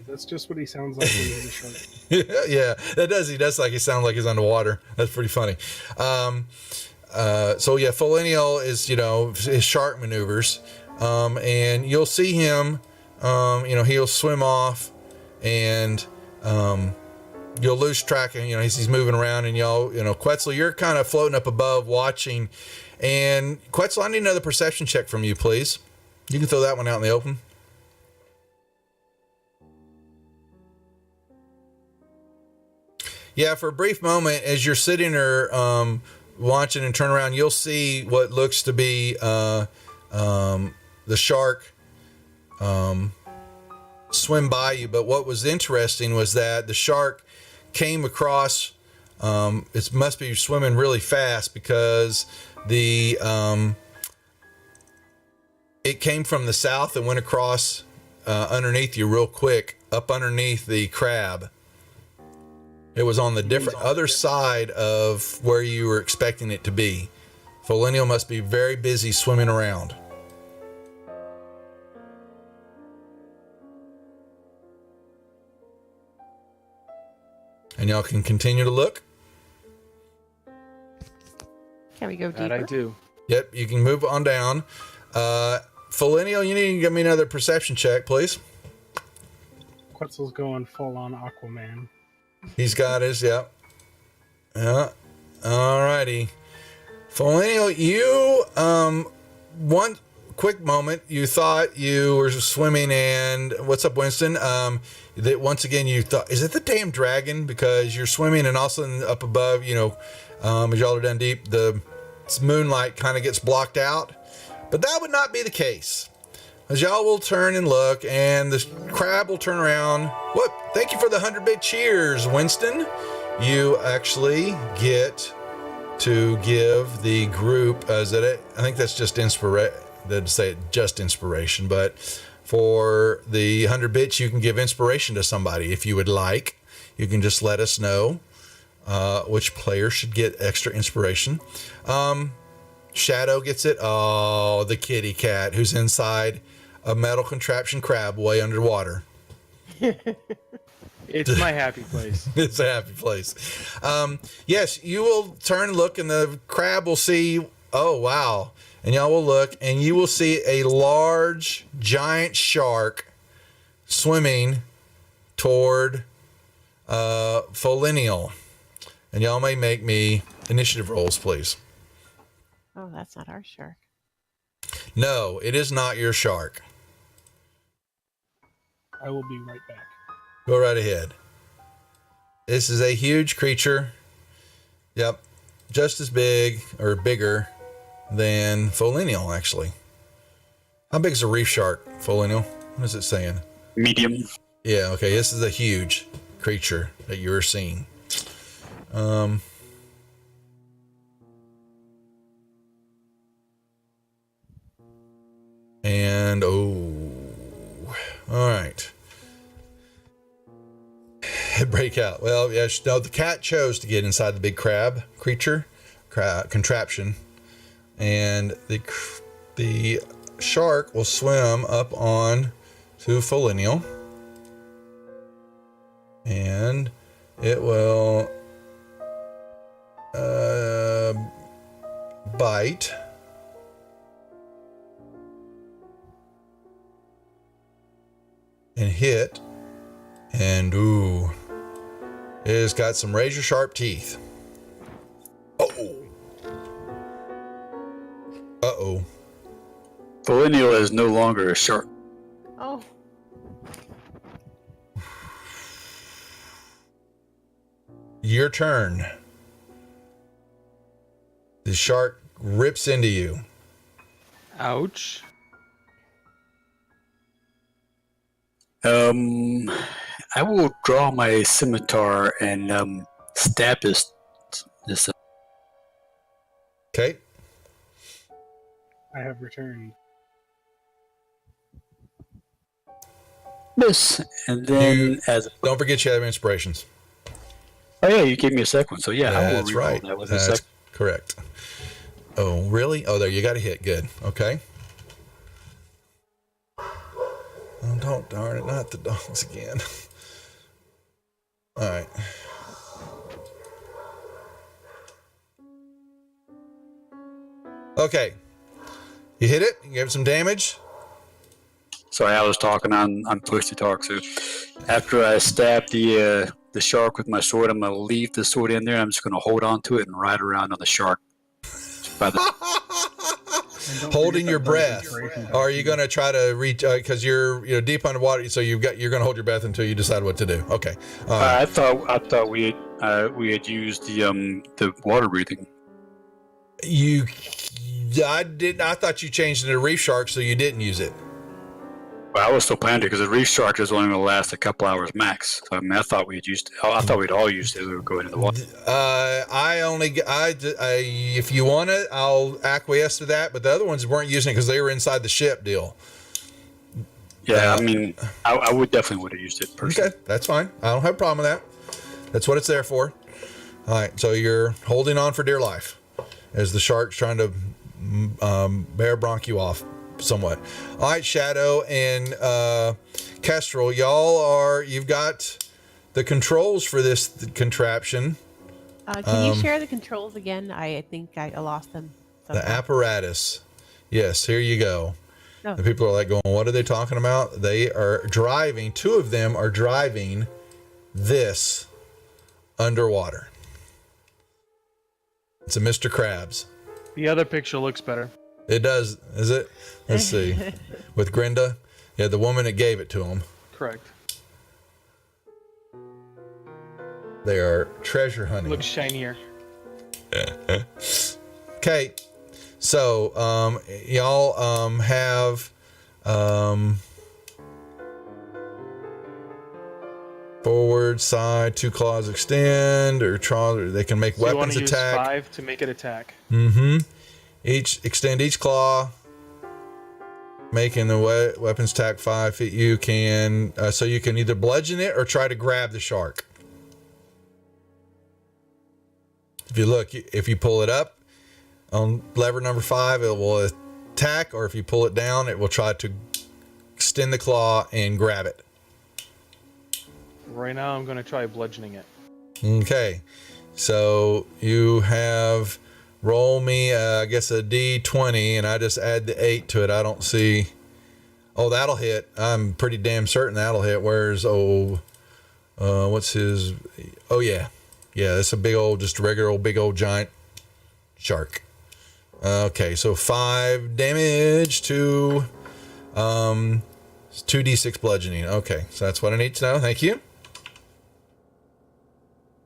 that's just what he sounds like when he's a shark. Yeah, that does. He does like he sounds like he's underwater. That's pretty funny. So yeah, Folinial is, his shark maneuvers. And you'll see him, he'll swim off, and you'll lose track of, he's moving around, and y'all, Quetzal, you're kind of floating up above watching. And Quetzal, I need another perception check from you, please. You can throw that one out in the open. Yeah, for a brief moment, as you're sitting there watching and turn around, you'll see what looks to be the shark swim by you. But what was interesting was that the shark came across, it must be swimming really fast because it came from the south and went across underneath you real quick, up underneath the crab. It was on the other side of where you were expecting it to be. Folinial must be very busy swimming around. And y'all can continue to look. Can we go deeper? That I do. Yep, you can move on down. Felinial, you need to give me another perception check, please. Quetzal's going full on Aquaman. He's got his, yep. Yeah. Alrighty. Felinial, you, one quick moment, you thought you were swimming and, what's up, Winston? That once again, you thought, is it the damn dragon? Because you're swimming and also up above, as y'all are down deep, the moonlight kind of gets blocked out. But that would not be the case. As y'all will turn and look, and the crab will turn around. What? Thank you for the 100-bit cheers, Winston. You actually get to give the group, I think that's just inspiration. They'd say just inspiration, but for the 100 bits, you can give inspiration to somebody if you would like. You can just let us know which player should get extra inspiration. Shadow gets it. Oh, the kitty cat who's inside a metal contraption crab way underwater. It's my happy place. It's a happy place. Yes, you will turn and look, and the crab will see. Oh, wow. And y'all will look, and you will see a large, giant shark swimming toward Felinial. And y'all may make me initiative rolls, please. Oh, that's not our shark. No, it is not your shark. I will be right back. Go right ahead. This is a huge creature. Yep. Just as big or bigger than Felinial, actually. How big is a reef shark, Felinial? What is it saying? Medium. Yeah, okay. This is a huge creature that you're seeing. And all right. Break out. Well, yes, no, the cat chose to get inside the big crab creature contraption, and the shark will swim up on to Felinial, and it will bite. And hit, and it has got some razor sharp teeth. Uh-oh. Felinial is no longer a shark. Oh. Your turn. The shark rips into you. Ouch. I will draw my scimitar and stab this. Okay. I have returned. Miss, and then Don't forget you have inspirations. Oh yeah, you gave me a second one, so yeah, I will That's re-roll right. that with That's a second. correct. Oh, really? Oh, there, you got a hit. Good. Okay. Oh, don't darn it, not the dogs again. All right. Okay. You hit it, you gave it some damage. Sorry, I was talking on push to talk. So after I stab the shark with my sword, I'm gonna leave the sword in there. I'm just gonna hold on to it and ride around on the shark. By the Holding your breath. Or are you going to try to reach? Because you're deep underwater, so you're going to hold your breath until you decide what to do. Okay. I thought we had used the water breathing. I thought you changed it to reef shark, so you didn't use it. Well, I was still planning to because the reef shark is only going to last a couple hours max. So, I mean, I thought we'd all used it. We were going in the water. If you want it, I'll acquiesce to that. But the other ones weren't using it because they were inside the ship deal. Yeah, I mean, I would have used it personally. Okay, that's fine. I don't have a problem with that. That's what it's there for. All right, so you're holding on for dear life as the shark's trying to bear bronch you off somewhat. All right, Shadow and Kestrel, you've got the controls for this contraption. Can you share the controls again? I think I lost them. The apparatus. Yes, here you go. Oh. The people are like going, what are they talking about? They are driving. 2 of them are driving this underwater. It's a Mr. Krabs. The other picture looks better. It does, is it? Let's see. With Grinda? Yeah, the woman that gave it to him. Correct. They are treasure hunting. Looks shinier. Okay. So, y'all have forward, side, 2 claws extend, or they can make So weapons you want to attack. use 5 to make it attack. Extend each claw, making the weapons attack 5 feet. You can so you can either bludgeon it or try to grab the shark. If you look, if you pull it up on lever number 5, it will attack, or if you pull it down, it will try to extend the claw and grab it. Right now, I'm going to try bludgeoning it. Okay, so you have roll me, I guess, a D20, and I just add the 8 to it. I don't see. Oh, that'll hit. I'm pretty damn certain that'll hit. Where's what's his? Oh yeah, it's a big old, just a regular old big old giant shark. Okay, so 5 damage to 2d6 bludgeoning. Okay, so that's what I need to know. Thank you.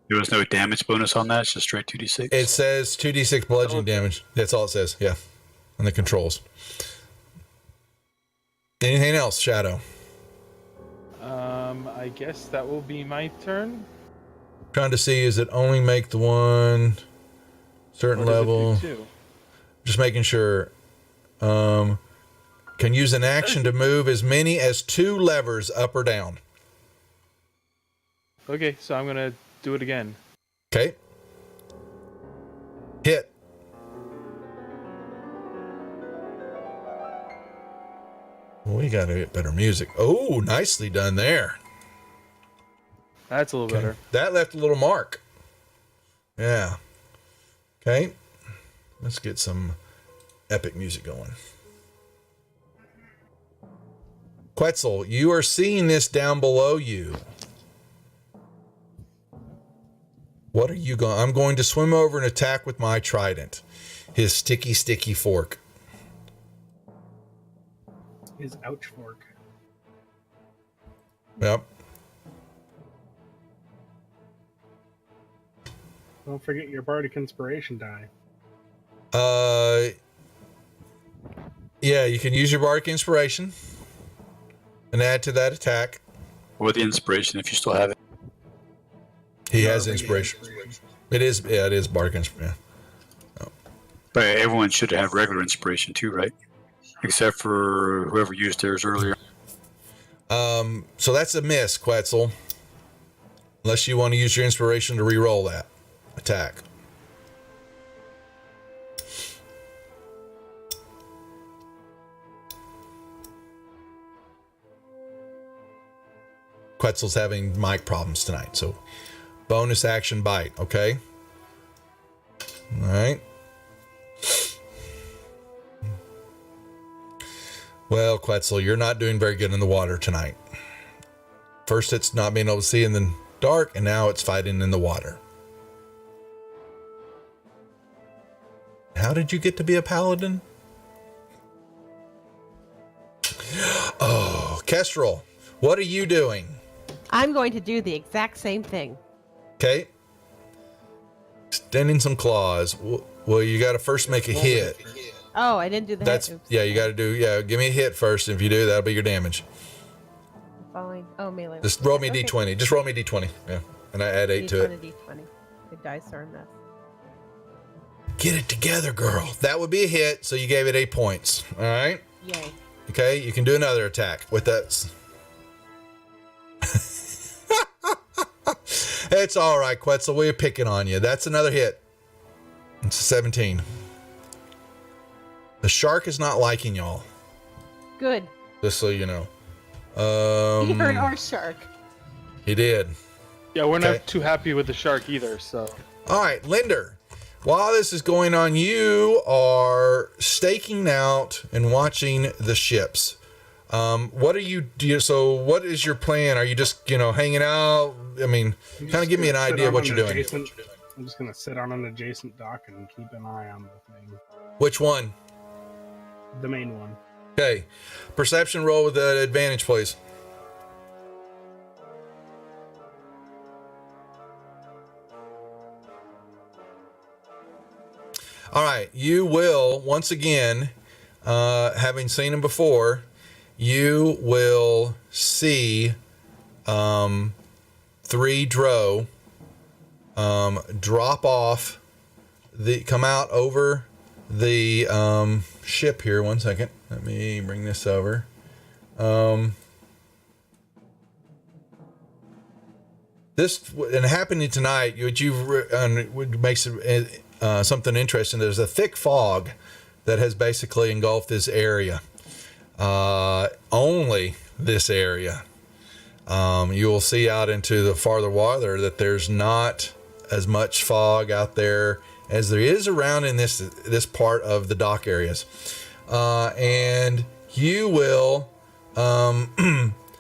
There was no damage bonus on that. It's just straight 2d6. It says 2d6 bludgeoning damage. That's all it says. Yeah, on the controls. Anything else, Shadow? I guess that will be my turn. Trying to see, is it only make the one certain Or does it do level? 2? Just making sure. Can use an action to move as many as 2 levers up or down. Okay, so I'm going to do it again. Okay. Hit. We got to get better music. Oh, nicely done there. That's a little better. That left a little mark. Yeah. Okay. Let's get some epic music going. Quetzal, you are seeing this down below you. What are you going? I'm going to swim over and attack with my trident. His sticky fork. His ouch fork. Yep. Don't forget your bardic inspiration die. Yeah, you can use your bardic inspiration and add to that attack. Or the inspiration if you still have it. He has inspiration. It is bardic inspiration. Yeah. But everyone should have regular inspiration too, right? Except for whoever used theirs earlier. So that's a miss, Quetzal. Unless you want to use your inspiration to re-roll that attack. Quetzal's having mic problems tonight, so bonus action bite, okay? All right. Well, Quetzal, you're not doing very good in the water tonight. First, it's not being able to see in the dark, and now it's fighting in the water. How did you get to be a paladin? Oh, Kestrel, what are you doing? I'm going to do the exact same thing. Okay. Extending some claws. Well, you got to first make a hit. Oh, I didn't do the That's hit. Oops. yeah. You got to do give me a hit first. If you do, that'll be your damage. Following. Oh, melee. Just roll me Okay. d20. Just roll me d20. Yeah, and I add 8 to it. D20. The dice are a mess. Get it together, girl. That would be a hit. So you gave it 8 points. All right. Yay. Okay. You can do another attack with that. It's all right, Quetzal. We're picking on you. That's another hit. It's a 17. The shark is not liking y'all. Good. Just so you know. He hurt our shark. He did. Yeah, we're Okay. not too happy with the shark either, so... All right, Linder. While this is going on, you are staking out and watching the ships. What are you? So, what is your plan? Are you just hanging out? I mean, kind of give me an idea of what you're doing. I'm just gonna sit on an adjacent dock and keep an eye on the thing. Which one? The main one. Okay, perception roll with the advantage, please. All right, you will once again, having seen him before, you will see 3 drow drop off come out over the ship here. One second, let me bring this over. This and happening tonight, would make something interesting. There's a thick fog that has basically engulfed this area. Only this area. You will see out into the farther water that there's not as much fog out there as there is around in this part of the dock areas. And you will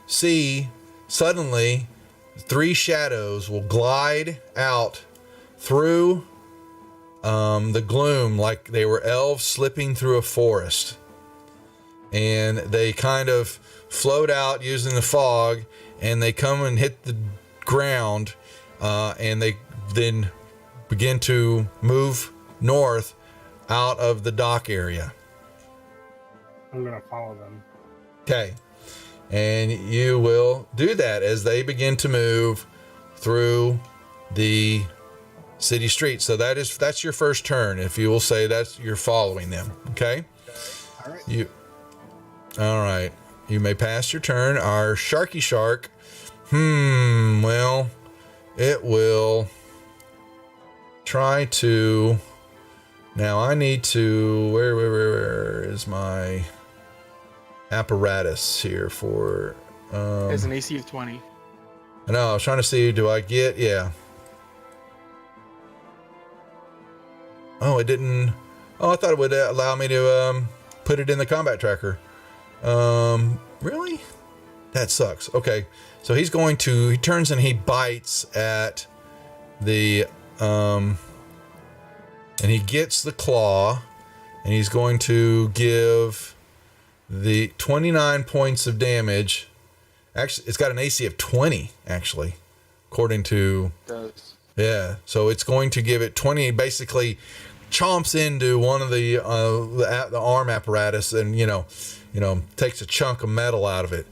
see suddenly 3 shadows will glide out through the gloom like they were elves slipping through a forest. And they kind of float out using the fog, and they come and hit the ground, and they then begin to move north out of the dock area. I'm gonna follow them. Okay. And you will do that as they begin to move through the city streets. So that's your first turn. If you will say you're following them. Okay. All right. All right. You may pass your turn. Our Sharky Shark. Well, it will try to. Now I need to. Where is my apparatus here for? Has an AC of 20. I know. I was trying to see. Do I get? Yeah. Oh, it didn't. Oh, I thought it would allow me to put it in the combat tracker. Really? That sucks. Okay. So he turns and he bites at the, and he gets the claw, and he's going to give the 29 points of damage. Actually, it's got an AC of 20, actually, according to, It does. yeah. So it's going to give it 20, basically chomps into one of the arm apparatus, and takes a chunk of metal out of it,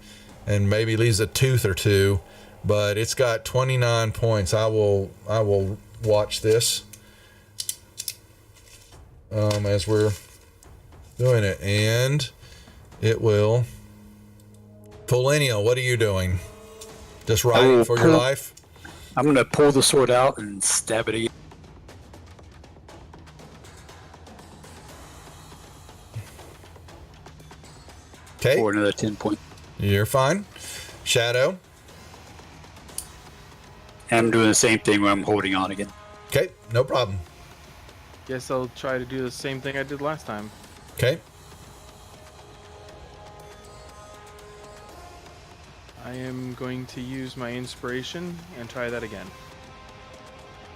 and maybe leaves a tooth or two, but it's got 29 points. I will watch this as we're doing it, and it will. Pollennial, what are you doing? Just riding for your life? I'm gonna pull the sword out and stab it again. Okay. For another 10 points. You're fine. Shadow. And I'm doing the same thing where I'm holding on again. Okay, no problem. Guess I'll try to do the same thing I did last time. Okay. I am going to use my inspiration and try that again.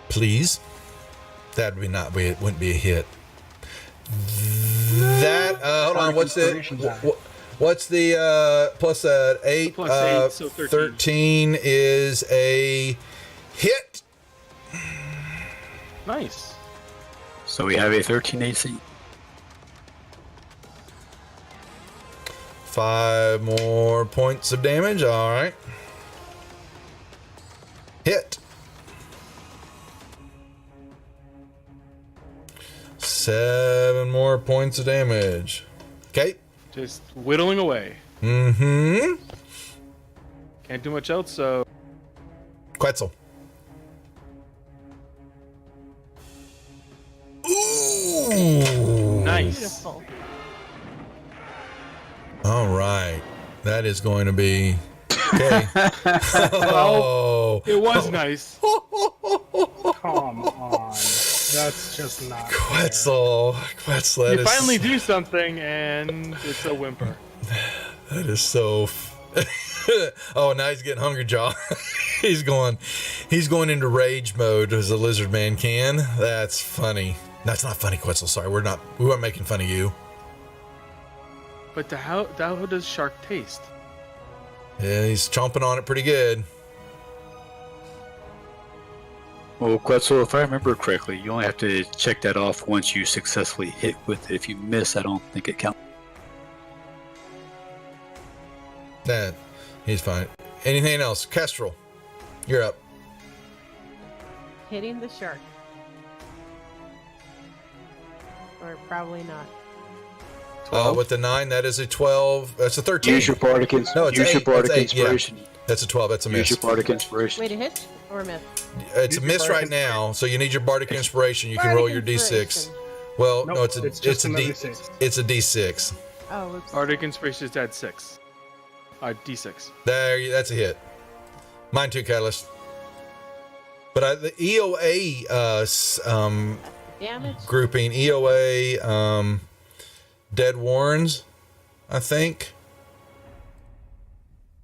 Please. That would not be. It wouldn't be a hit. That hold on. What's the Inspiration die. what's the plus 8? Plus 8, so 13 is a hit. Nice. So we have a 13 AC. 5 more points of damage. All right. Hit. 7 more points of damage. Okay. Just whittling away. Mm-hmm. Can't do much else, so Quetzal. Ooh. nice. Beautiful. All right. That is going to be okay. Oh no. It was nice. Come on. That's just not fair. Quetzal, that You is, finally do something, and it's a whimper. that is so. Oh, now he's getting hungry, Jaw. he's going into rage mode as a lizard man can. That's funny. That's not funny, Quetzal. Sorry, we weren't making fun of you. But how does shark taste? Yeah, he's chomping on it pretty good. Well, Quetzal, if I remember correctly, you only have to check that off once you successfully hit with it. If you miss, I don't think it counts. Nah, he's fine. Anything else? Kestrel, you're up. Hitting the shark. Or probably not. 12? With the 9, that is a 12. That's a 13. Use your bardic, No, it's use your 8. bardic That's 8, yeah. inspiration. That's a 12. That's a Use miss. your bardic inspiration. Wait, a hit or a miss? It's a Use your miss bardic right now, so you need your bardic inspiration. You can roll your d6. Well, Nope, no, it's just a another d. 6. It's a d6. Oh, oops. Arctic Inspiration is at 6. D6. There, that's a hit. Mine too, Catalyst. But the EOA Damage. grouping, EOA Dead Warrens, I think.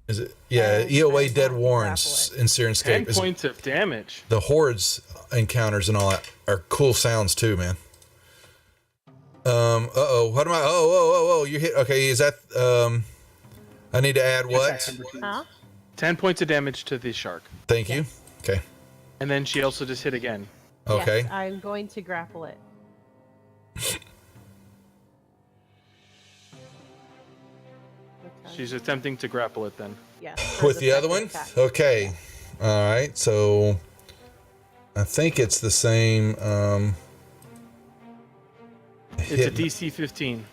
Is it? Yeah, EOA I'm Dead not Warrens grapple in Sirenscape. 10 Is points of damage. the Hordes encounters and all that are cool sounds too, man. What am I? Oh, you hit. Okay, is that? I need to add what? Huh? 10 points of damage to the shark. Thank you. Okay. And then she also just hit again. Okay. Yes, I'm going to grapple it. She's attempting to grapple it then. Yes. for With the other second one? attack. Okay. All right. So I think it's the same. It's a hit- DC 15.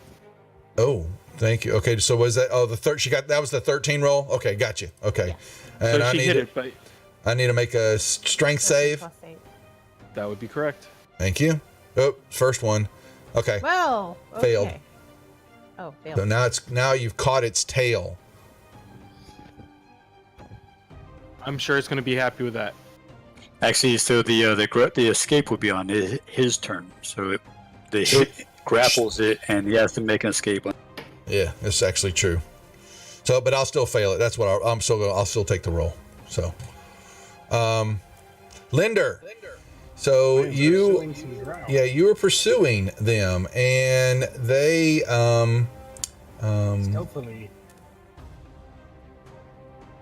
Oh, thank you. Okay. So was that? Oh, the third. She got that was the 13 roll. Okay, got you. Okay. And So I she need hit to, it, but I need to make a strength save. +8. that would be correct. Thank you. Oh, first one. Okay. Well, okay. Failed. Oh, So failed. now you've caught its tail. I'm sure it's going to be happy with that. Actually, so the escape would be on his turn. So the hit grapples it, and he has to make an escape. Yeah, it's actually true. So, but I'll still fail it. That's what I'll still take the roll. So, Linder. So you, you were pursuing them, and they, Stealthily.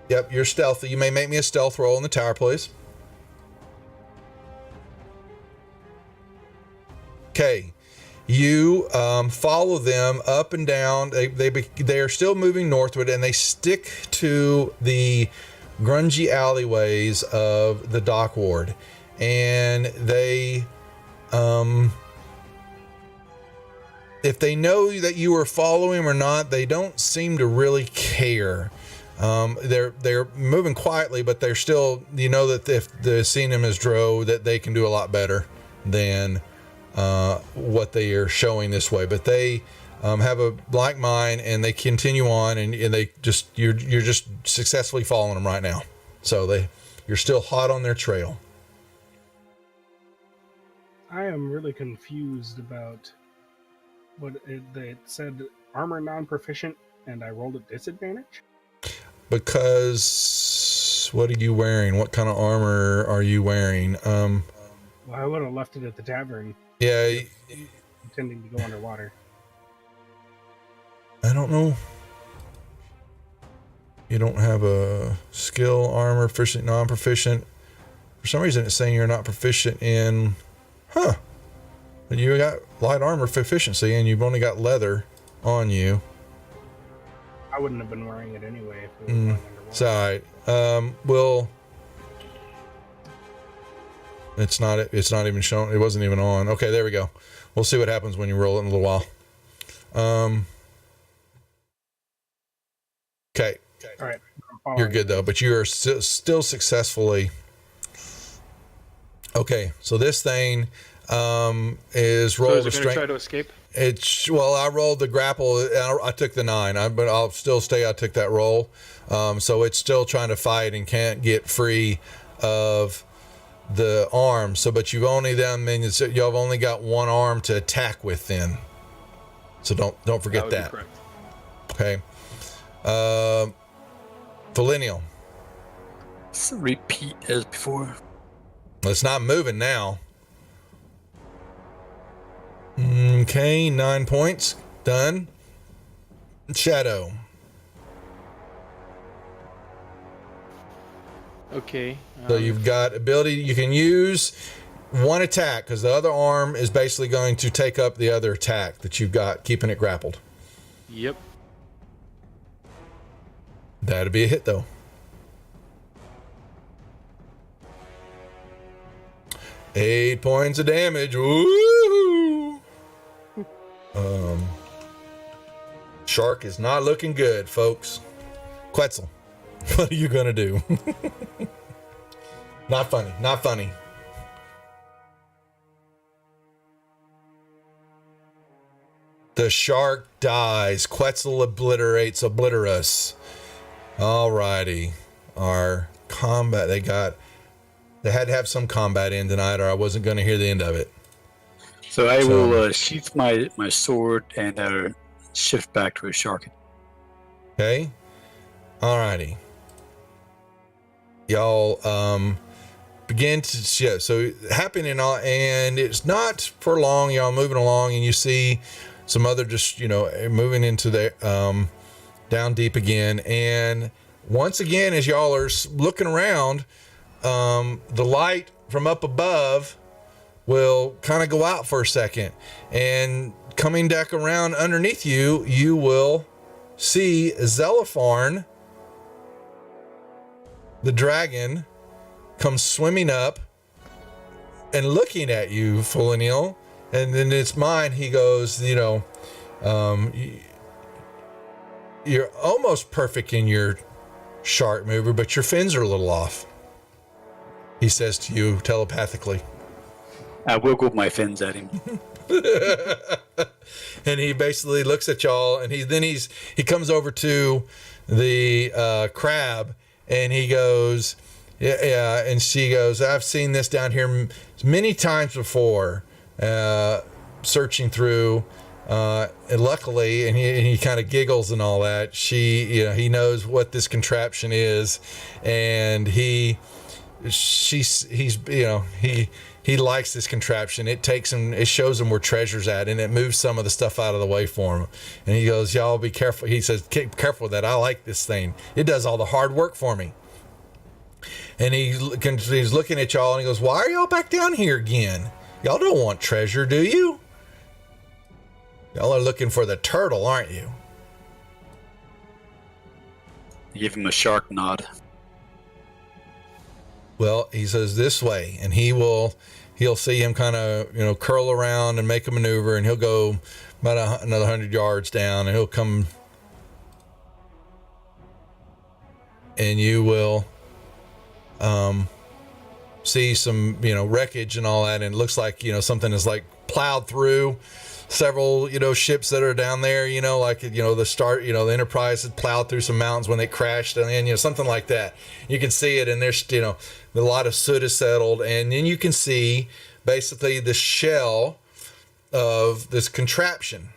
Yep, you're stealthy. You may make me a stealth roll in the tower, please. Okay. You follow them up and down. They are still moving northward, and they stick to the grungy alleyways of the dock ward. And they, if they know that you are following them or not, they don't seem to really care. They're moving quietly, but they're still, you know, that if they're seeing them as Dro, that they can do a lot better than what they are showing this way. But they have a black mind, and they continue on, and they just you're just successfully following them right now. So you're still hot on their trail. I am really confused about what it said. Armor non-proficient, and I rolled a disadvantage. Because what are you wearing? What kind of armor are you wearing? Well, I would have left it at the tavern, Yeah, intending to go underwater. I don't know. You don't have a skill, armor, proficient, non-proficient. For some reason, it's saying you're not proficient in. Huh. But you got light armor proficiency, and you've only got leather on you. I wouldn't have been wearing it anyway if we were going underwater. It's all right. Well, it's not even shown. It wasn't even on. Okay, there we go. We'll see what happens when you roll it in a little while. Okay. All right, You're good though, but you are still successfully. Okay, so this thing is So rolled is a it going to strength. try to escape? I rolled the grapple. And I took the 9, but I'll still stay. I took that roll, so it's still trying to fight and can't get free of the arm. So, but you've only you've only got one arm to attack with then. So don't forget that. Correct. Okay. Felinial. So repeat as before. It's not moving now. Okay, 9 points. Done. Shadow. Okay. So you've got ability. You can use one attack because the other arm is basically going to take up the other attack that you've got, keeping it grappled. Yep. That'd be a hit, though. 8 points of damage. Woo! Shark is not looking good, folks. Quetzal, what are you gonna do? Not funny. Not funny. The shark dies. Quetzal obliterates Obliterus. Alrighty. Our combat, they had to have some combat in tonight, or I wasn't going to hear the end of it. So I will sheath my sword and shift back to a shark. Okay. Alrighty. Y'all begin to, yeah, so happening all, and it's not for long. Y'all moving along, and you see some other just, moving into the down deep again. And once again, as y'all are looking around, the light from up above will kind of go out for a second, and coming back around underneath you, you will see Zelipharn, the dragon, come swimming up and looking at you, Felinial. And then it's mine. He goes, you're almost perfect in your shark mover, but your fins are a little off. He says to you telepathically. I wiggle my fins at him. And he basically looks at y'all, and he comes over to the crab, and he goes, yeah, and she goes, I've seen this down here many times before, searching through, and luckily, and he kind of giggles and all that. He knows what this contraption is, and he likes this contraption. It takes him, it shows him where treasure's at, and it moves some of the stuff out of the way for him. And he goes, y'all be careful. He says, keep careful with that. I like this thing. It does all the hard work for me. And he's looking at y'all, and he goes, why are y'all back down here again? Y'all don't want treasure, do you? Y'all are looking for the turtle, aren't you? Give him a shark nod. Well, he says this way, and he'll see him kind of, curl around and make a maneuver, and he'll go about another 100 yards down, and he'll come, and you will see some, wreckage and all that, and it looks like, something is like plowed through several, ships that are down there, the Enterprise had plowed through some mountains when they crashed, and something like that. You can see it, and there's, a lot of soot is settled, and then you can see basically the shell of this contraption.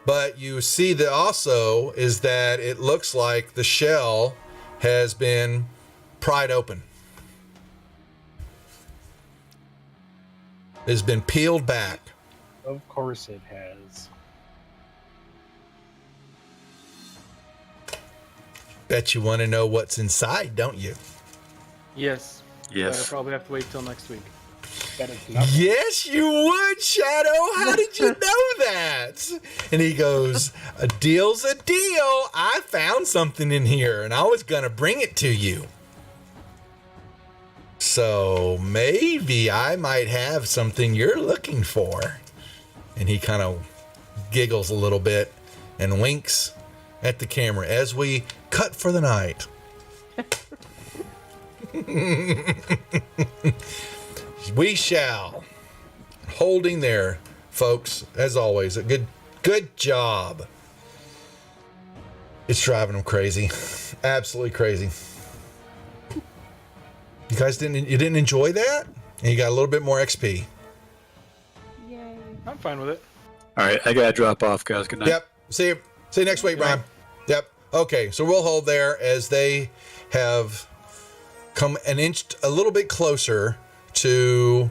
But you see that also is that it looks like the shell has been pried open. It's been peeled back. Of course it has. Bet you want to know what's inside, don't you? Yes. Yes. I'll probably have to wait till next week. That is not Yes, you would, Shadow. How did you know that? And he goes, a deal's a deal. I found something in here, and I was going to bring it to you. So maybe I might have something you're looking for. And he kind of giggles a little bit and winks at the camera as we cut for the night. We shall. Holding there, folks, as always. A good job. It's driving them crazy. Absolutely crazy. You guys didn't enjoy that? And you got a little bit more XP. Yay. I'm fine with it. All right, I gotta drop off, guys. Good night. Yep. See you next week, Brian. Yep. Okay, so we'll hold there as they have come an inch, a little bit closer to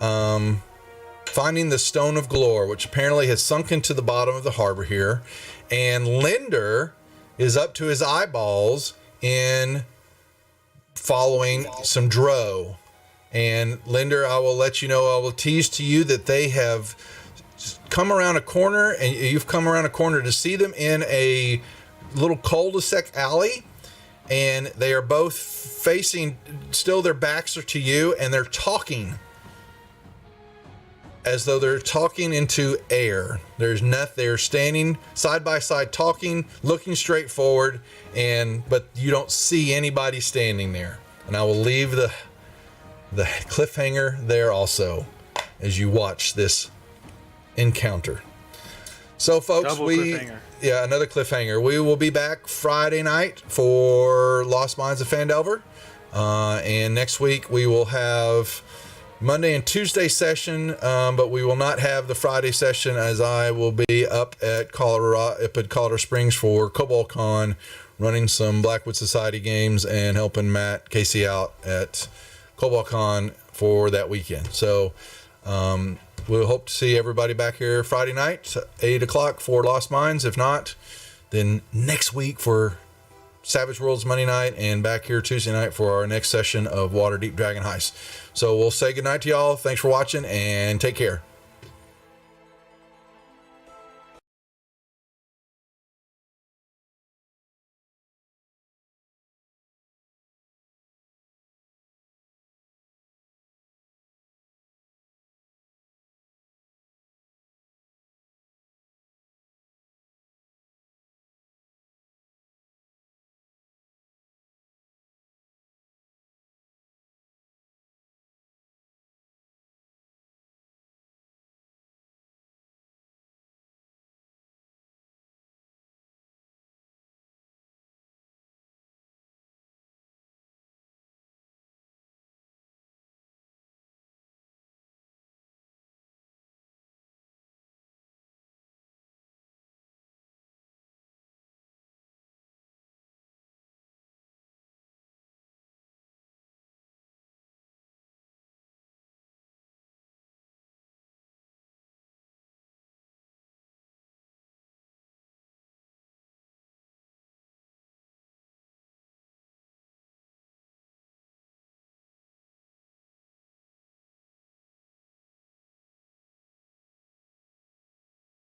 finding the Stone of Galore, which apparently has sunk into the bottom of the harbor here. And Linder is up to his eyeballs in following some drow. And Linder, I will let you know, I will tease to you that they have come around a corner, and you've come around a corner to see them in a little cul-de-sac alley, and they are both facing, still their backs are to you, and they're talking as though they're talking into air. There's nothing. They're standing side by side talking, looking straight forward, but you don't see anybody standing there. And I will leave the cliffhanger there also as you watch this encounter. So folks, Cliffhanger. another cliffhanger. We will be back Friday night for Lost Mines of Phandelver. And next week we will have Monday and Tuesday session, but we will not have the Friday session as I will be up at Colorado Springs for Cobalt Con, running some Blackwood Society games and helping Matt Casey out at Cobalt Con for that weekend. So we'll hope to see everybody back here Friday night, 8 o'clock for Lost Mines. If not, then next week for Savage Worlds Monday night, and back here Tuesday night for our next session of Waterdeep Dragon Heist. So we'll say goodnight to y'all. Thanks for watching, and take care.